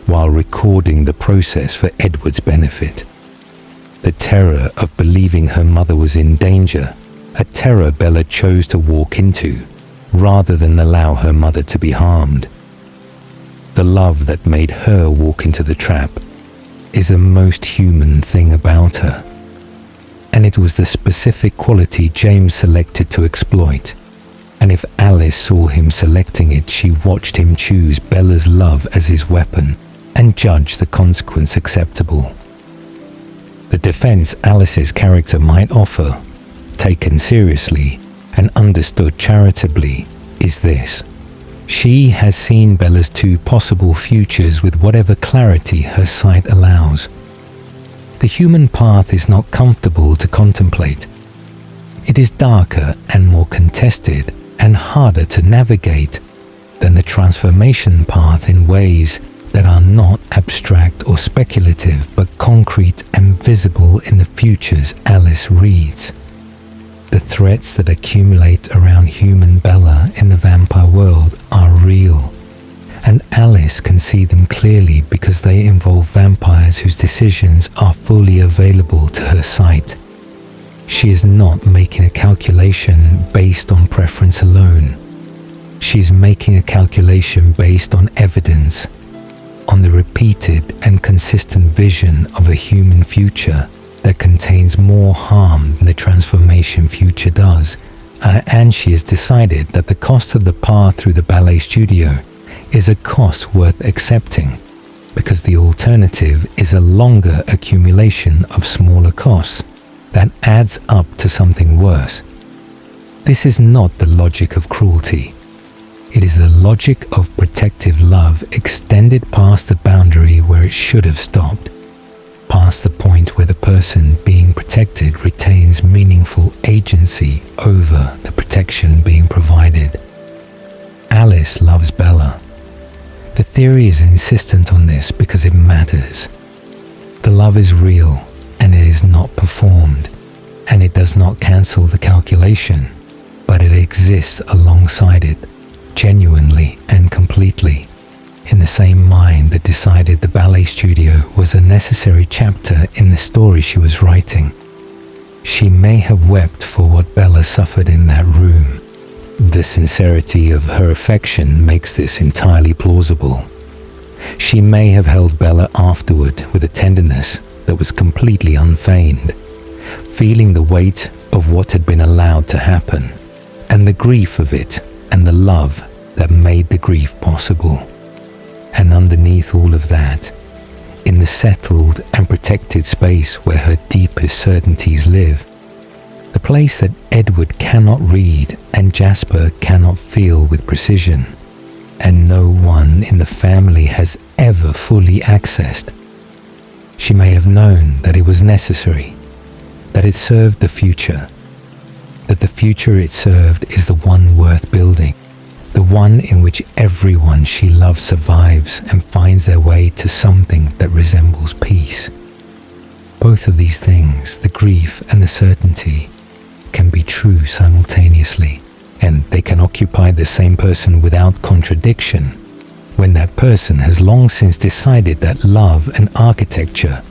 while recording the process for Edward's benefit, the terror of believing her mother was in danger, a terror Bella chose to walk into rather than allow her mother to be harmed. The love that made her walk into the trap is the most human thing about her, and it was the specific quality James selected to exploit. And if Alice saw him selecting it, she watched him choose Bella's love as his weapon and judge the consequence acceptable. The defense Alice's character might offer, taken seriously and understood charitably, is this: she has seen Bella's two possible futures with whatever clarity her sight allows. The human path is not comfortable to contemplate. It is darker and more contested and harder to navigate than the transformation path in ways that are not abstract or speculative but concrete and visible in the futures Alice reads. The threats that accumulate around human Bella in the vampire world are real, and Alice can see them clearly because they involve vampires whose decisions are fully available to her sight. She is not making a calculation based on preference alone. She is making a calculation based on evidence, on the repeated and consistent vision of a human future that contains more harm than the transformation future does, and she has decided that the cost of the path through the ballet studio is a cost worth accepting, because the alternative is a longer accumulation of smaller costs that adds up to something worse. This is not the logic of cruelty. It is the logic of protective love extended past the boundary where it should have stopped, past the point where the person being protected retains meaningful agency over the protection being provided. Alice loves Bella. The theory is insistent on this because it matters. The love is real and it is not performed, and it does not cancel the calculation, but it exists alongside it, genuinely and completely, in the same mind that decided the ballet studio was a necessary chapter in the story she was writing. She may have wept for what Bella suffered in that room. The sincerity of her affection makes this entirely plausible. She may have held Bella afterward with a tenderness that was completely unfeigned, feeling the weight of what had been allowed to happen, and the grief of it, and the love that made the grief possible. And underneath all of that, in the settled and protected space where her deepest certainties live, the place that Edward cannot read and Jasper cannot feel with precision, and no one in the family has ever fully accessed. She may have known that it was necessary, that it served the future, that the future it served is the one worth building, the one in which everyone she loves survives and finds their way to something that resembles peace. Both of these things, the grief and the certainty, can be true simultaneously, and they can occupy the same person without contradiction, when that person has long since decided that love and architecture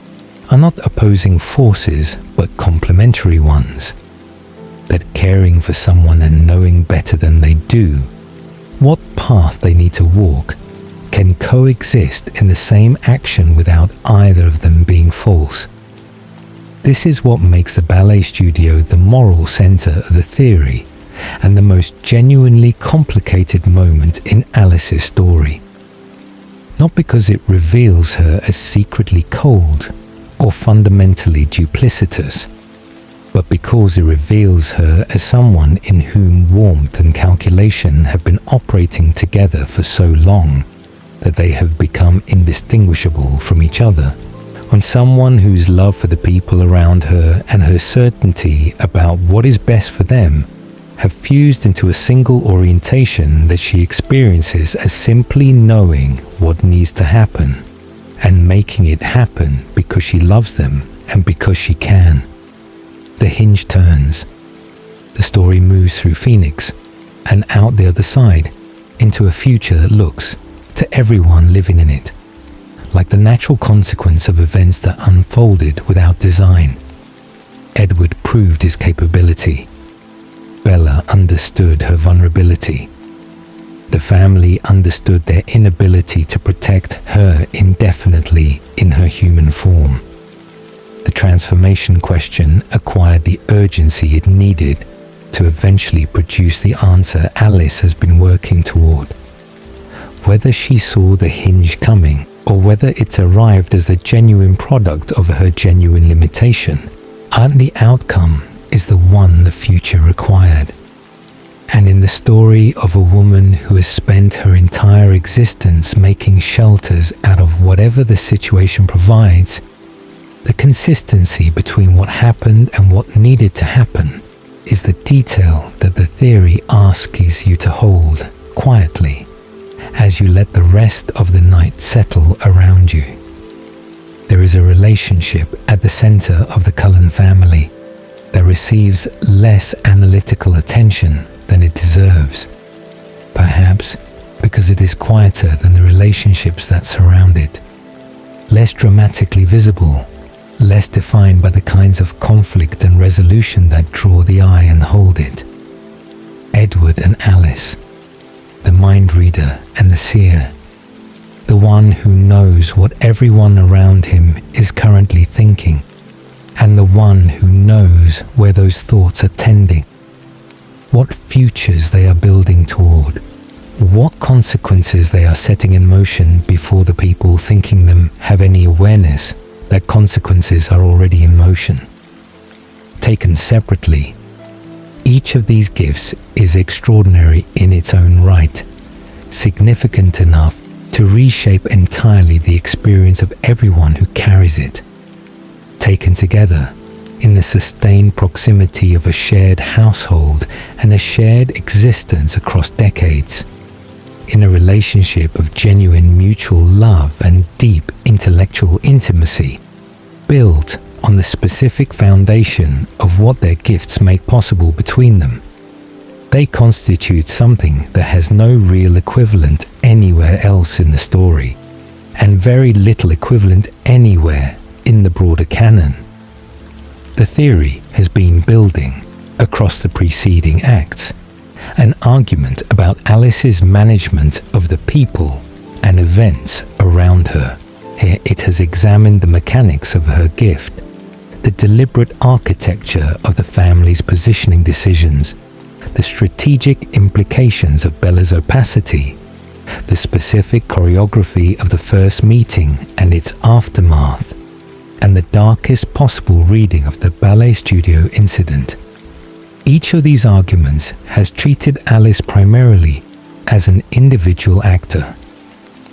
are not opposing forces but complementary ones, that caring for someone and knowing better than they do what path they need to walk can coexist in the same action without either of them being false. This is what makes the ballet studio the moral center of the theory and the most genuinely complicated moment in Alice's story. Not because it reveals her as secretly cold or fundamentally duplicitous, but because it reveals her as someone in whom warmth and calculation have been operating together for so long that they have become indistinguishable from each other, on someone whose love for the people around her and her certainty about what is best for them have fused into a single orientation that she experiences as simply knowing what needs to happen and making it happen because she loves them and because she can. The hinge turns. The story moves through Phoenix and out the other side into a future that looks, to everyone living in it, like the natural consequence of events that unfolded without design. Edward proved his capability. Bella understood her vulnerability. The family understood their inability to protect her indefinitely in her human form. The transformation question acquired the urgency it needed to eventually produce the answer Alice has been working toward. Whether she saw the hinge coming or whether it arrived as the genuine product of her genuine limitation, the outcome is the one the future required. And in the story of a woman who has spent her entire existence making shelters out of whatever the situation provides, the consistency between what happened and what needed to happen is the detail that the theory asks you to hold quietly as you let the rest of the night settle around you. There is a relationship at the center of the Cullen family that receives less analytical attention than it deserves, perhaps because it is quieter than the relationships that surround it, less dramatically visible, less defined by the kinds of conflict and resolution that draw the eye and hold it. Edward and Alice, the mind reader and the seer, the one who knows what everyone around him is currently thinking, and the one who knows where those thoughts are tending, what futures they are building toward, what consequences they are setting in motion before the people thinking them have any awareness that consequences are already in motion. Taken separately, each of these gifts is extraordinary in its own right, significant enough to reshape entirely the experience of everyone who carries it. Taken together, in the sustained proximity of a shared household and a shared existence across decades, in a relationship of genuine mutual love and deep intellectual intimacy, built on the specific foundation of what their gifts make possible between them. They constitute something that has no real equivalent anywhere else in the story, and very little equivalent anywhere in the broader canon. The theory has been building, across the preceding acts, an argument about Alice's management of the people and events around her. Here it has examined the mechanics of her gift, the deliberate architecture of the family's positioning decisions, the strategic implications of Bella's opacity, the specific choreography of the first meeting and its aftermath, and the darkest possible reading of the ballet studio incident. Each of these arguments has treated Alice primarily as an individual actor,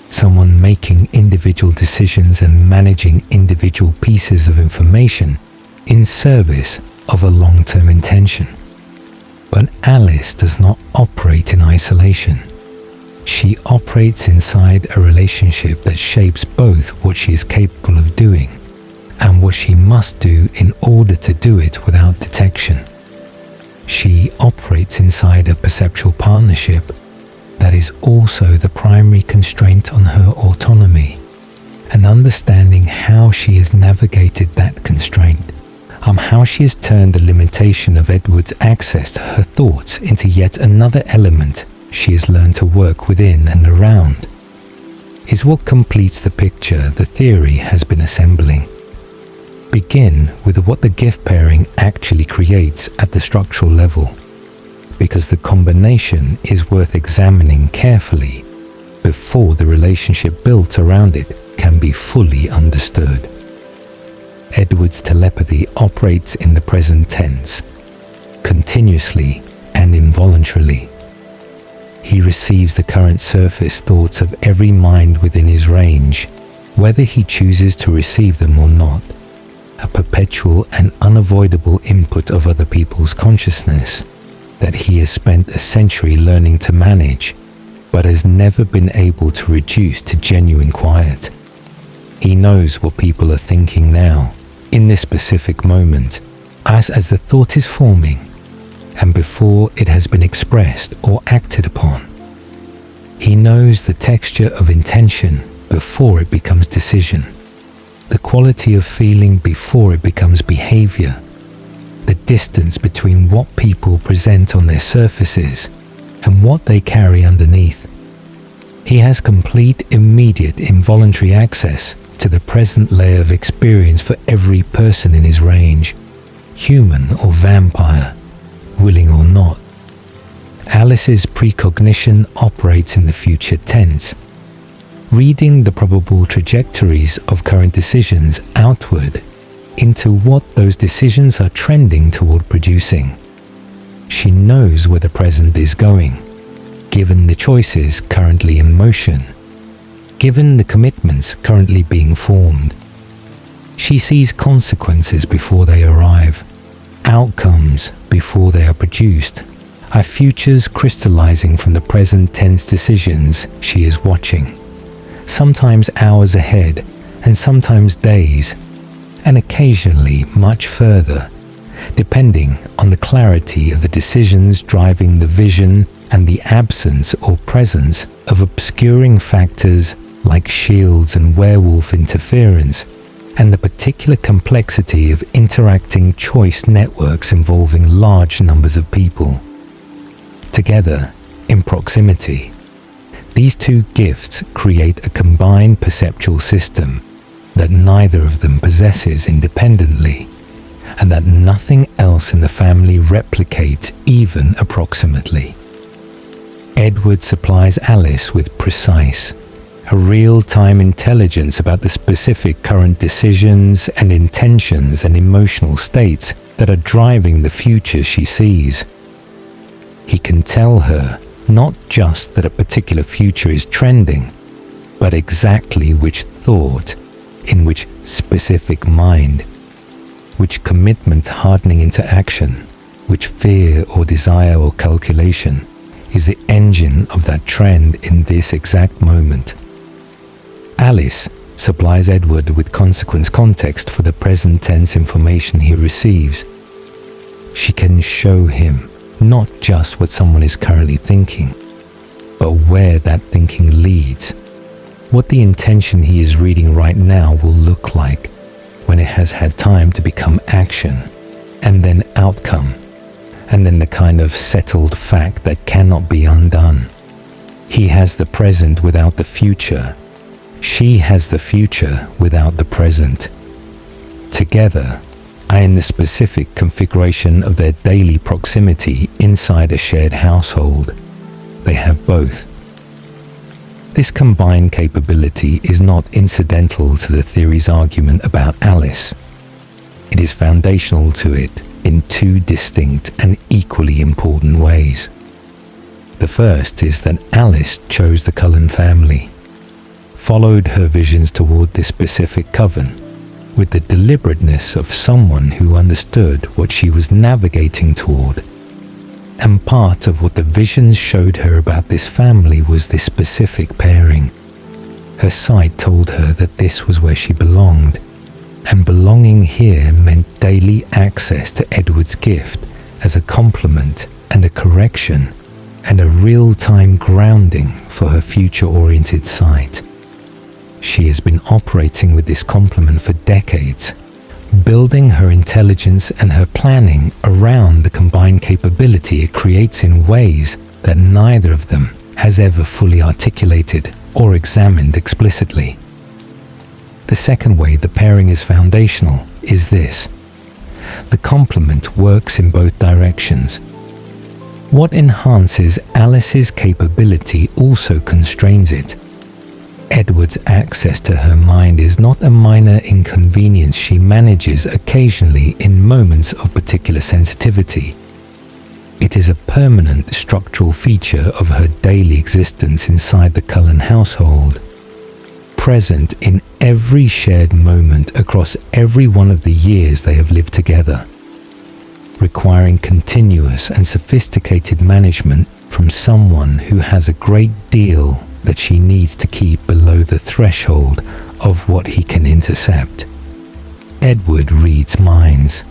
someone making individual decisions and managing individual pieces of information in service of a long-term intention. But Alice does not operate in isolation. She operates inside a relationship that shapes both what she is capable of doing and what she must do in order to do it without detection. She operates inside a perceptual partnership that is also the primary constraint on her autonomy, and understanding how she has navigated that constraint, how she has turned the limitation of Edward's access to her thoughts into yet another element she has learned to work within and around, is what completes the picture the theory has been assembling. Begin with what the gift pairing actually creates at the structural level, because the combination is worth examining carefully before the relationship built around it can be fully understood. Edward's telepathy operates in the present tense, continuously and involuntarily. He receives the current surface thoughts of every mind within his range, whether he chooses to receive them or not, a perpetual and unavoidable input of other people's consciousness, that he has spent a century learning to manage, but has never been able to reduce to genuine quiet. He knows what people are thinking now, in this specific moment, as the thought is forming, and before it has been expressed or acted upon. He knows the texture of intention before it becomes decision, the quality of feeling before it becomes behavior, the distance between what people present on their surfaces and what they carry underneath. He has complete, immediate, involuntary access to the present layer of experience for every person in his range, human or vampire, willing or not. Alice's precognition operates in the future tense, reading the probable trajectories of current decisions outward into what those decisions are trending toward producing. She knows where the present is going, given the choices currently in motion, given the commitments currently being formed. She sees consequences before they arrive, outcomes before they are produced, are futures crystallizing from the present tense decisions she is watching, sometimes hours ahead and sometimes days, and occasionally much further, depending on the clarity of the decisions driving the vision and the absence or presence of obscuring factors like shields and werewolf interference, and the particular complexity of interacting choice networks involving large numbers of people. Together, in proximity, these two gifts create a combined perceptual system that neither of them possesses independently, and that nothing else in the family replicates even approximately. Edward supplies Alice with precise, a real-time intelligence about the specific current decisions and intentions and emotional states that are driving the future she sees. He can tell her not just that a particular future is trending, but exactly which thought, in which specific mind, which commitment hardening into action, which fear or desire or calculation is the engine of that trend in this exact moment. Alice supplies Edward with consequence context for the present tense information he receives. She can show him not just what someone is currently thinking, but where that thinking leads, what the intention he is reading right now will look like when it has had time to become action, and then outcome, and then the kind of settled fact that cannot be undone. He has the present without the future. She has the future without the present. Together, are in the specific configuration of their daily proximity inside a shared household. They have both. This combined capability is not incidental to the theory's argument about Alice. It is foundational to it in two distinct and equally important ways. The first is that Alice chose the Cullen family, followed her visions toward this specific coven, with the deliberateness of someone who understood what she was navigating toward. And part of what the visions showed her about this family was this specific pairing. Her sight told her that this was where she belonged, and belonging here meant daily access to Edward's gift as a complement and a correction, and a real-time grounding for her future-oriented sight. She has been operating with this complement for decades, building her intelligence and her planning around the combined capability it creates in ways that neither of them has ever fully articulated or examined explicitly. The second way the pairing is foundational is this: the complement works in both directions. What enhances Alice's capability also constrains it. Edward's access to her mind is not a minor inconvenience she manages occasionally in moments of particular sensitivity. It is a permanent structural feature of her daily existence inside the Cullen household, present in every shared moment across every one of the years they have lived together. requiring continuous and sophisticated management from someone who has a great deal that she needs to keep below the threshold of what he can intercept. Edward reads minds,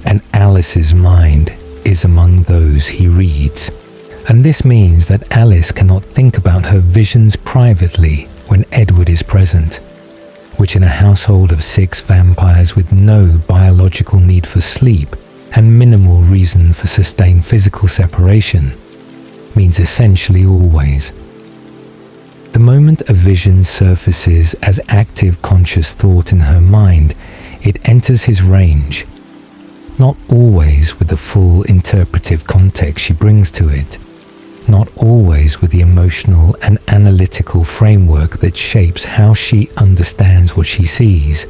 and Alice's mind is among those he reads, and this means that Alice cannot think about her visions privately when Edward is present, which in a household of 6 vampires with no biological need for sleep and minimal reason for sustained physical separation means essentially always. The moment a vision surfaces as active conscious thought in her mind, it enters his range, not always with the full interpretive context she brings to it, not always with the emotional and analytical framework that shapes how she understands what she sees,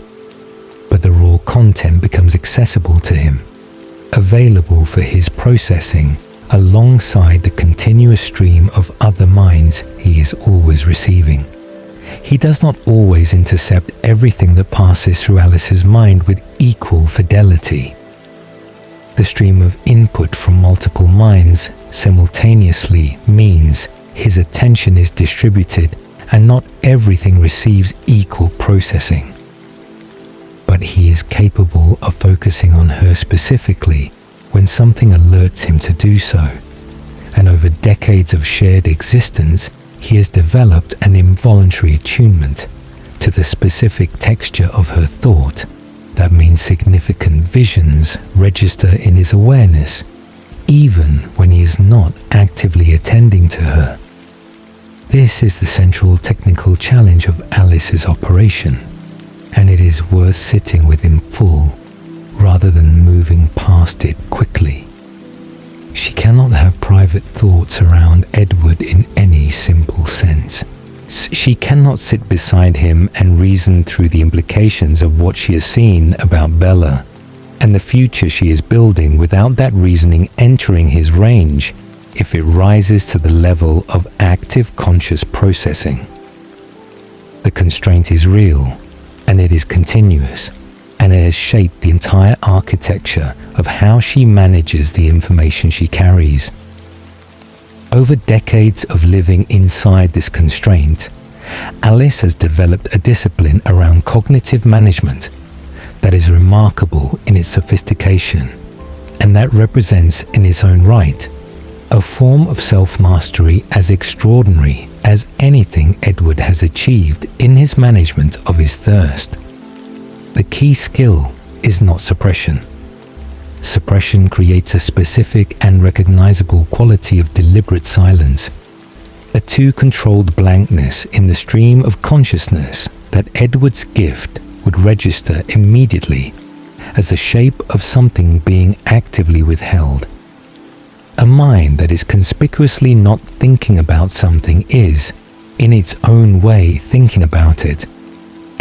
but the raw content becomes accessible to him, available for his processing alongside the continuous stream of other minds he is always receiving. He does not always intercept everything that passes through Alice's mind with equal fidelity. The stream of input from multiple minds simultaneously means his attention is distributed and not everything receives equal processing. But he is capable of focusing on her specifically when something alerts him to do so, and over decades of shared existence, he has developed an involuntary attunement to the specific texture of her thought. That means significant visions register in his awareness, even when he is not actively attending to her. This is the central technical challenge of Alice's operation, and it is worth sitting with him full, rather than moving past it quickly. She cannot have private thoughts around Edward in any simple sense. She cannot sit beside him and reason through the implications of what she has seen about Bella and the future she is building without that reasoning entering his range if it rises to the level of active conscious processing. The constraint is real, and it is continuous, and it has shaped the entire architecture of how she manages the information she carries. Over decades of living inside this constraint, Alice has developed a discipline around cognitive management that is remarkable in its sophistication, and that represents in its own right a form of self-mastery as extraordinary as anything Edward has achieved in his management of his thirst. The key skill is not suppression. Suppression creates a specific and recognizable quality of deliberate silence, a too-controlled blankness in the stream of consciousness that Edward's gift would register immediately as the shape of something being actively withheld. A mind that is conspicuously not thinking about something is, in its own way, thinking about it,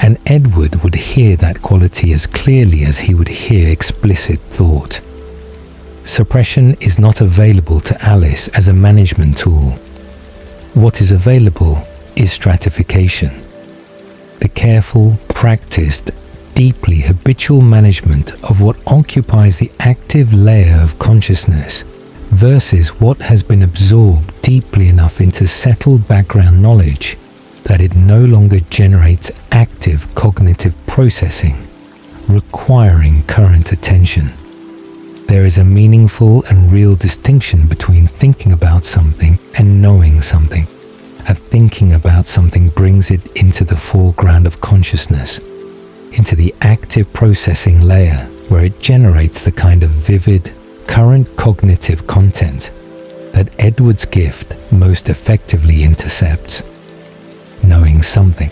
and Edward would hear that quality as clearly as he would hear explicit thought. Suppression is not available to Alice as a management tool. What is available is stratification. The careful, practiced, deeply habitual management of what occupies the active layer of consciousness versus what has been absorbed deeply enough into settled background knowledge that it no longer generates active cognitive processing, requiring current attention. There is a meaningful and real distinction between thinking about something and knowing something. And thinking about something brings it into the foreground of consciousness, into the active processing layer where it generates the kind of vivid, current cognitive content that Edward's gift most effectively intercepts. Knowing something,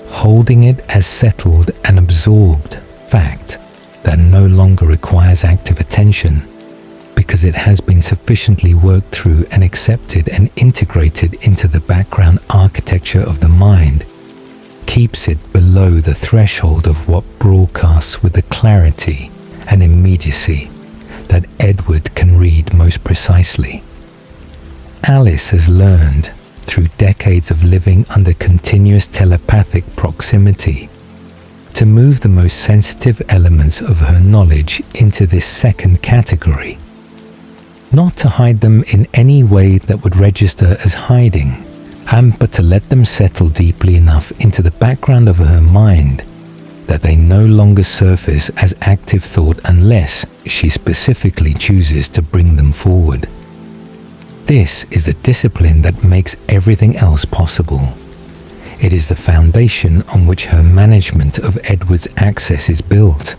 holding it as settled and absorbed fact that no longer requires active attention because it has been sufficiently worked through and accepted and integrated into the background architecture of the mind, keeps it below the threshold of what broadcasts with the clarity and immediacy that Edward can read most precisely. Alice has learned, through decades of living under continuous telepathic proximity, to move the most sensitive elements of her knowledge into this second category. Not to hide them in any way that would register as hiding, but to let them settle deeply enough into the background of her mind that they no longer surface as active thought unless she specifically chooses to bring them forward. This is the discipline that makes everything else possible. It is the foundation on which her management of Edward's access is built.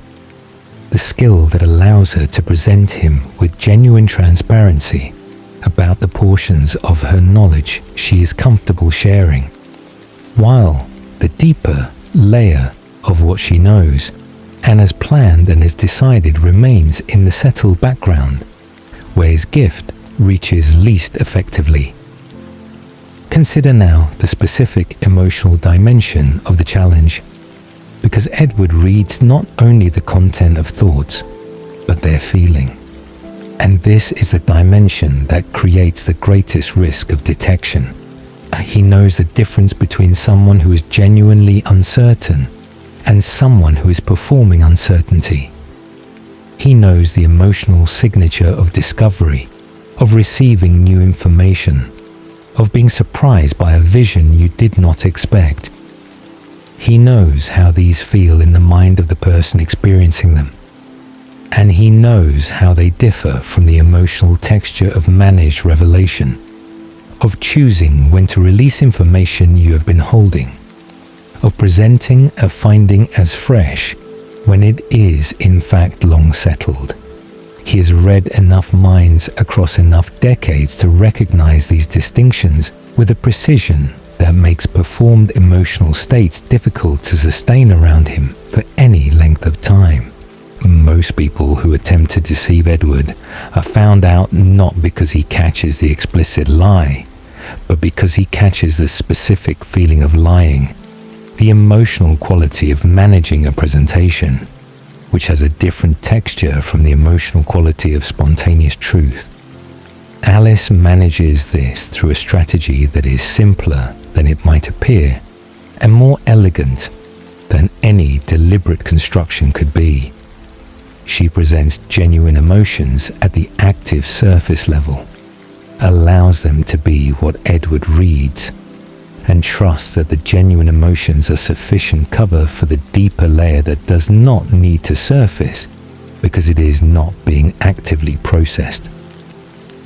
The skill that allows her to present him with genuine transparency about the portions of her knowledge she is comfortable sharing, while the deeper layer of what she knows and has planned and has decided remains in the settled background, where his gift reaches least effectively. Consider now the specific emotional dimension of the challenge, because Edward reads not only the content of thoughts, but their feeling. And this is the dimension that creates the greatest risk of detection. He knows the difference between someone who is genuinely uncertain and someone who is performing uncertainty. He knows the emotional signature of discovery, of receiving new information, of being surprised by a vision you did not expect. He knows how these feel in the mind of the person experiencing them, and he knows how they differ from the emotional texture of managed revelation, of choosing when to release information you have been holding, of presenting a finding as fresh when it is in fact long settled. He has read enough minds across enough decades to recognize these distinctions with a precision that makes performed emotional states difficult to sustain around him for any length of time. Most people who attempt to deceive Edward are found out not because he catches the explicit lie, but because he catches the specific feeling of lying, the emotional quality of managing a presentation, which has a different texture from the emotional quality of spontaneous truth. Alice manages this through a strategy that is simpler than it might appear and more elegant than any deliberate construction could be. She presents genuine emotions at the active surface level, allows them to be what Edward reads, and trusts that the genuine emotions are sufficient cover for the deeper layer that does not need to surface because it is not being actively processed.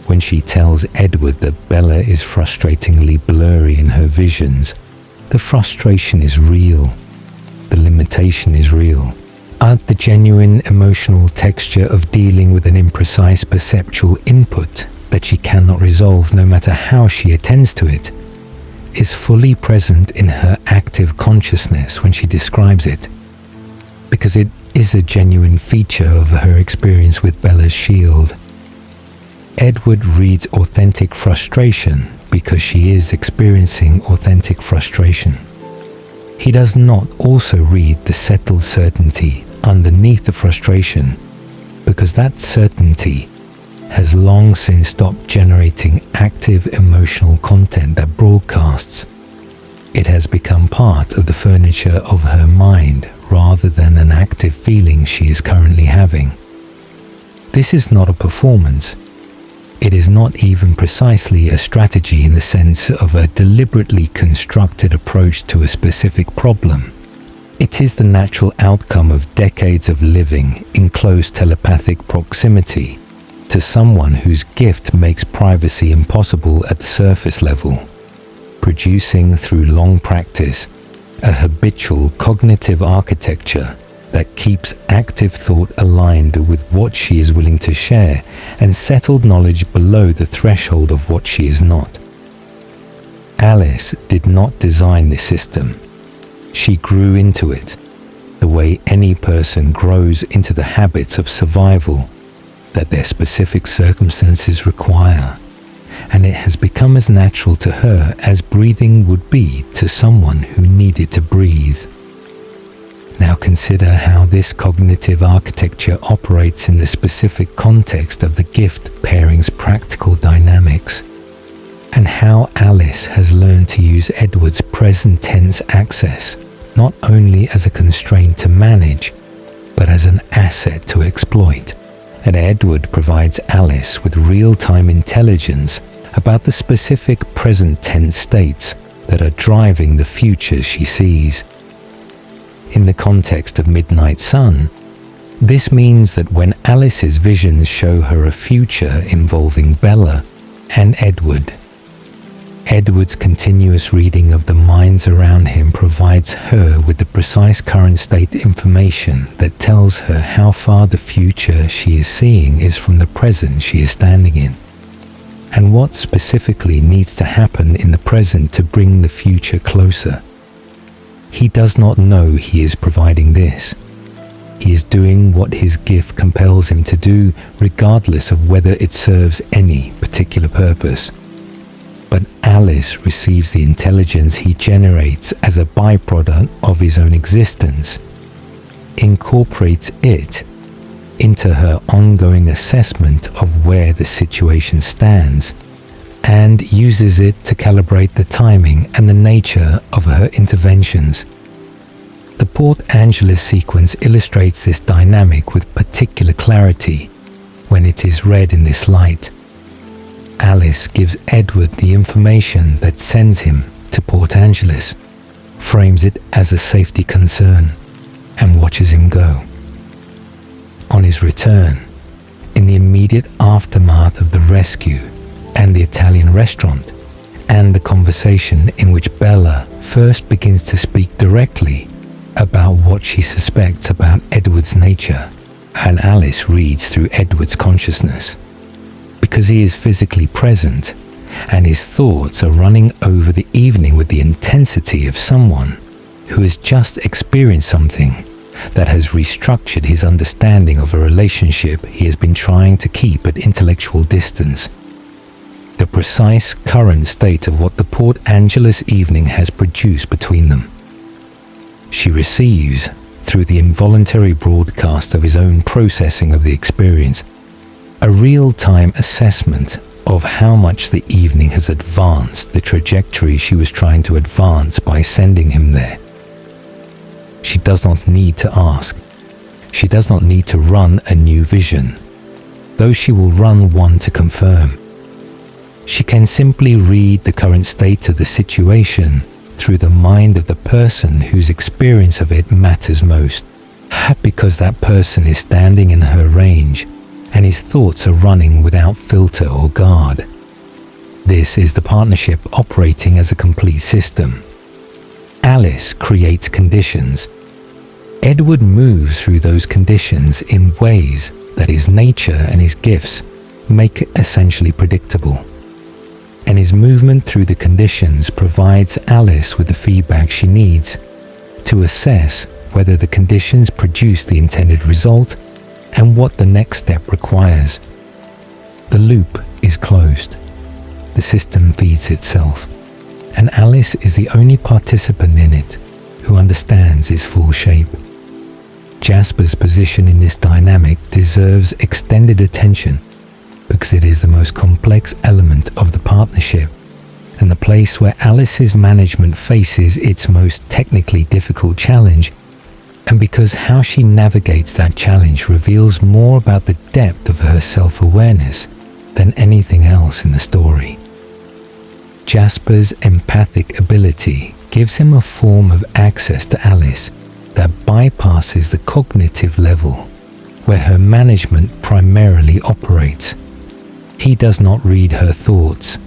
When she tells Edward that Bella is frustratingly blurry in her visions, the frustration is real, the limitation is real. The genuine emotional texture of dealing with an imprecise perceptual input that she cannot resolve no matter how she attends to it is fully present in her active consciousness when she describes it, because it is a genuine feature of her experience with Bella's shield. Edward reads authentic frustration because she is experiencing authentic frustration. He does not also read the settled certainty underneath the frustration, because that certainty has long since stopped generating active emotional content that broadcasts. It has become part of the furniture of her mind rather than an active feeling she is currently having. This is not a performance. It is not even precisely a strategy in the sense of a deliberately constructed approach to a specific problem. It is the natural outcome of decades of living in close telepathic proximity to someone whose gift makes privacy impossible at the surface level, producing through long practice a habitual cognitive architecture that keeps active thought aligned with what she is willing to share and settled knowledge below the threshold of what she is not. Alice did not design this system. She grew into it, the way any person grows into the habits of survival that their specific circumstances require, and it has become as natural to her as breathing would be to someone who needed to breathe. Now consider how this cognitive architecture operates in the specific context of the gift pairing's practical dynamics, and how Alice has learned to use Edward's present tense access not only as a constraint to manage, but as an asset to exploit. And Edward provides Alice with real-time intelligence about the specific present tense states that are driving the futures she sees. In the context of Midnight Sun, this means that when Alice's visions show her a future involving Bella and Edward, Edward's continuous reading of the minds around him provides her with the precise current state information that tells her how far the future she is seeing is from the present she is standing in, and what specifically needs to happen in the present to bring the future closer. He does not know he is providing this. He is doing what his gift compels him to do, regardless of whether it serves any particular purpose. But Alice receives the intelligence he generates as a byproduct of his own existence, incorporates it into her ongoing assessment of where the situation stands, and uses it to calibrate the timing and the nature of her interventions. The Port Angeles sequence illustrates this dynamic with particular clarity when it is read in this light. Alice gives Edward the information that sends him to Port Angeles, frames it as a safety concern, and watches him go. On his return, in the immediate aftermath of the rescue and the Italian restaurant, and the conversation in which Bella first begins to speak directly about what she suspects about Edward's nature, and Alice reads through Edward's consciousness. Because he is physically present, and his thoughts are running over the evening with the intensity of someone who has just experienced something that has restructured his understanding of a relationship he has been trying to keep at intellectual distance. The precise current state of what the Port Angeles evening has produced between them. She receives, through the involuntary broadcast of his own processing of the experience, a real-time assessment of how much the evening has advanced the trajectory she was trying to advance by sending him there. She does not need to ask. She does not need to run a new vision, though she will run one to confirm. She can simply read the current state of the situation through the mind of the person whose experience of it matters most, because that person is standing in her range and his thoughts are running without filter or guard. This is the partnership operating as a complete system. Alice creates conditions. Edward moves through those conditions in ways that his nature and his gifts make essentially predictable. And his movement through the conditions provides Alice with the feedback she needs to assess whether the conditions produce the intended result and what the next step requires. The loop is closed. The system feeds itself, and Alice is the only participant in it who understands its full shape. Jasper's position in this dynamic deserves extended attention because it is the most complex element of the partnership and the place where Alice's management faces its most technically difficult challenge, and because how she navigates that challenge reveals more about the depth of her self-awareness than anything else in the story. Jasper's empathic ability gives him a form of access to Alice that bypasses the cognitive level where her management primarily operates. He does not read her thoughts.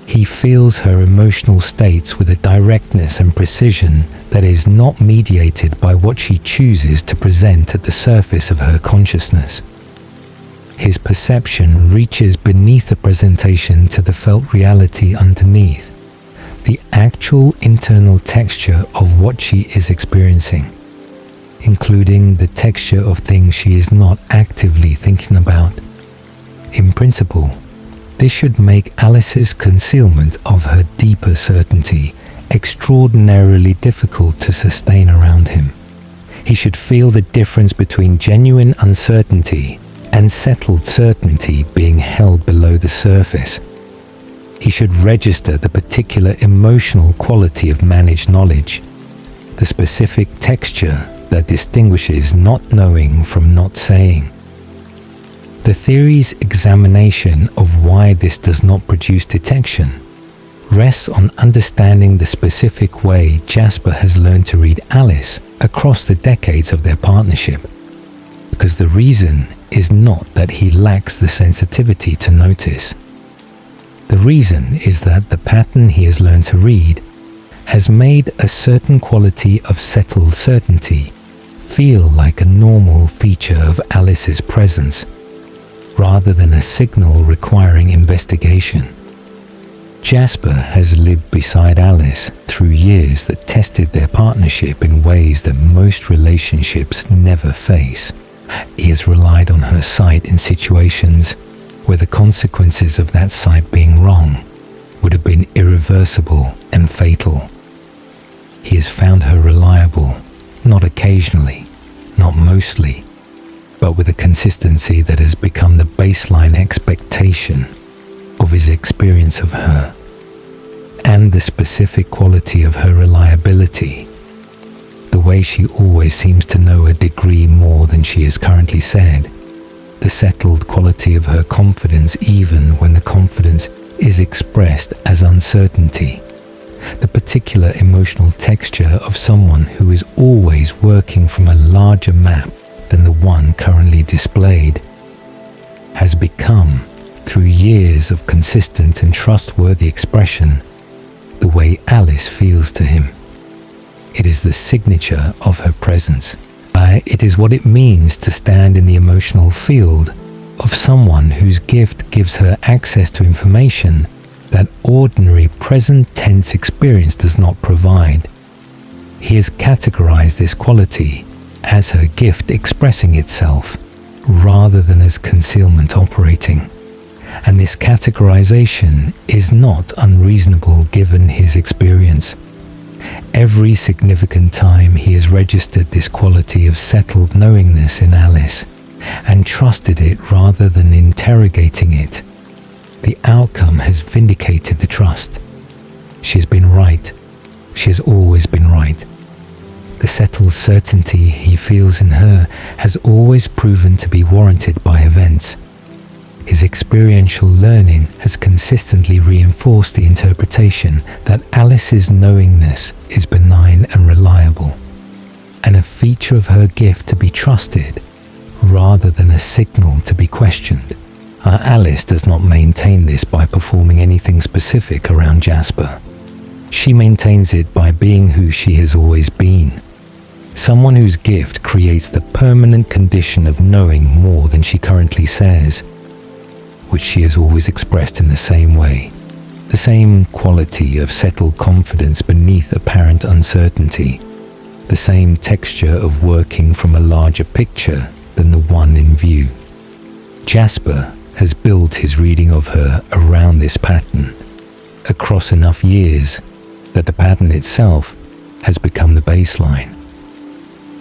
He feels her emotional states with a directness and precision that is not mediated by what she chooses to present at the surface of her consciousness. His perception reaches beneath the presentation to the felt reality underneath, the actual internal texture of what she is experiencing, including the texture of things she is not actively thinking about. In principle, this should make Alice's concealment of her deeper certainty extraordinarily difficult to sustain around him. He should feel the difference between genuine uncertainty and settled certainty being held below the surface. He should register the particular emotional quality of managed knowledge, the specific texture that distinguishes not knowing from not saying. The theory's examination of why this does not produce detection rests on understanding the specific way Jasper has learned to read Alice across the decades of their partnership, because the reason is not that he lacks the sensitivity to notice. The reason is that the pattern he has learned to read has made a certain quality of settled certainty feel like a normal feature of Alice's presence, rather than a signal requiring investigation. Jasper has lived beside Alice through years that tested their partnership in ways that most relationships never face. He has relied on her sight in situations where the consequences of that sight being wrong would have been irreversible and fatal. He has found her reliable, not occasionally, not mostly, but with a consistency that has become the baseline expectation of his experience of her. And the specific quality of her reliability, the way she always seems to know a degree more than she has currently said, the settled quality of her confidence even when the confidence is expressed as uncertainty, the particular emotional texture of someone who is always working from a larger map than the one currently displayed, has become, through years of consistent and trustworthy expression, the way Alice feels to him. It is the signature of her presence. It is what it means to stand in the emotional field of someone whose gift gives her access to information that ordinary present tense experience does not provide. He has categorized this quality as her gift expressing itself, rather than as concealment operating. And this categorization is not unreasonable given his experience. Every significant time he has registered this quality of settled knowingness in Alice and trusted it rather than interrogating it, the outcome has vindicated the trust. She has been right. She has always been right. The settled certainty he feels in her has always proven to be warranted by events. His experiential learning has consistently reinforced the interpretation that Alice's knowingness is benign and reliable, and a feature of her gift to be trusted, rather than a signal to be questioned. Alice does not maintain this by performing anything specific around Jasper. She maintains it by being who she has always been. Someone whose gift creates the permanent condition of knowing more than she currently says, which she has always expressed in the same way, the same quality of settled confidence beneath apparent uncertainty, the same texture of working from a larger picture than the one in view. Jasper has built his reading of her around this pattern, across enough years that the pattern itself has become the baseline.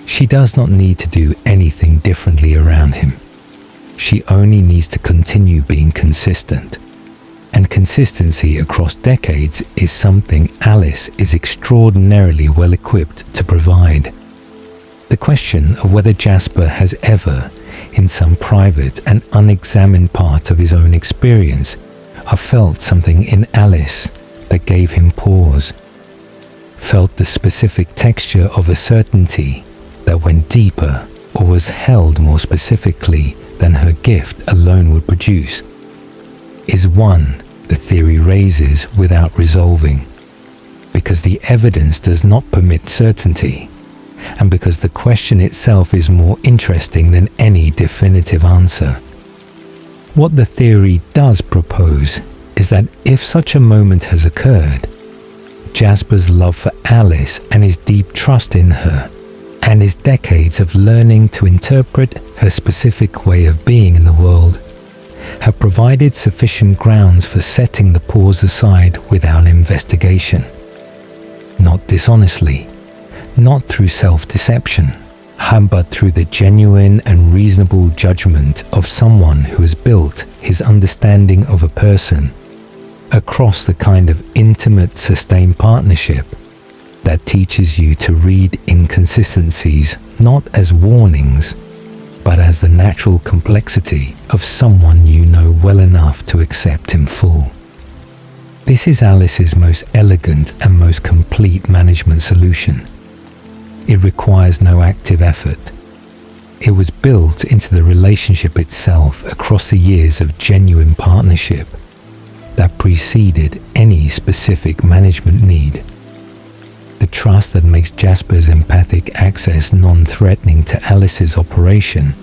She does not need to do anything differently around him. She only needs to continue being consistent. And consistency across decades is something Alice is extraordinarily well equipped to provide. The question of whether Jasper has ever, in some private and unexamined part of his own experience, felt something in Alice that gave him pause, felt the specific texture of a certainty that went deeper or was held more specifically than her gift alone would produce, is one the theory raises without resolving, because the evidence does not permit certainty, and because the question itself is more interesting than any definitive answer. What the theory does propose is that if such a moment has occurred, Jasper's love for Alice and his deep trust in her, and his decades of learning to interpret her specific way of being in the world, have provided sufficient grounds for setting the pause aside without investigation. Not dishonestly, not through self-deception, but through the genuine and reasonable judgment of someone who has built his understanding of a person across the kind of intimate, sustained partnership that teaches you to read inconsistencies not as warnings, but as the natural complexity of someone you know well enough to accept in full. This is Alice's most elegant and most complete management solution. It requires no active effort. It was built into the relationship itself across the years of genuine partnership that preceded any specific management need. The trust that makes Jasper's empathic access non-threatening to Alice's operation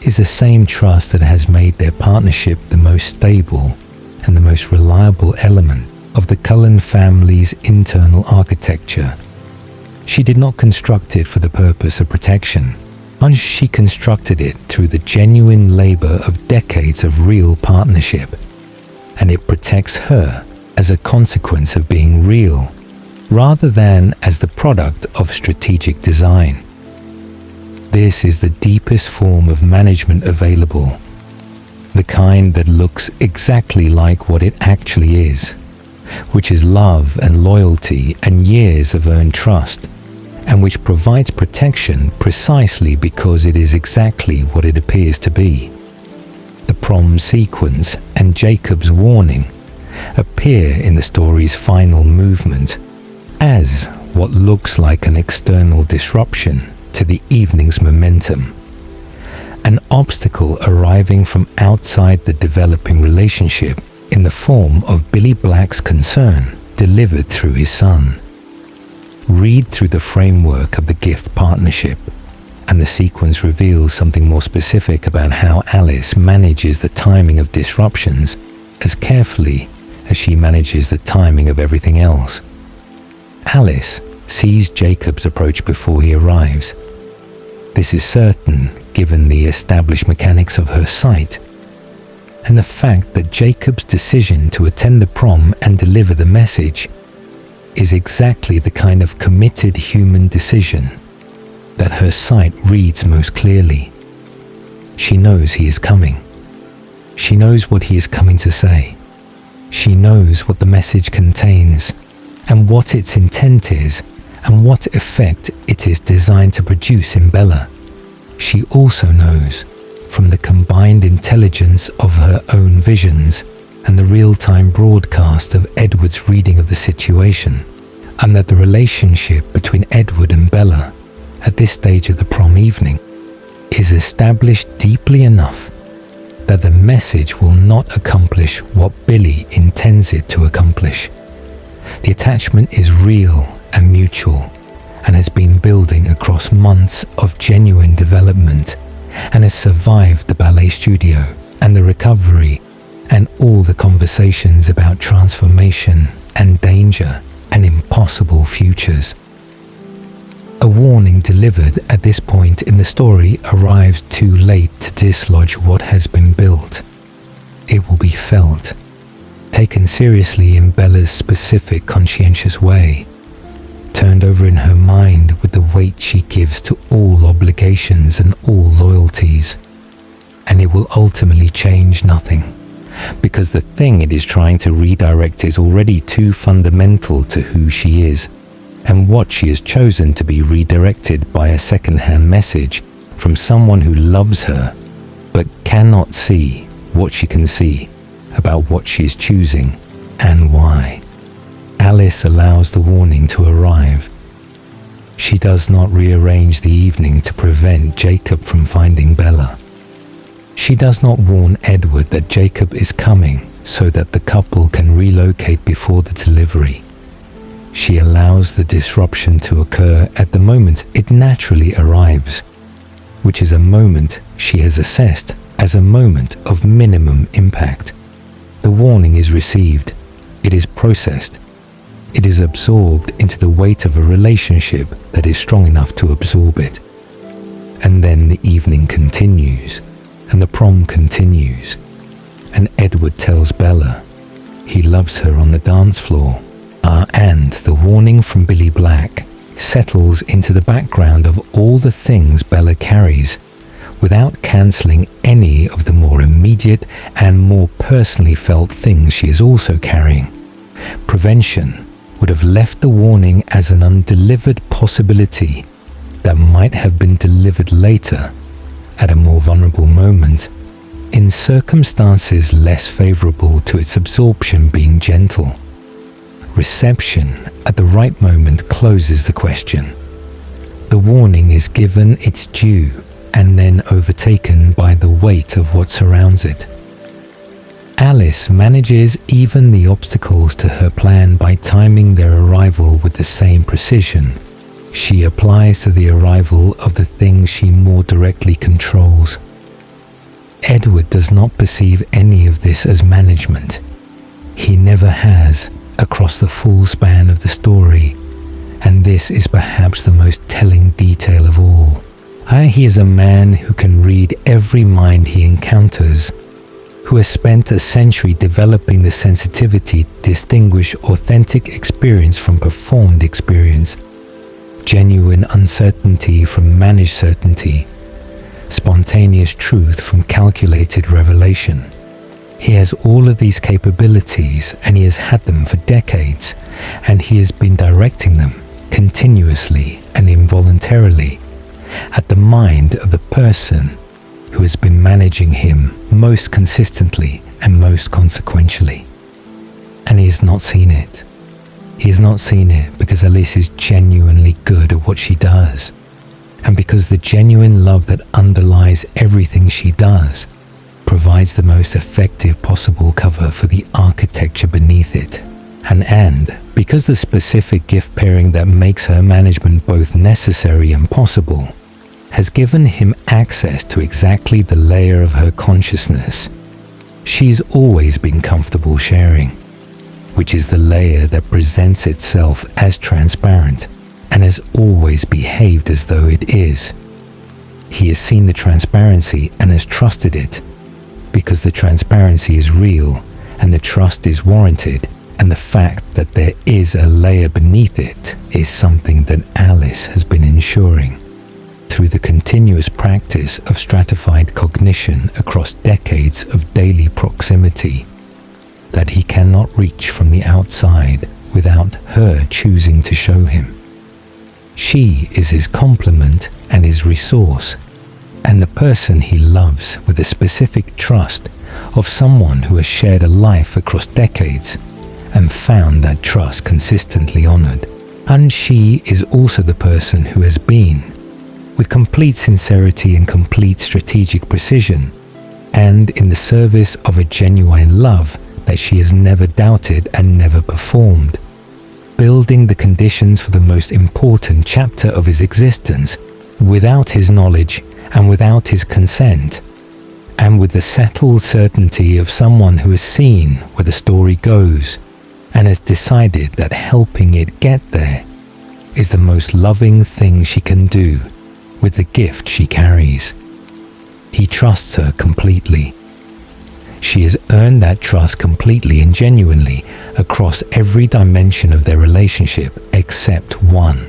is the same trust that has made their partnership the most stable and the most reliable element of the Cullen family's internal architecture. She did not construct it for the purpose of protection. She constructed it through the genuine labor of decades of real partnership, and it protects her as a consequence of being real, rather than as the product of strategic design. This is the deepest form of management available, the kind that looks exactly like what it actually is, which is love and loyalty and years of earned trust, and which provides protection precisely because it is exactly what it appears to be. The prom sequence and Jacob's warning appear in the story's final movement as what looks like an external disruption to the evening's momentum, an obstacle arriving from outside the developing relationship in the form of Billy Black's concern delivered through his son. Read through the framework of the gift partnership, and the sequence reveals something more specific about how Alice manages the timing of disruptions as carefully as she manages the timing of everything else. Alice sees Jacob's approach before he arrives. This is certain given the established mechanics of her sight, and the fact that Jacob's decision to attend the prom and deliver the message is exactly the kind of committed human decision that her sight reads most clearly. She knows he is coming. She knows what he is coming to say. She knows what the message contains and what its intent is and what effect it is designed to produce in Bella. She also knows, from the combined intelligence of her own visions and the real-time broadcast of Edward's reading of the situation, and that the relationship between Edward and Bella at this stage of the prom evening is established deeply enough that the message will not accomplish what Billy intends it to accomplish. The attachment is real and mutual and has been building across months of genuine development and has survived the ballet studio and the recovery and all the conversations about transformation and danger and impossible futures. A warning delivered at this point in the story arrives too late to dislodge what has been built. It will be felt, taken seriously in Bella's specific conscientious way, turned over in her mind with the weight she gives to all obligations and all loyalties, and it will ultimately change nothing, because the thing it is trying to redirect is already too fundamental to who she is, and what she has chosen to be redirected by a second-hand message from someone who loves her, but cannot see what she can see about what she is choosing and why. Alice allows the warning to arrive. She does not rearrange the evening to prevent Jacob from finding Bella. She does not warn Edward that Jacob is coming so that the couple can relocate before the delivery. She allows the disruption to occur at the moment it naturally arrives, which is a moment she has assessed as a moment of minimum impact. The warning is received. It is processed. It is absorbed into the weight of a relationship that is strong enough to absorb it. And then the evening continues, and the prom continues, and Edward tells Bella he loves her on the dance floor. And the warning from Billy Black settles into the background of all the things Bella carries, without cancelling any of the more immediate and more personally felt things she is also carrying. Prevention, would have left the warning as an undelivered possibility that might have been delivered later, at a more vulnerable moment, in circumstances less favorable to its absorption being gentle. Reception at the right moment closes the question. The warning is given its due and then overtaken by the weight of what surrounds it. Alice manages even the obstacles to her plan by timing their arrival with the same precision she applies to the arrival of the things she more directly controls. Edward does not perceive any of this as management. He never has across the full span of the story, and this is perhaps the most telling detail of all. He is a man who can read every mind he encounters, who has spent a century developing the sensitivity to distinguish authentic experience from performed experience, genuine uncertainty from managed certainty, spontaneous truth from calculated revelation. He has all of these capabilities, and he has had them for decades, and he has been directing them continuously and involuntarily at the mind of the person who has been managing him most consistently and most consequentially. And he has not seen it. He has not seen it because Alice is genuinely good at what she does, and because the genuine love that underlies everything she does provides the most effective possible cover for the architecture beneath it. And because the specific gift pairing that makes her management both necessary and possible has given him access to exactly the layer of her consciousness she's always been comfortable sharing, which is the layer that presents itself as transparent and has always behaved as though it is. He has seen the transparency and has trusted it, because the transparency is real and the trust is warranted, and the fact that there is a layer beneath it is something that Alice has been ensuring through the continuous practice of stratified cognition across decades of daily proximity, that he cannot reach from the outside without her choosing to show him. She is his complement and his resource, and the person he loves with a specific trust of someone who has shared a life across decades and found that trust consistently honored. And she is also the person who has been, with complete sincerity and complete strategic precision, and in the service of a genuine love that she has never doubted and never performed, building the conditions for the most important chapter of his existence without his knowledge and without his consent, and with the settled certainty of someone who has seen where the story goes and has decided that helping it get there is the most loving thing she can do with the gift she carries. He trusts her completely. She has earned that trust completely and genuinely across every dimension of their relationship except one.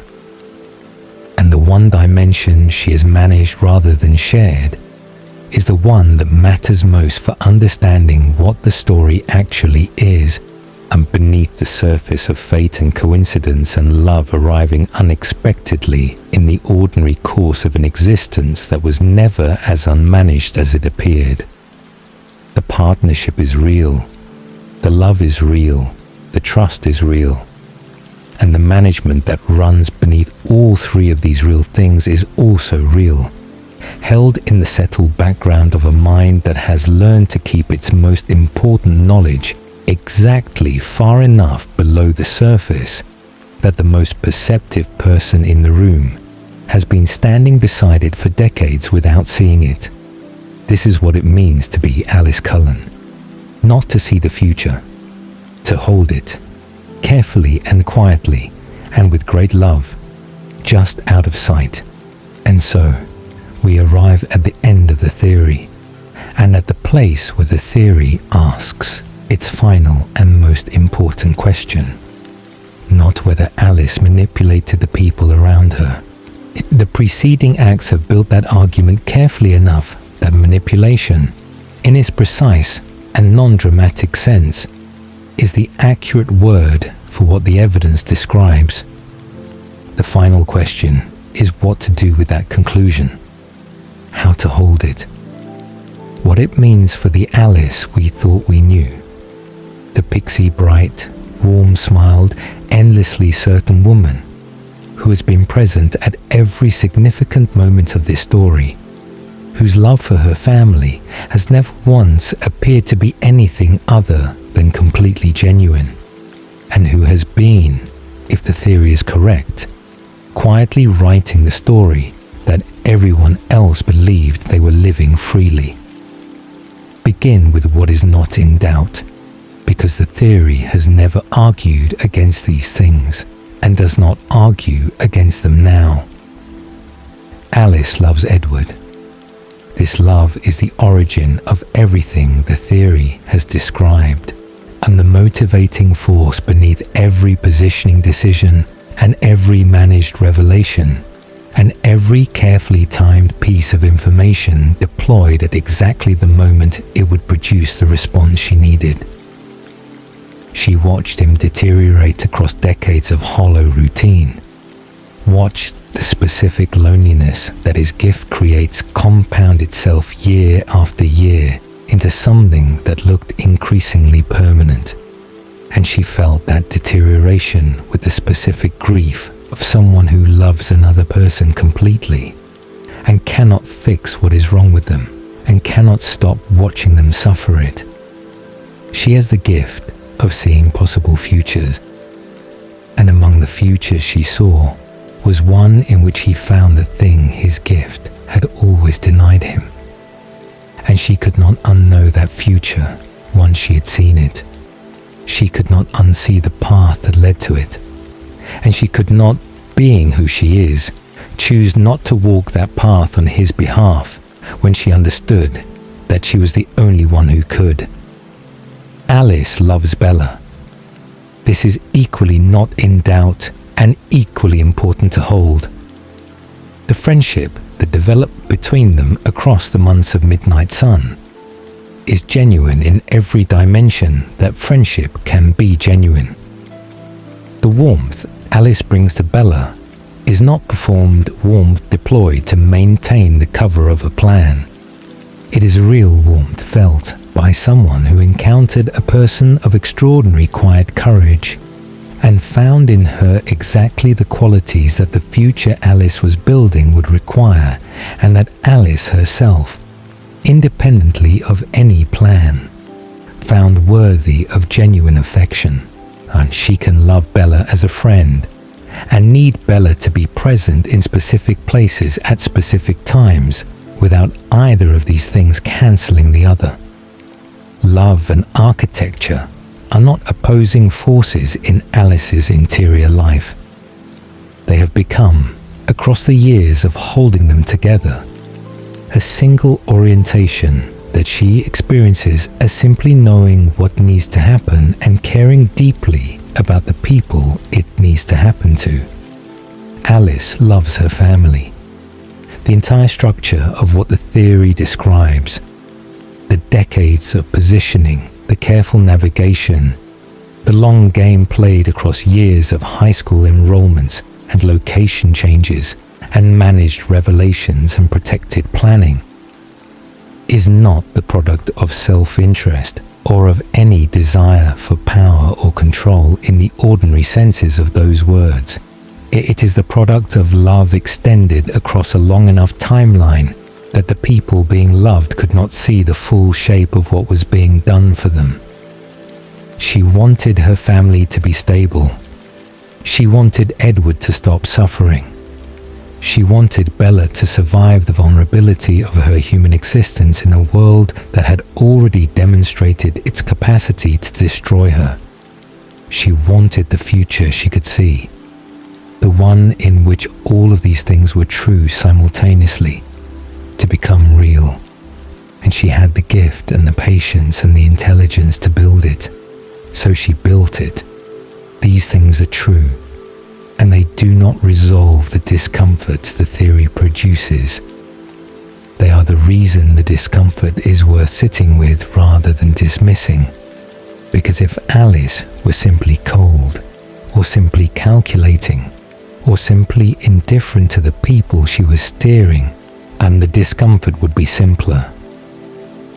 And the one dimension she has managed rather than shared is the one that matters most for understanding what the story actually is, and beneath the surface of fate and coincidence and love arriving unexpectedly in the ordinary course of an existence that was never as unmanaged as it appeared. The partnership is real, the love is real, the trust is real, and the management that runs beneath all three of these real things is also real, held in the settled background of a mind that has learned to keep its most important knowledge exactly far enough below the surface that the most perceptive person in the room has been standing beside it for decades without seeing it. This is what it means to be Alice Cullen. Not to see the future, to hold it, carefully and quietly, and with great love, just out of sight. And so, we arrive at the end of the theory, and at the place where the theory asks its final and most important question. Not whether Alice manipulated the people around her. The preceding acts have built that argument carefully enough that manipulation, in its precise and non-dramatic sense, is the accurate word for what the evidence describes. The final question is what to do with that conclusion, how to hold it, what it means for the Alice we thought we knew, the pixie bright, warm-smiled, endlessly certain woman who has been present at every significant moment of this story, whose love for her family has never once appeared to be anything other than completely genuine, and who has been, if the theory is correct, quietly writing the story that everyone else believed they were living freely. Begin with what is not in doubt, because the theory has never argued against these things and does not argue against them now. Alice loves Edward. This love is the origin of everything the theory has described, and the motivating force beneath every positioning decision and every managed revelation, and every carefully timed piece of information deployed at exactly the moment it would produce the response she needed. She watched him deteriorate across decades of hollow routine, watched the specific loneliness that his gift creates compound itself year after year into something that looked increasingly permanent, and she felt that deterioration with the specific grief of someone who loves another person completely and cannot fix what is wrong with them and cannot stop watching them suffer it. She has the gift of seeing possible futures, and among the futures she saw was one in which he found the thing his gift had always denied him, and she could not unknow that future once she had seen it. She could not unsee the path that led to it, and she could not, being who she is, choose not to walk that path on his behalf when she understood that she was the only one who could. Alice loves Bella. This is equally not in doubt and equally important to hold. The friendship that developed between them across the months of Midnight Sun is genuine in every dimension that friendship can be genuine. The warmth Alice brings to Bella is not performed warmth deployed to maintain the cover of a plan. It is real warmth felt by someone who encountered a person of extraordinary quiet courage and found in her exactly the qualities that the future Alice was building would require, and that Alice herself, independently of any plan, found worthy of genuine affection. And she can love Bella as a friend and need Bella to be present in specific places at specific times without either of these things cancelling the other. Love and architecture are not opposing forces in Alice's interior life. They have become, across the years of holding them together, a single orientation that she experiences as simply knowing what needs to happen and caring deeply about the people it needs to happen to. Alice loves her family. The entire structure of what the theory describes, the decades of positioning, the careful navigation, the long game played across years of high school enrollments and location changes and managed revelations and protected planning, is not the product of self-interest or of any desire for power or control in the ordinary senses of those words. It is the product of love extended across a long enough timeline that the people being loved could not see the full shape of what was being done for them. She wanted her family to be stable. She wanted Edward to stop suffering. She wanted Bella to survive the vulnerability of her human existence in a world that had already demonstrated its capacity to destroy her. She wanted the future she could see, the one in which all of these things were true simultaneously, to become real. And she had the gift and the patience and the intelligence to build it. So she built it. These things are true, and they do not resolve the discomfort the theory produces. They are the reason the discomfort is worth sitting with rather than dismissing. Because if Alice were simply cold, simply calculating, or simply indifferent to the people she was steering, and the discomfort would be simpler.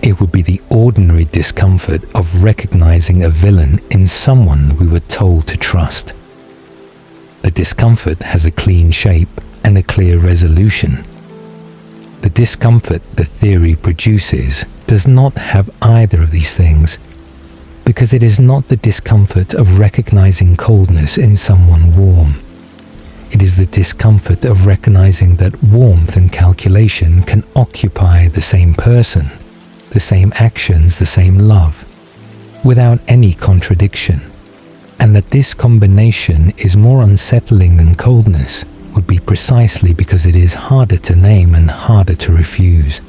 It would be the ordinary discomfort of recognizing a villain in someone we were told to trust. The discomfort has a clean shape and a clear resolution. The discomfort the theory produces does not have either of these things, because it is not the discomfort of recognizing coldness in someone warm. It is the discomfort of recognizing that warmth and calculation can occupy the same person, the same actions, the same love, without any contradiction, and that this combination is more unsettling than coldness would be precisely because it is harder to name and harder to refuse.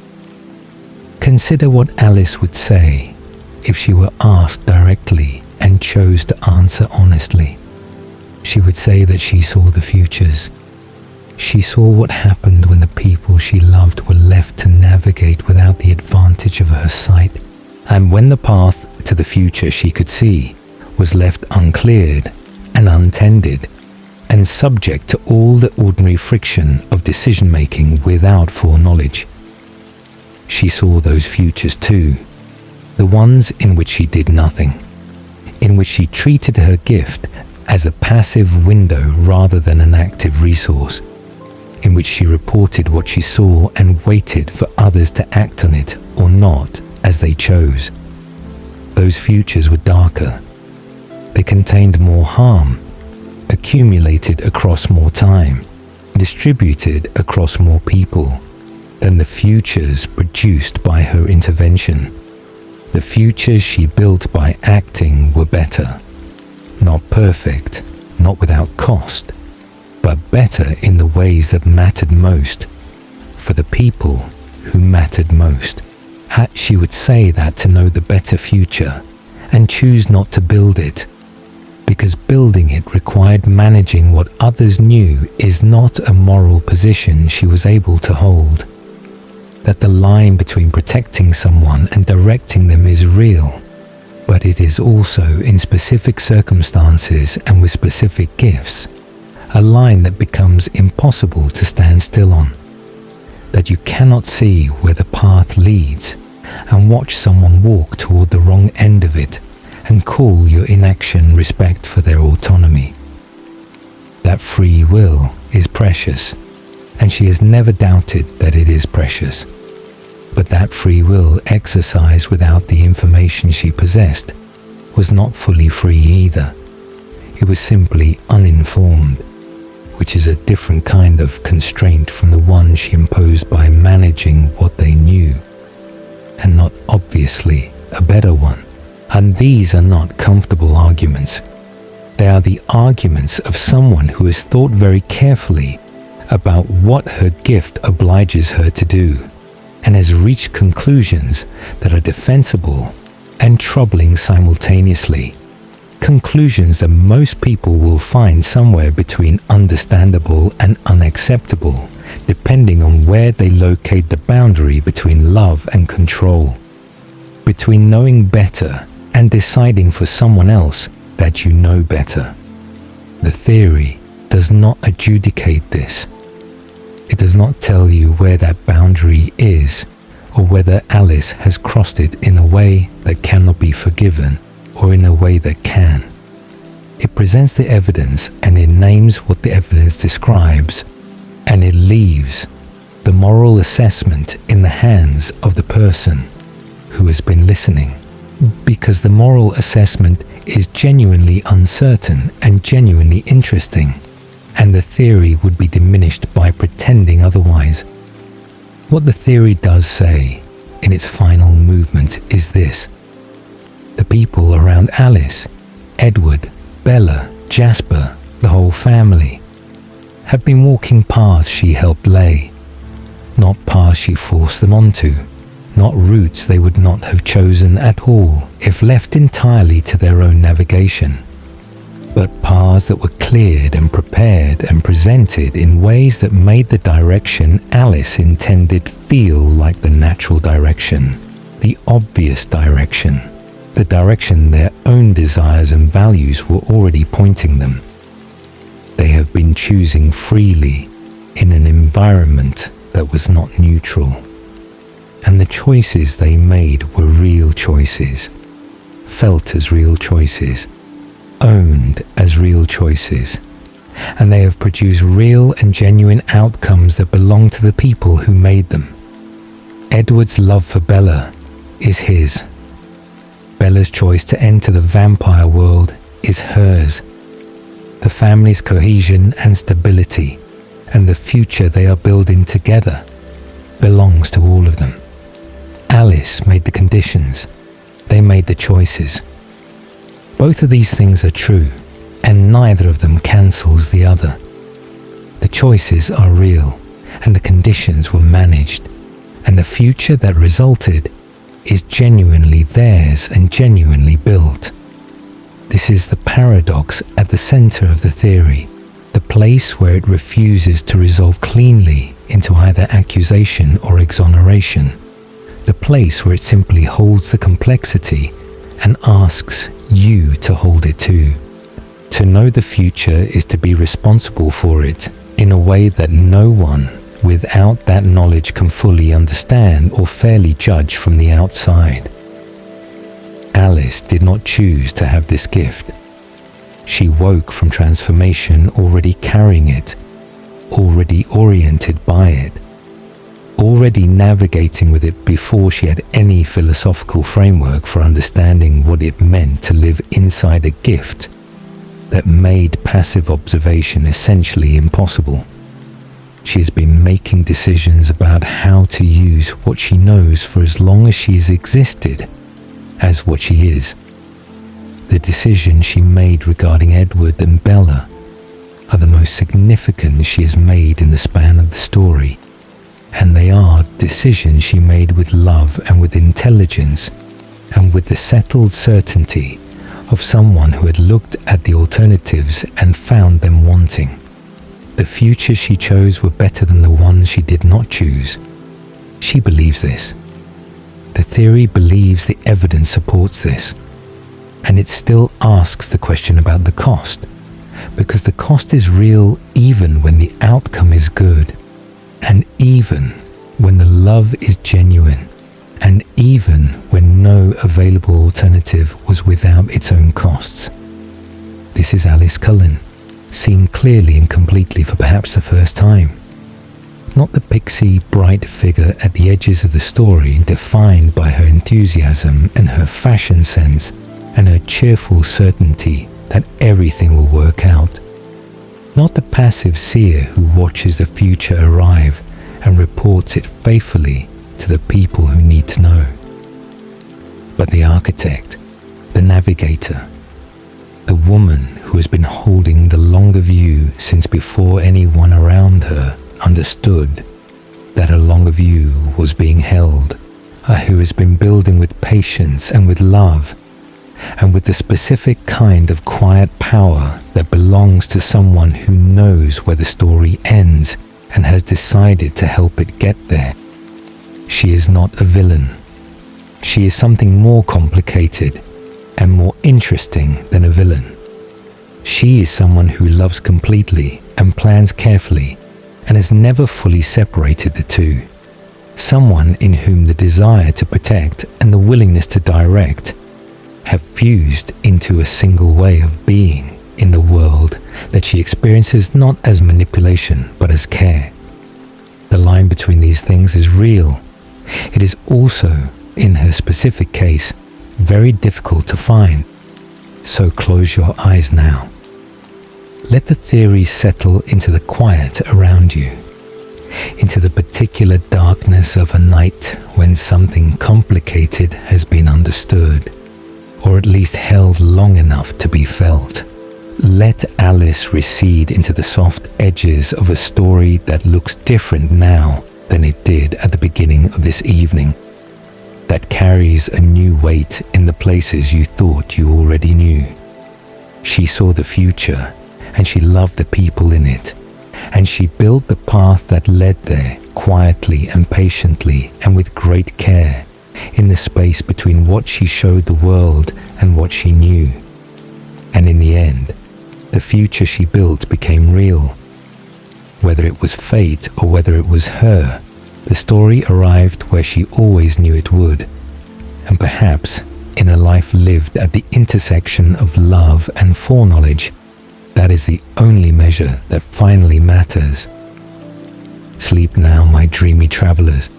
Consider what Alice would say if she were asked directly and chose to answer honestly. She would say that she saw the futures. She saw what happened when the people she loved were left to navigate without the advantage of her sight, and when the path to the future she could see was left uncleared and untended, and subject to all the ordinary friction of decision-making without foreknowledge. She saw those futures too, the ones in which she did nothing, in which she treated her gift as a passive window rather than an active resource, in which she reported what she saw and waited for others to act on it or not as they chose. Those futures were darker. They contained more harm, accumulated across more time, distributed across more people, than the futures produced by her intervention. The futures she built by acting were better. Not perfect, not without cost, but better in the ways that mattered most, for the people who mattered most. She would say that to know the better future and choose not to build it, because building it required managing what others knew is not a moral position she was able to hold. That the line between protecting someone and directing them is real, but it is also in specific circumstances and with specific gifts, a line that becomes impossible to stand still on, that you cannot see where the path leads and watch someone walk toward the wrong end of it and call your inaction respect for their autonomy. That free will is precious, and she has never doubted that it is precious. But that free will exercised without the information she possessed was not fully free either. It was simply uninformed, which is a different kind of constraint from the one she imposed by managing what they knew, and not obviously a better one. And these are not comfortable arguments. They are the arguments of someone who has thought very carefully about what her gift obliges her to do, and has reached conclusions that are defensible and troubling simultaneously. Conclusions that most people will find somewhere between understandable and unacceptable, depending on where they locate the boundary between love and control, between knowing better and deciding for someone else that you know better. The theory does not adjudicate this. It does not tell you where that boundary is, or whether Alice has crossed it in a way that cannot be forgiven or in a way that can. It presents the evidence and it names what the evidence describes, and it leaves the moral assessment in the hands of the person who has been listening, because the moral assessment is genuinely uncertain and genuinely interesting, and the theory would be diminished by pretending otherwise. What the theory does say in its final movement is this: the people around Alice, Edward, Bella, Jasper, the whole family, have been walking paths she helped lay, not paths she forced them onto, not routes they would not have chosen at all if left entirely to their own navigation, but paths that were cleared and prepared and presented in ways that made the direction Alice intended feel like the natural direction, the obvious direction, the direction their own desires and values were already pointing them. they have been choosing freely in an environment that was not neutral. And the choices they made were real choices, felt as real choices, owned as real choices, and they have produced real and genuine outcomes that belong to the people who made them. Edward's love for Bella is his. Bella's choice to enter the vampire world is hers. The family's cohesion and stability and the future they are building together belongs to all of them. Alice made the conditions. They made the choices. Both of these things are true, and neither of them cancels the other. The choices are real, and the conditions were managed, and the future that resulted is genuinely theirs and genuinely built. This is the paradox at the center of the theory, the place where it refuses to resolve cleanly into either accusation or exoneration, the place where it simply holds the complexity and asks you to hold it too. To know the future is to be responsible for it in a way that no one without that knowledge can fully understand or fairly judge from the outside. Alice did not choose to have this gift. She woke from transformation already carrying it, already oriented by it, already navigating with it before she had any philosophical framework for understanding what it meant to live inside a gift that made passive observation essentially impossible. She has been making decisions about how to use what she knows for as long as she has existed as what she is. The decisions she made regarding Edward and Bella are the most significant she has made in the span of the story, and they are decisions she made with love and with intelligence and with the settled certainty of someone who had looked at the alternatives and found them wanting. The futures she chose were better than the ones she did not choose. She believes this. The theory believes the evidence supports this. And it still asks the question about the cost, because the cost is real even when the outcome is good, and even when the love is genuine, and even when no available alternative was without its own costs. This is Alice Cullen, seen clearly and completely for perhaps the first time. Not the pixie, bright figure at the edges of the story defined by her enthusiasm and her fashion sense and her cheerful certainty that everything will work out. Not the passive seer who watches the future arrive and reports it faithfully to the people who need to know. But the architect, the navigator, the woman who has been holding the longer view since before anyone around her understood that a longer view was being held, who has been building with patience and with love, and with the specific kind of quiet power that belongs to someone who knows where the story ends and has decided to help it get there. She is not a villain. She is something more complicated and more interesting than a villain. She is someone who loves completely and plans carefully and has never fully separated the two. Someone in whom the desire to protect and the willingness to direct have fused into a single way of being in the world that she experiences not as manipulation but as care. The line between these things is real. It is also, in her specific case, very difficult to find. So close your eyes now. Let the theory settle into the quiet around you, into the particular darkness of a night when something complicated has been understood, or at least held long enough to be felt. Let Alice recede into the soft edges of a story that looks different now than it did at the beginning of this evening, that carries a new weight in the places you thought you already knew. She saw the future, and she loved the people in it, and she built the path that led there quietly and patiently and with great care, in the space between what she showed the world and what she knew. And in the end, the future she built became real. Whether it was fate or whether it was her, the story arrived where she always knew it would, and perhaps in a life lived at the intersection of love and foreknowledge, that is the only measure that finally matters. Sleep now, my dreamy travelers.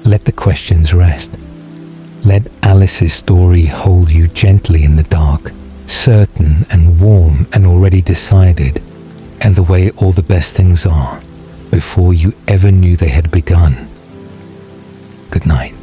Let the questions rest. Let Alice's story hold you gently in the dark, certain and warm and already decided, and the way all the best things are, before you ever knew they had begun. Good night.